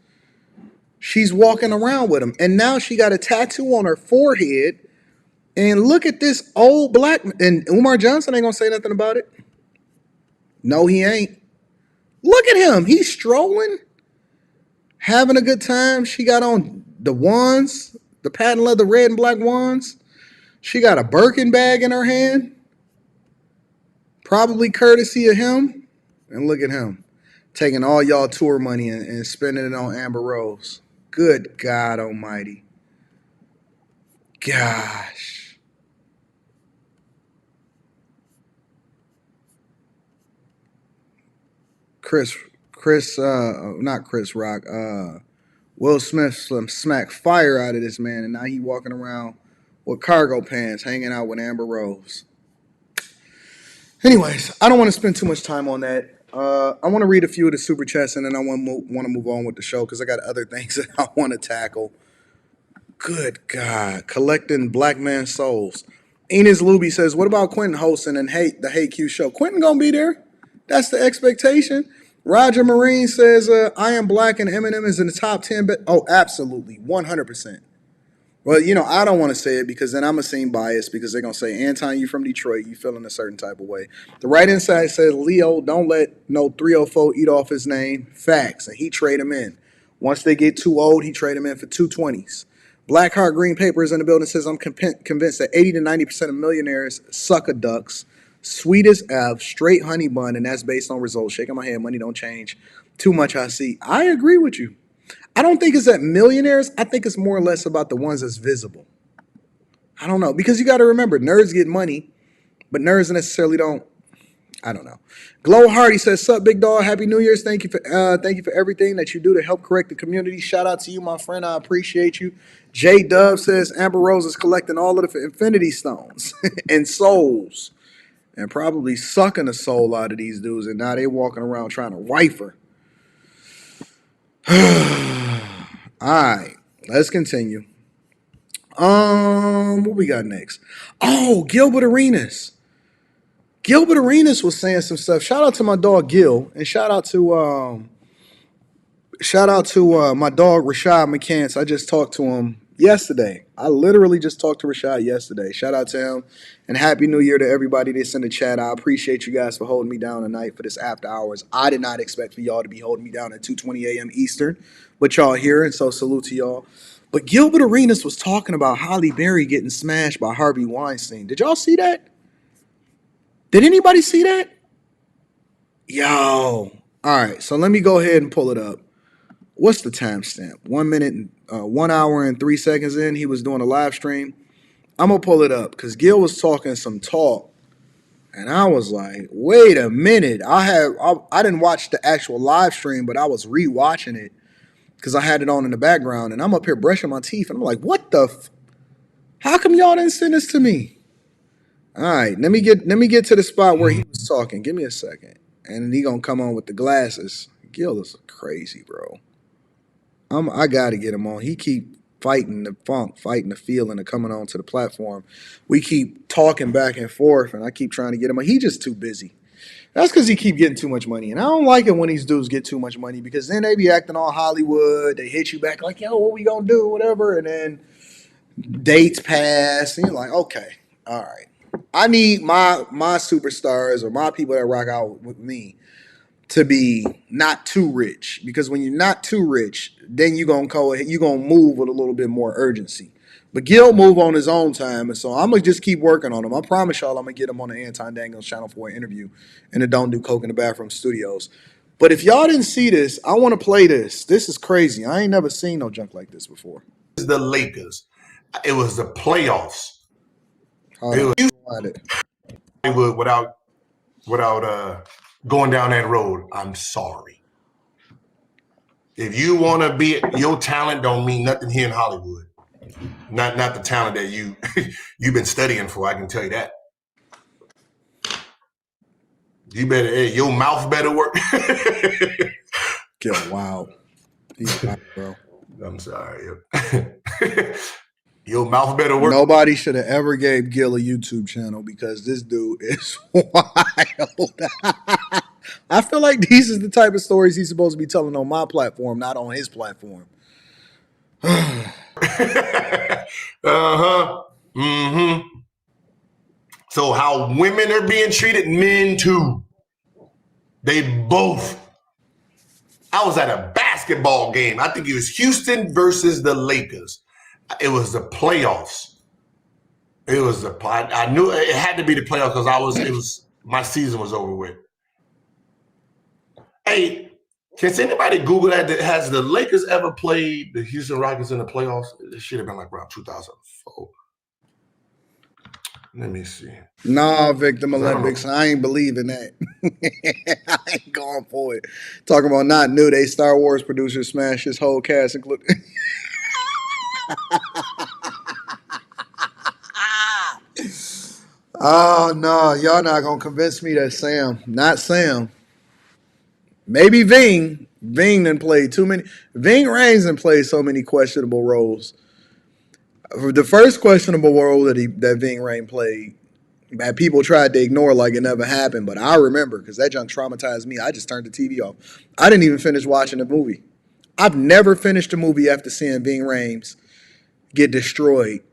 she's walking around with them. And now she got a tattoo on her forehead. And look at this old black, and Umar Johnson ain't gonna say nothing about it. No, he ain't. Look at him. He's strolling, having a good time. She got on the wands, the patent leather red and black wands. She got a Birkin bag in her hand, probably courtesy of him. And look at him, taking all y'all tour money and spending it on Amber Rose. Good God almighty. Gosh. Not Chris Rock. Will Smith smacked fire out of this man, and now he walking around with cargo pants, hanging out with Amber Rose. Anyways, I don't want to spend too much time on that. I want to read a few of the super chats, and then I want to move on with the show because I got other things that I want to tackle. Good God, collecting black man souls. Enos Luby says, "What about Quentin hosting and the Hate Q show? Quentin gonna be there. That's the expectation." Roger Marine says, "I Am Black and Eminem is in the top 10." But absolutely, 100%. Well, I don't want to say it because then I'm going to seem biased because they're going to say, Anton, you from Detroit, you feeling a certain type of way. The right inside says, Leo, don't let no 304 eat off his name. Facts. And he trade him in. Once they get too old, he trade him in for 220s. Blackheart Green Paper is in the building, says, I'm convinced that 80 to 90% of millionaires suck a ducks. Sweet as F, straight honey bun, and that's based on results. Shaking my head, money don't change. Too much I see. I agree with you. I don't think it's that millionaires. I think it's more or less about the ones that's visible. I don't know. Because you got to remember, nerds get money, but nerds necessarily don't. I don't know. Glow Hardy says, "Sup, big dog? Happy New Year's. Thank you for everything that you do to help correct the community. Shout out to you, my friend. I appreciate you." J Dub says, "Amber Rose is collecting all of the Infinity Stones and souls, and probably sucking the soul out of these dudes. And now they walking around trying to wife her." right, let's continue. What we got next? Oh, Gilbert Arenas. Gilbert Arenas was saying some stuff. Shout out to my dog Gil, and shout out to my dog Rashad McCants. I just talked to him yesterday. I literally just talked to Rashad yesterday. Shout out to him, and Happy New Year to everybody that's in the chat. I appreciate you guys for holding me down tonight for this after hours. I did not expect for y'all to be holding me down at 2:20 a.m. Eastern, but y'all here, and so salute to y'all. But Gilbert Arenas was talking about Halle Berry getting smashed by Harvey Weinstein. Did y'all see that? Did anybody see that? Yo. All right, so let me go ahead and pull it up. What's the timestamp? 1 minute, 1 hour and 3 seconds in, he was doing a live stream. I'm gonna pull it up because Gil was talking some talk, and I was like, "Wait a minute!" I didn't watch the actual live stream, but I was rewatching it because I had it on in the background, and I'm up here brushing my teeth, and I'm like, "What the? How come y'all didn't send this to me?" All right, let me get to the spot where he was talking. Give me a second, and he gonna come on with the glasses. Gil is crazy, bro. I got to get him on. He keep fighting the funk, fighting the feeling of coming onto the platform. We keep talking back and forth, and I keep trying to get him on. He just too busy. That's because he keep getting too much money. And I don't like it when these dudes get too much money because then they be acting all Hollywood. They hit you back like, yo, what we going to do, whatever. And then dates pass. And you're like, okay, all right. I need my superstars or my people that rock out with me to be not too rich, because when you're not too rich, then you're gonna move with a little bit more urgency. But Gil move on his own time, and so I'm gonna just keep working on him. I promise y'all, I'm gonna get him on the Anton Daniels channel for an interview in the Don't Do Coke in the Bathroom studios. But if y'all didn't see this, I want to play this. This is crazy. I ain't never seen no junk like this before. The Lakers. It was the playoffs. Hold it on. was without going down that road. I'm sorry. If you want to be, your talent don't mean nothing here in Hollywood. Not the talent that you've been studying for. I can tell you that. You better, your mouth better work. Wow. He's hot, bro. I'm sorry. Your mouth better work. Nobody should have ever gave Gil a YouTube channel because this dude is wild. I feel like these is the type of stories he's supposed to be telling on my platform, not on his platform. Mm-hmm. So how women are being treated, men too. They both. I was at a basketball game. I think it was Houston versus the Lakers. It was the playoffs. I knew it had to be the playoffs because my season was over with. Hey, can anybody Google that? Has the Lakers ever played the Houston Rockets in the playoffs? It should have been like around 2004. Let me see. Nah, victim Olympics. I ain't believing that. I ain't going for it. Talking about not new. They Star Wars producer smashed his whole cast, including. Oh no, y'all not gonna convince me that Sam, not Sam. Maybe Ving. Ving done played too many. Ving Rhames done played so many questionable roles. The first questionable role that Ving Rhames played, that people tried to ignore like it never happened, but I remember because that junk traumatized me. I just turned the TV off. I didn't even finish watching the movie. I've never finished a movie after seeing Ving Rhames get destroyed.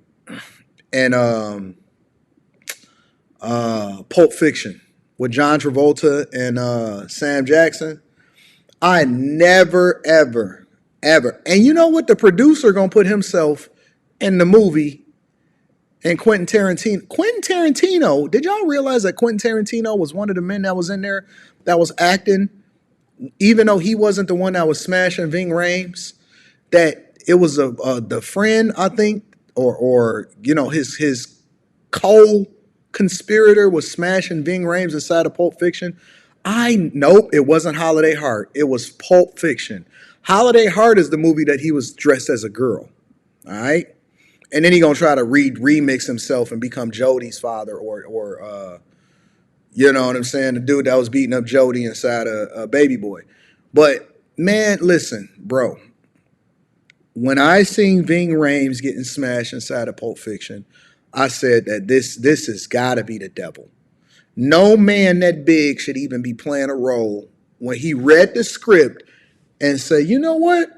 And Pulp Fiction with John Travolta and Sam Jackson. I never, ever, ever. And you know what? The producer gonna put himself in the movie. And Quentin Tarantino, did y'all realize that Quentin Tarantino was one of the men that was in there that was acting, even though he wasn't the one that was smashing Ving Rhames? That it was the friend, I think, or his co-conspirator was smashing Ving Rhames inside of Pulp Fiction. Nope, it wasn't Holiday Heart. It was Pulp Fiction. Holiday Heart is the movie that he was dressed as a girl. All right. And then he gonna try to remix himself and become Jodie's father, or you know what I'm saying, the dude that was beating up Jodie inside a Baby Boy. But man, listen, bro, When I seen Ving Rhames getting smashed inside of Pulp Fiction, I said that this has got to be the devil. No man that big should even be playing a role. When he read the script and said, you know what?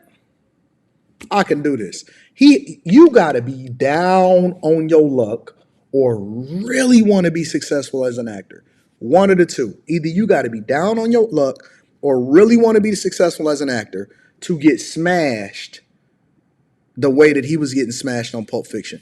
I can do this. You got to be down on your luck or really want to be successful as an actor. One of the two. Either you got to be down on your luck or really want to be successful as an actor to get smashed the way that he was getting smashed on Pulp Fiction.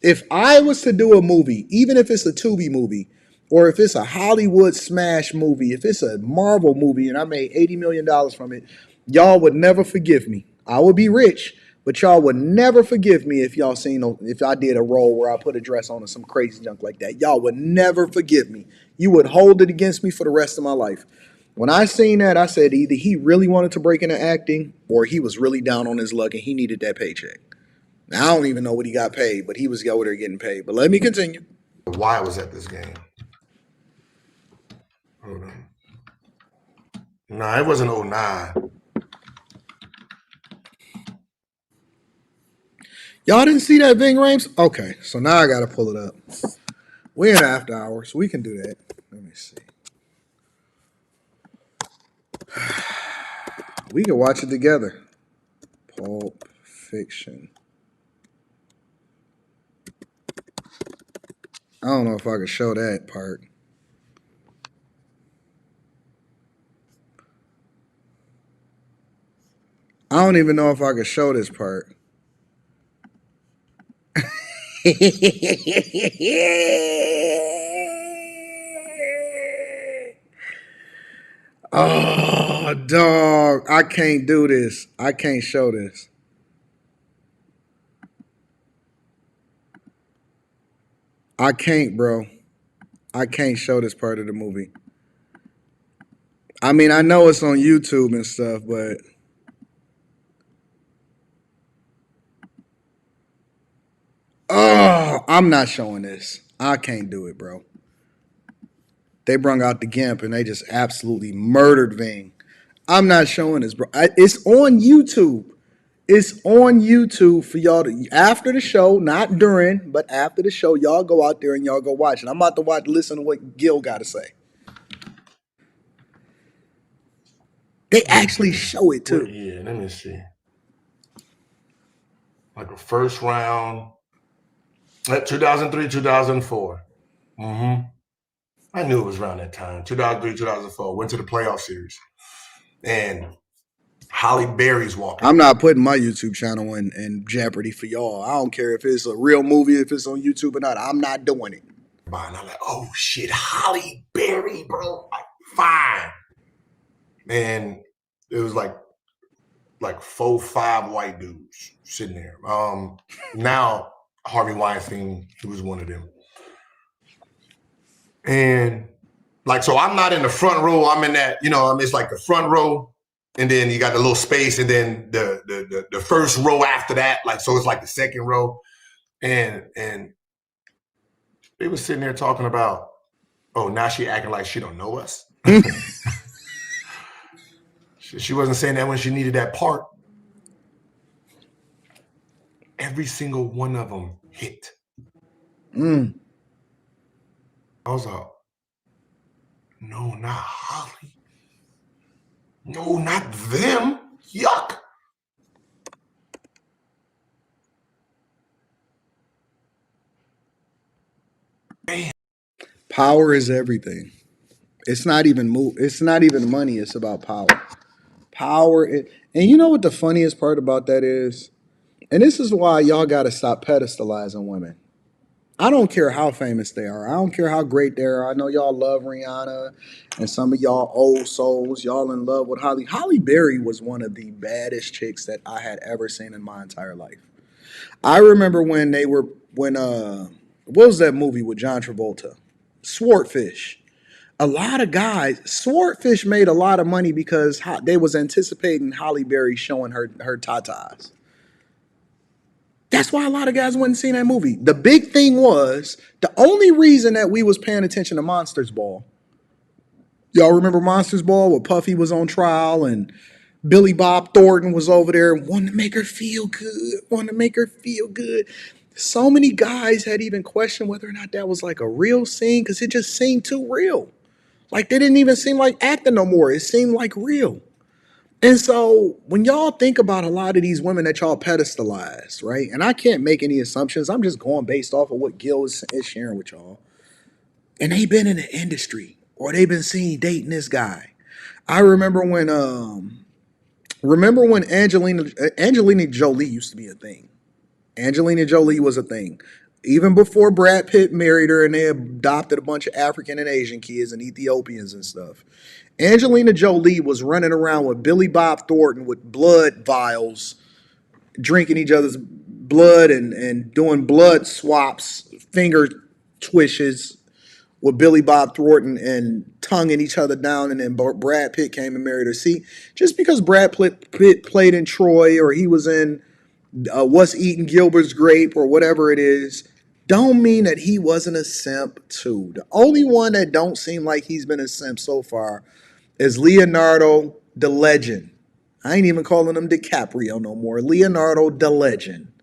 If I was to do a movie, even if it's a Tubi movie, or if it's a Hollywood smash movie, if it's a Marvel movie and I made $80 million from it, y'all would never forgive me. I would be rich, but y'all would never forgive me if y'all if I did a role where I put a dress on or some crazy junk like that. Y'all would never forgive me. You would hold it against me for the rest of my life. When I seen that, I said either he really wanted to break into acting or he was really down on his luck and he needed that paycheck. Now, I don't even know what he got paid, but he was over there getting paid. But let me continue. Why was at this game? Hold on. Nah, it wasn't 09. Y'all didn't see that Ving Rhames? Okay, so now I got to pull it up. We're in after hours. We can do that. Let me see. We can watch it together. Pulp Fiction. I don't know if I could show that part. I don't even know if I could show this part. Oh, dog. I can't do this. I can't show this. I can't, bro. I can't show this part of the movie. I mean, I know it's on YouTube and stuff, but oh, I'm not showing this. I can't do it, bro. They brung out the Gimp and they just absolutely murdered Ving. I'm not showing this, bro. It's on YouTube. It's on YouTube for y'all to, after the show, not during, but after the show, y'all go out there and y'all go watch it. I'm about to listen to what Gil got to say. They actually show it too. Yeah, let me see. Like a first round. 2003, 2004. Mm-hmm. I knew it was around that time. 2003, 2004. Went to the playoff series. And Halle Berry's walking. I'm not putting my YouTube channel in jeopardy for y'all. I don't care if it's a real movie, if it's on YouTube or not. I'm not doing it. And I'm like, oh shit, Halle Berry, bro. Like, fine. And it was like 4-5 white dudes sitting there. Now Harvey Weinstein, he was one of them. And like, so I'm not in the front row. I'm in that, it's like the front row, and then you got the little space, and then the first row after that, like, so it's like the second row. And they was sitting there talking about, oh, now she acting like she don't know us. She wasn't saying that when she needed that part. Every single one of them hit. I was like, no, not Holly. No, not them. Yuck. Man. Power is everything. It's not even It's not even money. It's about power. Power. And you know what the funniest part about that is? And this is why y'all got to stop pedestalizing women. I don't care how famous they are. I don't care how great they are. I know y'all love Rihanna and some of y'all old souls. Y'all in love with Holly. Halle Berry was one of the baddest chicks that I had ever seen in my entire life. I remember when what was that movie with John Travolta? Swordfish. A lot of guys, Swordfish made a lot of money because they was anticipating Halle Berry showing her tatas. That's why a lot of guys wouldn't see that movie. The big thing was, the only reason that we was paying attention to Monsters Ball. Y'all remember Monsters Ball where Puffy was on trial and Billy Bob Thornton was over there and wanted to make her feel good, wanted to make her feel good. So many guys had even questioned whether or not that was like a real scene because it just seemed too real. Like they didn't even seem like acting no more. It seemed like real. And so when y'all think about a lot of these women that y'all pedestalize, right? And I can't make any assumptions. I'm just going based off of what Gil is sharing with y'all. And they've been in the industry or they've been seen dating this guy. I remember when Angelina Jolie used to be a thing. Angelina Jolie was a thing. Even before Brad Pitt married her and they adopted a bunch of African and Asian kids and Ethiopians and stuff. Angelina Jolie was running around with Billy Bob Thornton with blood vials, drinking each other's blood and doing blood swaps, finger twishes with Billy Bob Thornton and tonguing each other down. And then Brad Pitt came and married her. See, just because Brad Pitt played in Troy or he was in What's Eating Gilbert's Grape or whatever it is, don't mean that he wasn't a simp too. The only one that don't seem like he's been a simp so far is Leonardo the Legend. I ain't even calling him DiCaprio no more. Leonardo the Legend.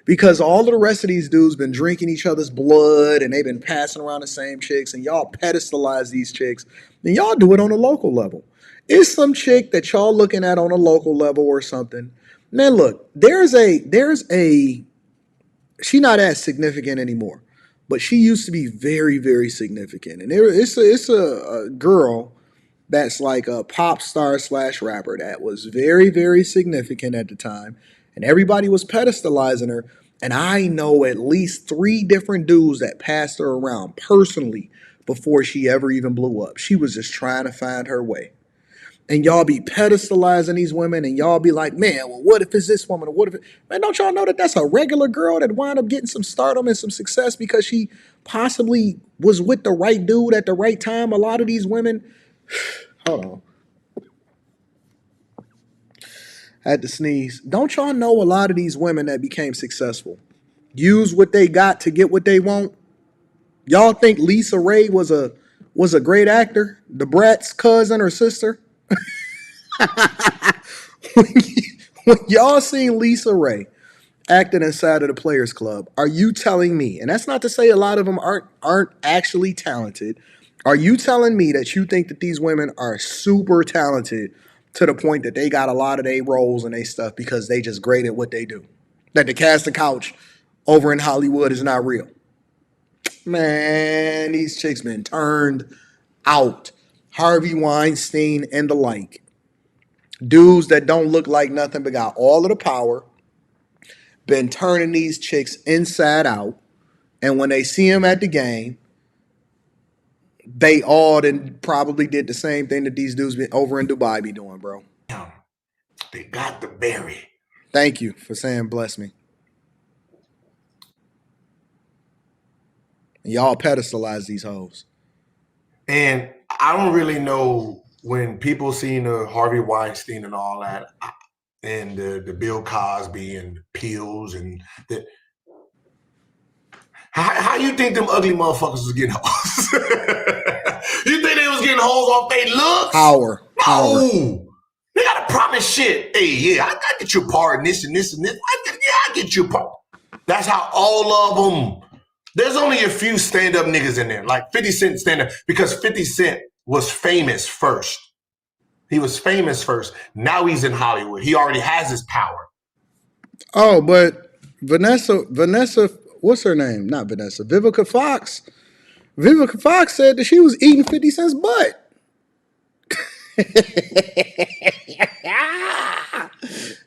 Because all of the rest of these dudes been drinking each other's blood and they've been passing around the same chicks and y'all pedestalize these chicks and y'all do it on a local level. It's some chick that y'all looking at on a local level or something. Man, look, there's a she not as significant anymore, but she used to be very, very significant. And it's a girl that's like a pop star slash rapper that was very, very significant at the time. And everybody was pedestalizing her. And I know at least 3 different dudes that passed her around personally before she ever even blew up. She was just trying to find her way. And y'all be pedestalizing these women and y'all be like, man, well, what if it's this woman? Or what if it... Man, don't y'all know that that's a regular girl that wound up getting some stardom and some success because she possibly was with the right dude at the right time? A lot of these women... Hold on. I had to sneeze. Don't y'all know a lot of these women that became successful use what they got to get what they want? Y'all think Lisa Ray was a great actor? The Brat's cousin or sister? when y'all seen Lisa Ray acting inside of the Players Club, are you telling me, and that's not to say a lot of them aren't actually talented, are you telling me that you think that these women are super talented to the point that they got a lot of their roles and they stuff because they just great at what they do? That the casting couch over in Hollywood is not real? Man, these chicks been turned out. Harvey Weinstein and the like. Dudes that don't look like nothing but got all of the power, been turning these chicks inside out. And when they see them at the game, they all then probably did the same thing that these dudes been over in Dubai be doing, bro. They got the berry. Thank you for saying bless me. Y'all pedestalize these hoes. And I don't really know when people seen the Harvey Weinstein and all that, and the Bill Cosby and Pills and the. How you think them ugly motherfuckers was getting hoes? You think they was getting hoes off their looks? Power. No. They gotta promise shit. Hey, yeah, I get your part in this and this and this. I get your part. That's how all of them. There's only a few stand-up niggas in there, like 50 Cent stand-up, because 50 Cent was famous first. He was famous first. Now he's in Hollywood. He already has his power. Oh, but Vanessa, what's her name? Not Vanessa. Vivica Fox. Vivica Fox said that she was eating 50 Cent's butt.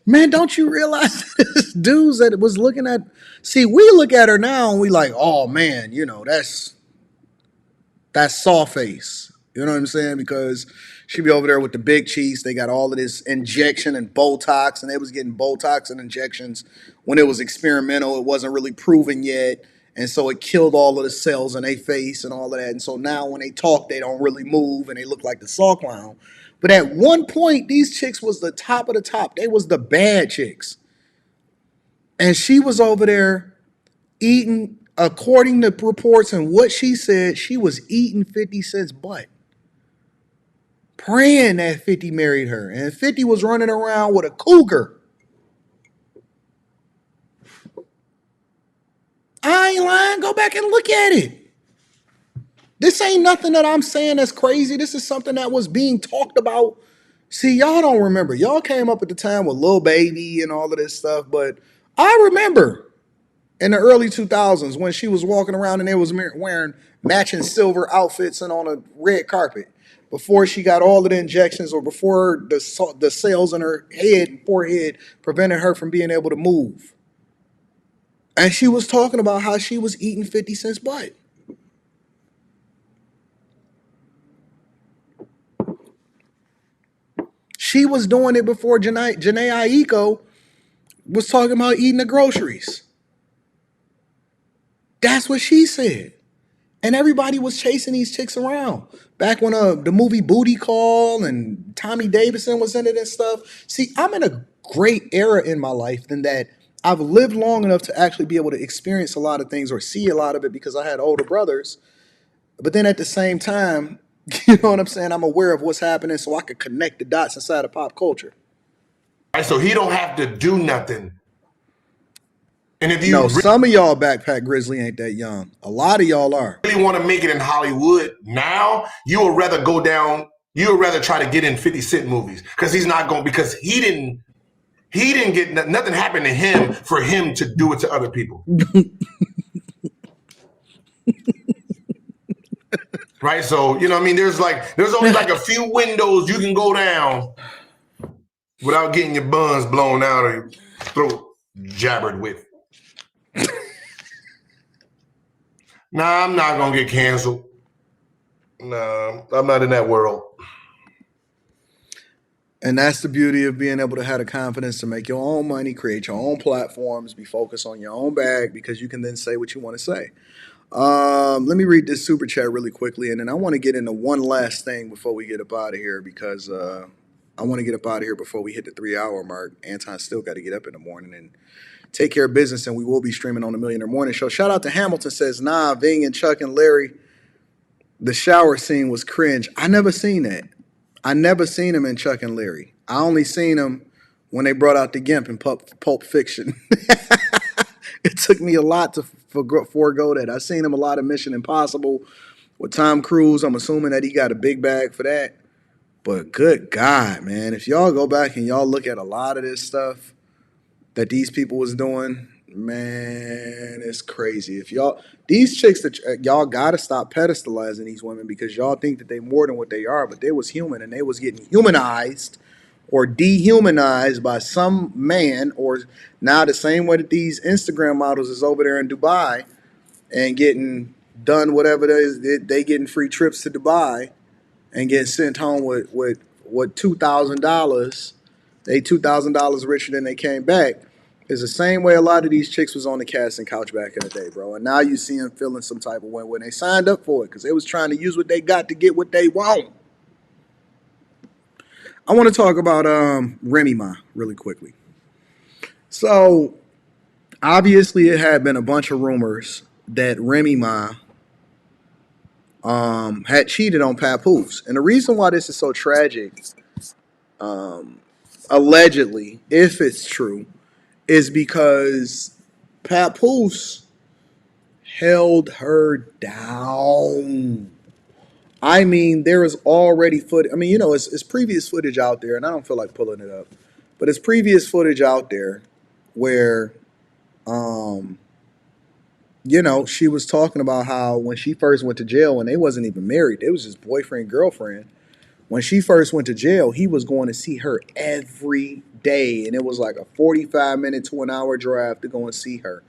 Man, don't you realize this dudes that was looking at... See, we look at her now and we like, oh man, you know, that's saw face. You know what I'm saying? Because she be over there with the big cheeks. They got all of this injection and Botox, and they was getting Botox and injections when it was experimental. It wasn't really proven yet. And so it killed all of the cells in their face and all of that. And so now when they talk, they don't really move and they look like the saw clown. But at one point, these chicks was the top of the top. They was the bad chicks. And she was over there eating, according to reports and what she said, she was eating 50 Cent's butt. praying that 50 married her. And 50 was running around with a cougar. I ain't lying. Go back and look at it. This ain't nothing that I'm saying that's crazy. This is something that was being talked about. See, y'all don't remember. Y'all came up at the time with Lil Baby and all of this stuff, but I remember in the early 2000s when she was walking around and they was wearing matching silver outfits and on a red carpet before she got all of the injections or before the cells in her head and forehead prevented her from being able to move. And she was talking about how she was eating 50 Cent's butt. She was doing it before Janae Aiko was talking about eating the groceries. That's what she said. And everybody was chasing these chicks around. Back when the movie Booty Call and Tommy Davidson was in it and stuff. See, I'm in a great era in my life than that I've lived long enough to actually be able to experience a lot of things or see a lot of it because I had older brothers. But then at the same time, you know what I'm saying? I'm aware of what's happening so I could connect the dots inside of pop culture. Right, so he don't have to do nothing. And if you No, some of y'all Backpack Grizzly ain't that young. A lot of y'all are. really want to make it in Hollywood now, you would rather go down, you would rather try to get in 50 Cent movies because he's not going, because he didn't get, nothing happened to him for him to do it to other people. Right? So, you know what I mean? There's only like a few windows you can go down without getting your buns blown out or your throat jabbered with. Nah, I'm not going to get canceled. No, I'm not in that world. And that's the beauty of being able to have the confidence to make your own money, create your own platforms, be focused on your own bag because you can then say what you want to say. Let me read this super chat really quickly, and then I want to get into one last thing before we get up out of here because I want to get up out of here before we hit the 3-hour mark. Anton's still got to get up in the morning and take care of business, and we will be streaming on the Millionaire Morning Show. Shout out to Hamilton says, nah, Ving and Chuck and Larry, the shower scene was cringe. I never seen that. I never seen him in Chuck and Larry. I only seen him when they brought out the Gimp in Pulp Fiction. It took me a lot to forego that. I seen him a lot of Mission Impossible with Tom Cruise. I'm assuming that he got a big bag for that. But good God, man, if y'all go back and y'all look at a lot of this stuff that these people was doing, man, it's crazy. If these chicks that y'all gotta stop pedestalizing these women because y'all think that they more than what they are, but they was human and they was getting humanized or dehumanized by some man, or now the same way that these Instagram models is over there in Dubai and getting done whatever it is, they getting free trips to Dubai and getting sent home with $2,000. They $2,000 richer than they came back. Is the same way a lot of these chicks was on the casting couch back in the day, bro. And now you see them feeling some type of way when they signed up for it because they was trying to use what they got to get what they want. I want to talk about Remy Ma really quickly. So obviously it had been a bunch of rumors that Remy Ma had cheated on Papoose. And the reason why this is so tragic, allegedly, if it's true, is because Papoose held her down. I mean, there is already footage. I mean, you know, it's previous footage out there, and I don't feel like pulling it up, but it's previous footage out there where, you know, she was talking about how when she first went to jail, when they wasn't even married, it was just boyfriend, girlfriend. When she first went to jail, he was going to see her every day, and it was like a 45-minute to an hour drive to go and see her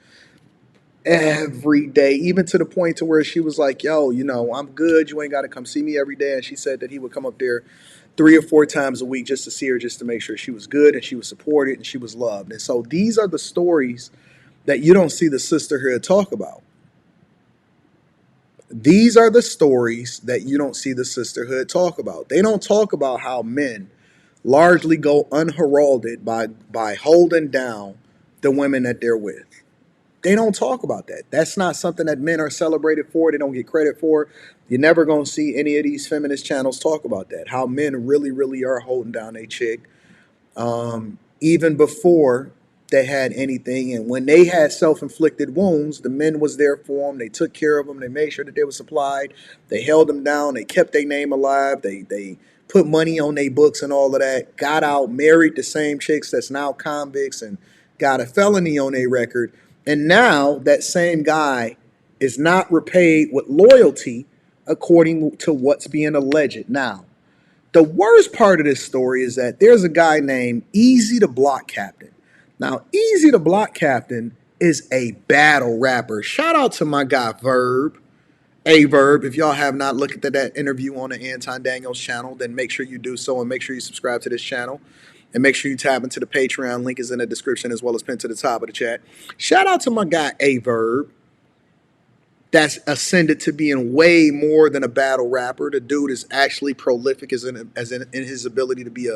every day, even to the point to where she was like, yo, you know, I'm good. You ain't got to come see me every day. And she said that he would come up there 3 or 4 times a week just to see her, just to make sure she was good and she was supported and she was loved. And so these are the stories that you don't see the sisterhood talk about. These are the stories that you don't see the sisterhood talk about. They don't talk about how men largely go unheralded by holding down the women that they're with. They don't talk about that. That's not something that men are celebrated for. They don't get credit for. You're never going to see any of these feminist channels talk about that. How men really, really are holding down a chick, even before they had anything. And when they had self-inflicted wounds, the men was there for them. They took care of them. They made sure that they were supplied. They held them down. They kept their name alive. They put money on their books and all of that. Got out, married the same chicks that's now convicts and got a felony on their record. And now that same guy is not repaid with loyalty according to what's being alleged now. The worst part of this story is that there's a guy named Easy the Block Captain. Now, Easy the Block Captain is a battle rapper. Shout out to my guy Verb. Verb. If y'all have not looked at that interview on the Anton Daniels channel, then make sure you do so and make sure you subscribe to this channel. And make sure you tap into the Patreon. Link is in the description as well as pinned to the top of the chat. Shout out to my guy Verb. That's ascended to being way more than a battle rapper. The dude is actually prolific in his ability to be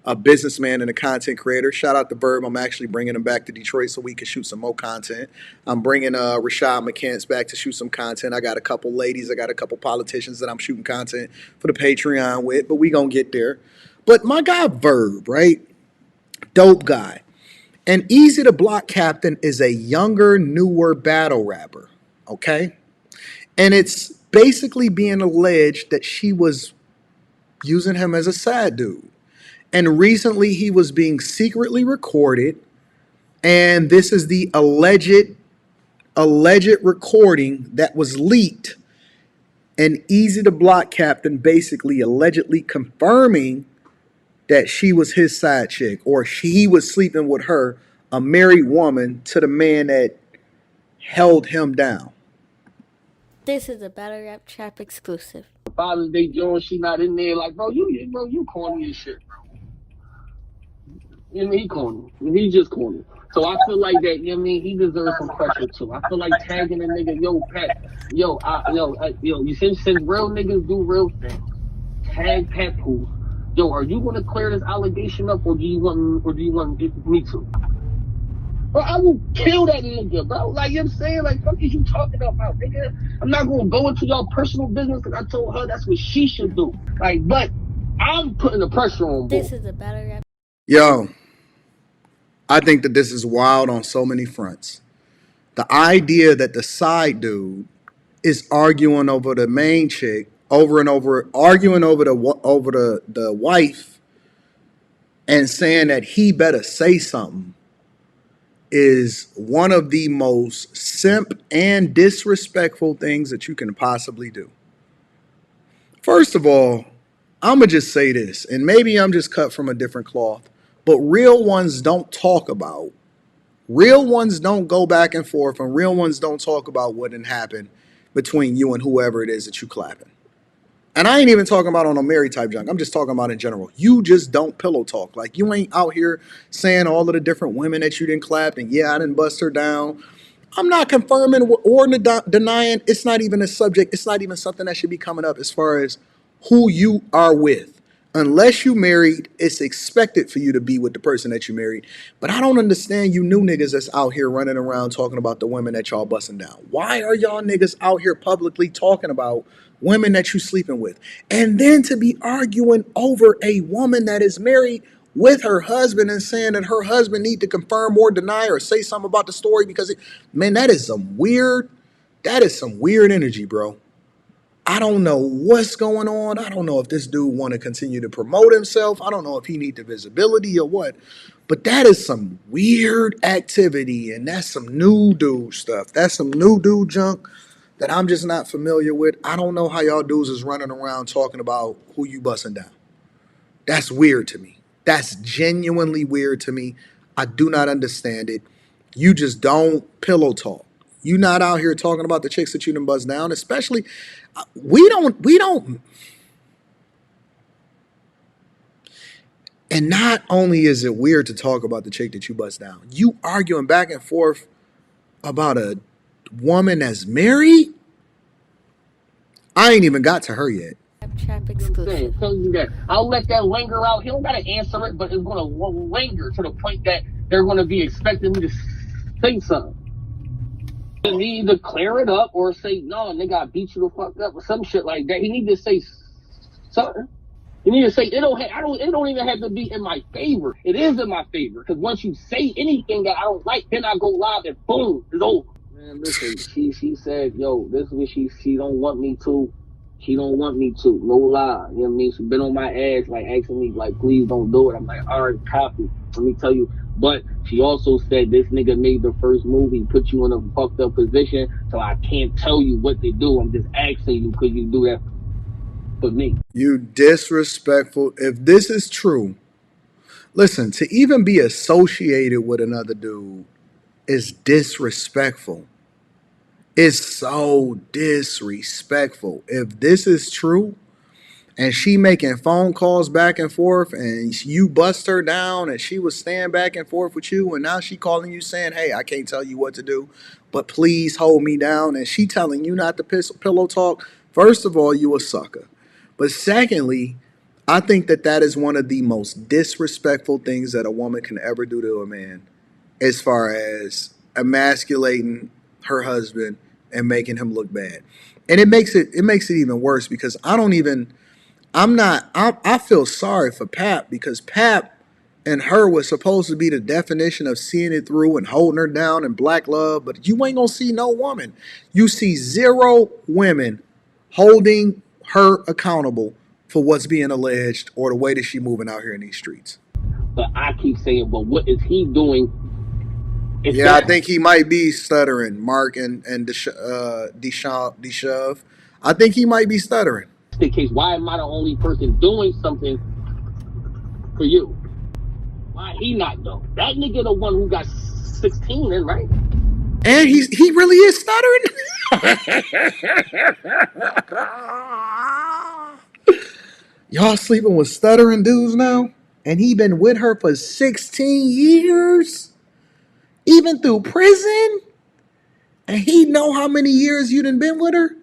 a businessman and a content creator. Shout out to Verb. I'm actually bringing him back to Detroit so we can shoot some more content. I'm bringing Rashad McCants back to shoot some content. I got a couple ladies. I got a couple politicians that I'm shooting content for the Patreon with, but we gonna get there. But my guy Verb, right? Dope guy. And Easy the Block Captain is a younger, newer battle rapper, okay? And it's basically being alleged that she was using him as a side dude. And recently he was being secretly recorded. And this is the alleged recording that was leaked. And Easy the Block Captain basically allegedly confirming that she was his side chick, or he was sleeping with her, a married woman, to the man that held him down. This is a Battle Rap Trap exclusive. Father's Day Jones, she not in there. Like, bro, you corny as shit, bro. You know what I mean? He corny. He's just corny. So I feel like that, you know what I mean? He deserves some pressure too. I feel like tagging a nigga, yo, Pat, you since real niggas do real things. Tag Pat Pooh. Yo, are you gonna clear this allegation up, or do you want me to? Bro, I will kill that nigga, bro. Like, you know what I'm saying? Like, what is you talking about, nigga? I'm not gonna go into y'all personal business because I told her that's what she should do. Like, but I'm putting the pressure on. This is a Battle Rap. Yo, I think that this is wild on so many fronts. The idea that the side dude is arguing over the main chick over and over, arguing over the wife, and saying that he better say something, is one of the most simp and disrespectful things that you can possibly do. First of all, I'm going to just say this, and maybe I'm just cut from a different cloth, but real ones don't talk about, real ones don't go back and forth, and real ones don't talk about what didn't happen between you and whoever it is that you clapping. And I ain't even talking about on a married type junk. I'm just talking about in general. You just don't pillow talk. Like, you ain't out here saying all of the different women that you didn't clap and yeah, I didn't bust her down. I'm not confirming or denying. It's not even a subject. It's not even something that should be coming up as far as who you are with. Unless you married, it's expected for you to be with the person that you married. But I don't understand you new niggas that's out here running around talking about the women that y'all busting down. Why are y'all niggas out here publicly talking about women that you sleeping with? And then to be arguing over a woman that is married with her husband and saying that her husband need to confirm or deny or say something about the story because, man, that is some weird energy, bro. I don't know what's going on. I don't know if this dude want to continue to promote himself. I don't know if he need the visibility or what. But that is some weird activity, and that's some new dude stuff. That's some new dude junk that I'm just not familiar with. I don't know how y'all dudes is running around talking about who you busting down. That's weird to me. That's genuinely weird to me. I do not understand it. You just don't pillow talk. You not out here talking about the chicks that you done bust down, especially, we don't. And not only is it weird to talk about the chick that you bust down, you arguing back and forth about a woman that's married? I ain't even got to her yet. Trap exclusive. Tell you that. I'll let that linger out. He don't gotta answer it, but it's gonna linger to the point that they're gonna be expecting me to say something. Then he either clear it up or say, no, nigga, I beat you the fuck up or some shit like that. He need to say something. You need to say it don't. It don't even have to be in my favor. It is in my favor because once you say anything that I don't like, then I go live and boom, it's over. Man, listen. She said, yo, this is what she don't want me to. She don't want me to. No lie. You know what I mean? She been on my ass, like asking me, like, please don't do it. I'm like, all right, copy. Let me tell you. But she also said this nigga made the first movie, put you in a fucked up position, so I can't tell you what to do. I'm just asking you, could you do that for me? You disrespectful. If this is true, listen, to even be associated with another dude is disrespectful. It's so disrespectful. If this is true, and she making phone calls back and forth, and you bust her down, and she was staying back and forth with you, and now she calling you saying, hey, I can't tell you what to do, but please hold me down, and she telling you not to pillow talk. First of all, you a sucker. But secondly, I think that is one of the most disrespectful things that a woman can ever do to a man, as far as emasculating her husband and making him look bad. And it makes it even worse because I feel sorry for Pap because Pap and her was supposed to be the definition of seeing it through and holding her down and black love, but you ain't gonna see no woman. You see zero women holding her accountable for what's being alleged or the way that she moving out here in these streets. But I keep saying, but what is he doing? I think he might be stuttering, Mark and Deshove. I think he might be stuttering. The case, why am I the only person doing something for you? Why he not though? That nigga the one who got 16 in, right? And he really is stuttering. Y'all sleeping with stuttering dudes now? And he been with her for 16 years? Even through prison? And he know how many years you done been with her?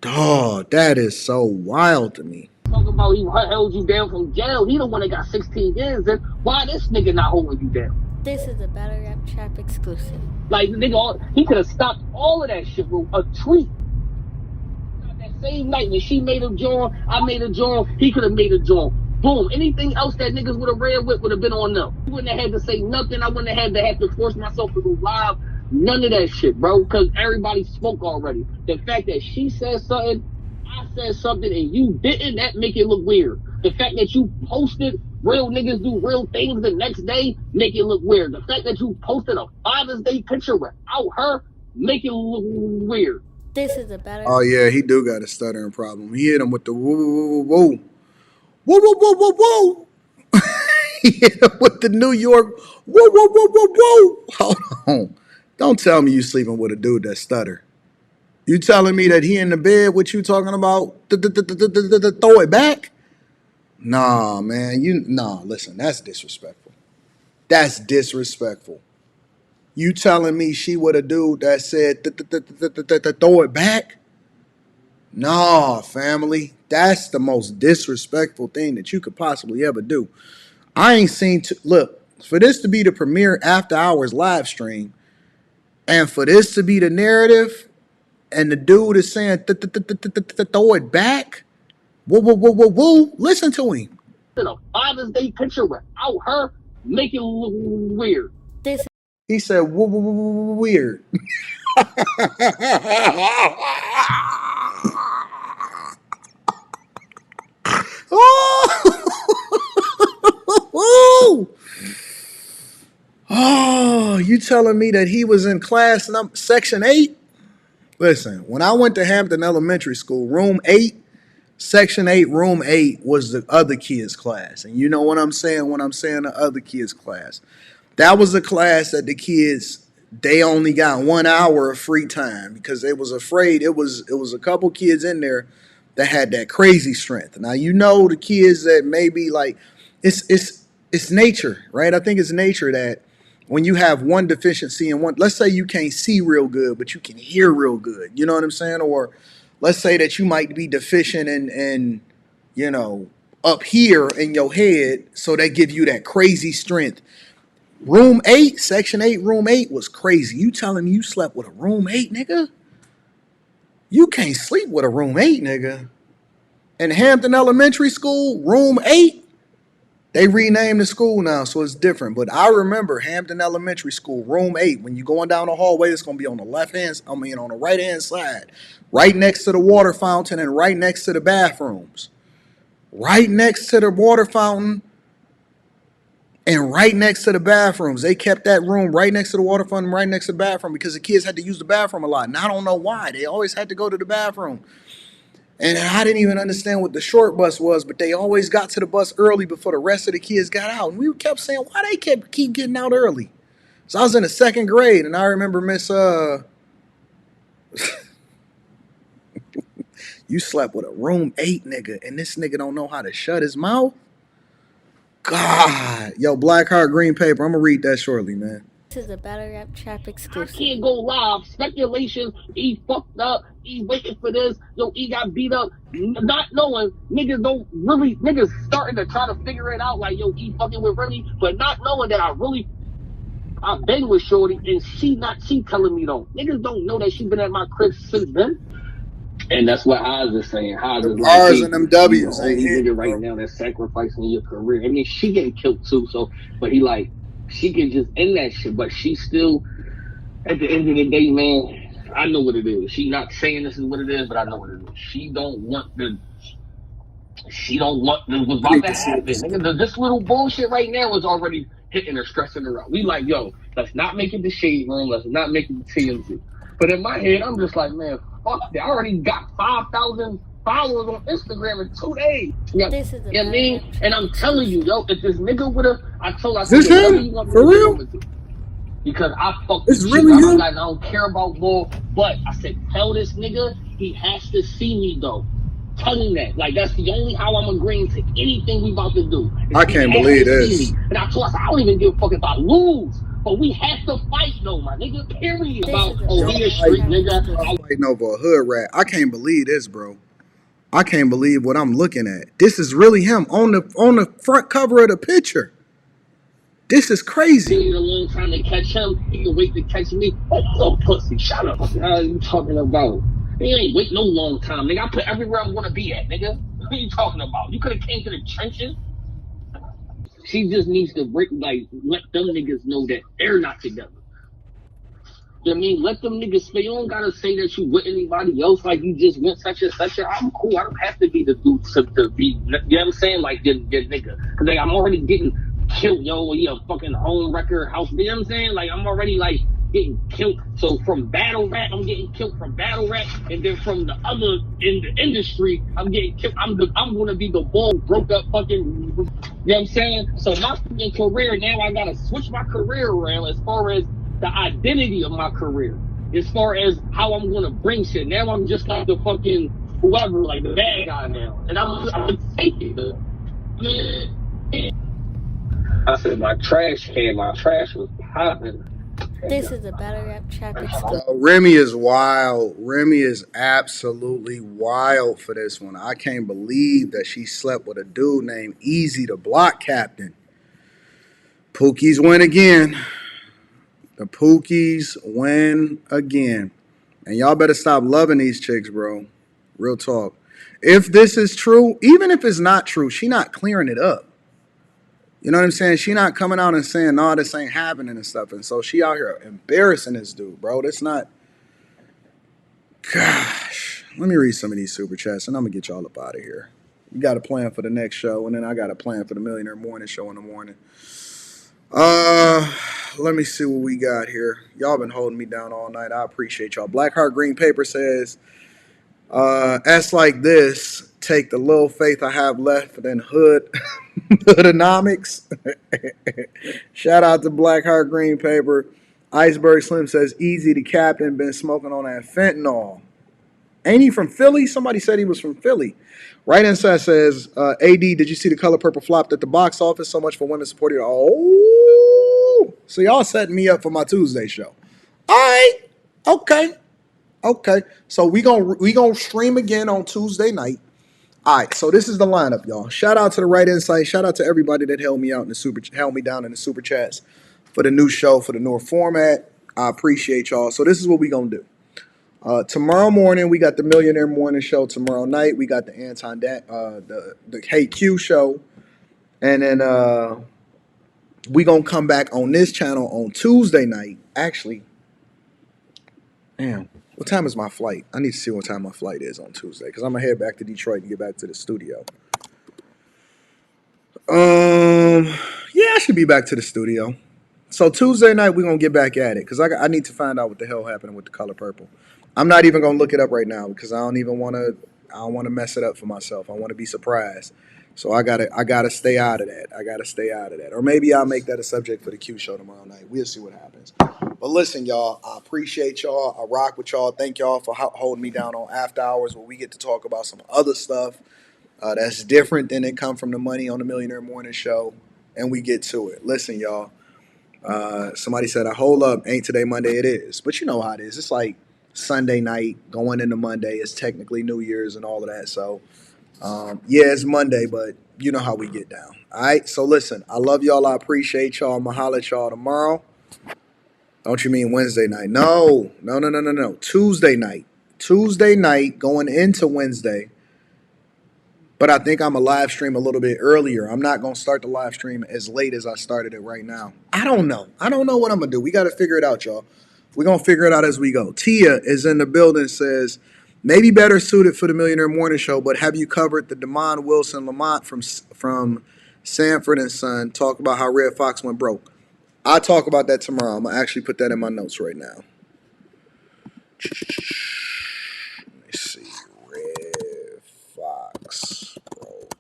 Dog, that is so wild to me. Talking about he held you down from jail. He the one that got 16 years in. Why this nigga not holding you down? This is a Battle Rap Trap exclusive. Like, nigga, he could have stopped all of that shit with a tweet. That same night when she made a joint, I made a joint, he could have made a joint. Boom. Anything else that niggas would have ran with would have been on them. He wouldn't have had to say nothing. I wouldn't have had to force myself to go live. None of that shit, bro, because everybody spoke already. The fact that she said something, I said something, and you didn't, that make it look weird. The fact that you posted real niggas do real things the next day, make it look weird. The fact that you posted a Father's Day picture without her, make it look weird. This is a Battle. Oh yeah, he do got a stuttering problem. He hit him with the woo woo woo woo woo woo woo woo. He hit him with the New York woo woo woo woo woo. Hold on. Don't tell me you sleeping with a dude that stutter. You telling me that he in the bed with you talking about throw it back? Nah, man. Listen, that's disrespectful. That's disrespectful. You telling me she with a dude that said throw it back? Nah, family. That's the most disrespectful thing that you could possibly ever do. I ain't seen look, for this to be the premiere after hours live stream, and for this to be the narrative, and the dude is saying throw it back. Whoa, whoa, whoa, whoa, whoa! Listen to him. A Father's Day picture without her, make it look weird. He said weird. Oh, you telling me that he was in class section 8? Listen, when I went to Hampton Elementary School, room 8, section 8, room 8 was the other kids' class. And you know what I'm saying when I'm saying the other kids' class. That was a class that the kids, they only got 1 hour of free time because they was afraid it was a couple kids in there that had that crazy strength. Now, you know the kids that maybe like, it's nature, right? I think it's nature that when you have one deficiency in one, let's say you can't see real good, but you can hear real good. You know what I'm saying? Or let's say that you might be deficient in up here in your head, so they give you that crazy strength. Room 8, Section 8, Room 8 was crazy. You telling me you slept with a Room 8, nigga? You can't sleep with a Room 8, nigga. In Hampton Elementary School, Room 8, they renamed the school now, so it's different. But I remember Hampton Elementary School, Room 8. When you're going down the hallway, it's going to be on the on the right-hand side, right next to the water fountain and right next to the bathrooms. Right next to the water fountain and right next to the bathrooms. They kept that room right next to the water fountain, right next to the bathroom because the kids had to use the bathroom a lot. And I don't know why. They always had to go to the bathroom. And I didn't even understand what the short bus was, but they always got to the bus early before the rest of the kids got out. And we kept saying, why they keep getting out early? So I was in the second grade, and I remember Miss, you slept with a Room 8 nigga, and this nigga don't know how to shut his mouth? God. Yo, Black Heart Green Paper, I'm going to read that shortly, man. This is a Battle Rap Trap I exclusive. can't go live. Speculation. He fucked up. He waiting for this. Yo, he got beat up. Not knowing niggas starting to try to figure it out. Like, yo, he fucking with Remy, but not knowing that I've been with Shorty and she telling me though. Niggas don't know that she been at my crib since then. And that's what Oz is saying. Oz is like, R's hey, and them W's the only ain't hit, nigga right bro. now that's sacrificing your career. I mean, she getting killed too. So, but he like, she can just end that shit. But she still, at the end of the day, man, I know what it is. She not saying this is what it is, but I know what it is. She don't want what's about to happen. Nigga, this little bullshit right now is already hitting her, stressing her out. We like, yo, let's not make it the shade room. Let's not make it the TMZ. But in my head, I'm just like, man, fuck that. I already got 5,000 followers on Instagram in 2 days. Yeah, This is a you know what I mean? Battle Rap And I'm telling you, yo, if this nigga would've, I said, This yo, whatever him? you want me For to do, real? I'm gonna do. Because I fucked This with really you. him? I don't care about ball. But I said, tell this nigga he has to see me though. Tell him that. Like, that's the only how I'm agreeing to anything we about to do. I can't believe this. And I told us, I don't even give a fuck if I lose. But we have to fight though, my nigga. Period. This About, is a oh, Battle he a Rap street Trap nigga. exclusive. Fighting over a hood rat. I can't believe this, bro. I can't believe what I'm looking at. This is really him on the front cover of the picture. This is crazy. Needed a long time to catch him. He can wait to catch me. Oh, little pussy, shut up. What are you talking about? He ain't wait no long time, nigga. I put everywhere I'm gonna be at, nigga. What are you talking about? You could have came to the trenches. She just needs to let them niggas know that they're not together. You know what I mean? Let them niggas say, you don't gotta say that you with anybody else, like you just went such and such. I'm cool. I don't have to be the dude to be, you know what I'm saying? Like, your nigga. Cause like, I'm already getting killed, yo, he a fucking home wrecker house. You know what I'm saying? Like, I'm already like getting killed. So from battle rap, I'm getting killed from battle rap. And then from the other in the industry, I'm getting killed. I'm gonna be the ball broke up fucking, you know what I'm saying? So my fucking career, now I gotta switch my career around as far as the identity of my career, as far as how I'm gonna bring shit. Now I'm just like the fucking whoever, like the bad guy now, and I'm gonna take it. I said my trash was popping. This is a Battle Rap Trap exclusive. Remy is wild. Remy is absolutely wild for this one. I can't believe that she slept with a dude named Easy, the block captain. Pookie's win again. The Pookies win again. And y'all better stop loving these chicks, bro. Real talk. If this is true, even if it's not true, she not clearing it up. You know what I'm saying? She not coming out and saying, no, this ain't happening and stuff. And so she out here embarrassing this dude, bro. That's not... Gosh. Let me read some of these super chats and I'm going to get y'all up out of here. We got a plan for the next show, and then I got a plan for the Millionaire Morning Show in the morning. Let me see what we got here. Y'all been holding me down all night. I appreciate y'all. Blackheart Green Paper says, S like this, take the little faith I have left in hoodonomics. Shout out to Blackheart Green Paper. Iceberg Slim says, easy the captain, been smoking on that fentanyl. Ain't he from Philly? Somebody said he was from Philly. Right Inside says, AD, did you see the Color Purple flopped at the box office? So much for women supporting. Oh, so y'all setting me up for my Tuesday show. All right, okay. So we gonna stream again on Tuesday night. All right, so this is the lineup, y'all. Shout out to the Right Insight. Shout out to everybody that held me down in the super chats. for the new show, for the newer format. I appreciate y'all. So this is what we gonna do. Tomorrow morning we got the Millionaire Morning Show. Tomorrow night we got the the Hey Q show, and then we gonna come back on this channel on Tuesday night. Actually, damn, what time is my flight? I need to see what time my flight is on Tuesday because I'm gonna head back to Detroit and get back to the studio. Yeah, I should be back to the studio. So Tuesday night we're gonna get back at it because I need to find out what the hell happened with the color purple. I'm not even gonna look it up right now because I don't want to mess it up for myself. I want to be surprised. So I gotta stay out of that. I gotta stay out of that. Or maybe I'll make that a subject for the Q show tomorrow night. We'll see what happens. But listen, y'all, I appreciate y'all. I rock with y'all. Thank y'all for holding me down on after hours where we get to talk about some other stuff that's different than it come from the money on the Millionaire Morning Show, and we get to it. Listen, y'all. Somebody said, "I hold up, ain't today Monday?" It is, but you know how it is. It's like Sunday night going into Monday. It's technically New Year's and all of that. So, yeah, it's Monday, but you know how we get down. All right. So listen, I love y'all. I appreciate y'all. I'ma holler at y'all tomorrow. Don't you mean Wednesday night? No. Tuesday night. Tuesday night going into Wednesday. But I think I'm a live stream a little bit earlier. I'm not going to start the live stream as late as I started it right now. I don't know. I don't know what I'm going to do. We got to figure it out, y'all. We're going to figure it out as we go. Tia is in the building, says, maybe better suited for the Millionaire Morning Show, but have you covered the Demond Wilson Lamont from Sanford and Son? Talk about how Red Fox went broke. I'll talk about that tomorrow. I'm going to actually put that in my notes right now. Let me see. Red Fox broke.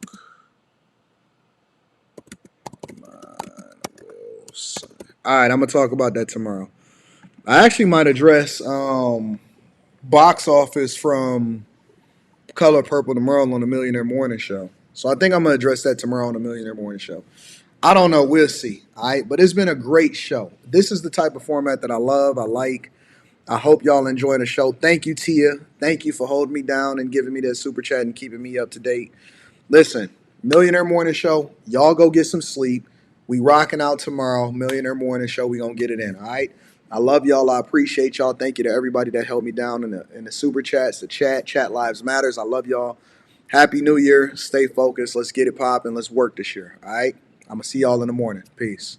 All right, I'm gonna talk about that tomorrow. I actually might address box office from Color Purple tomorrow on the Millionaire Morning Show. So I think I'm gonna address that tomorrow on the Millionaire Morning Show. I don't know, we'll see. All right, but it's been a great show. This is the type of format that I love. I like. I hope y'all enjoy the show. Thank you, Tia. Thank you for holding me down and giving me that super chat and keeping me up to date. Listen, Millionaire Morning Show, y'all go get some sleep. We rocking out tomorrow. Millionaire Morning Show, we gonna get it in, all right? I love y'all. I appreciate y'all. Thank you to everybody that held me down in the super chats, the chat lives matters. I love y'all. Happy New Year. Stay focused. Let's get it popping. Let's work this year, all right? I'm gonna see y'all in the morning. Peace.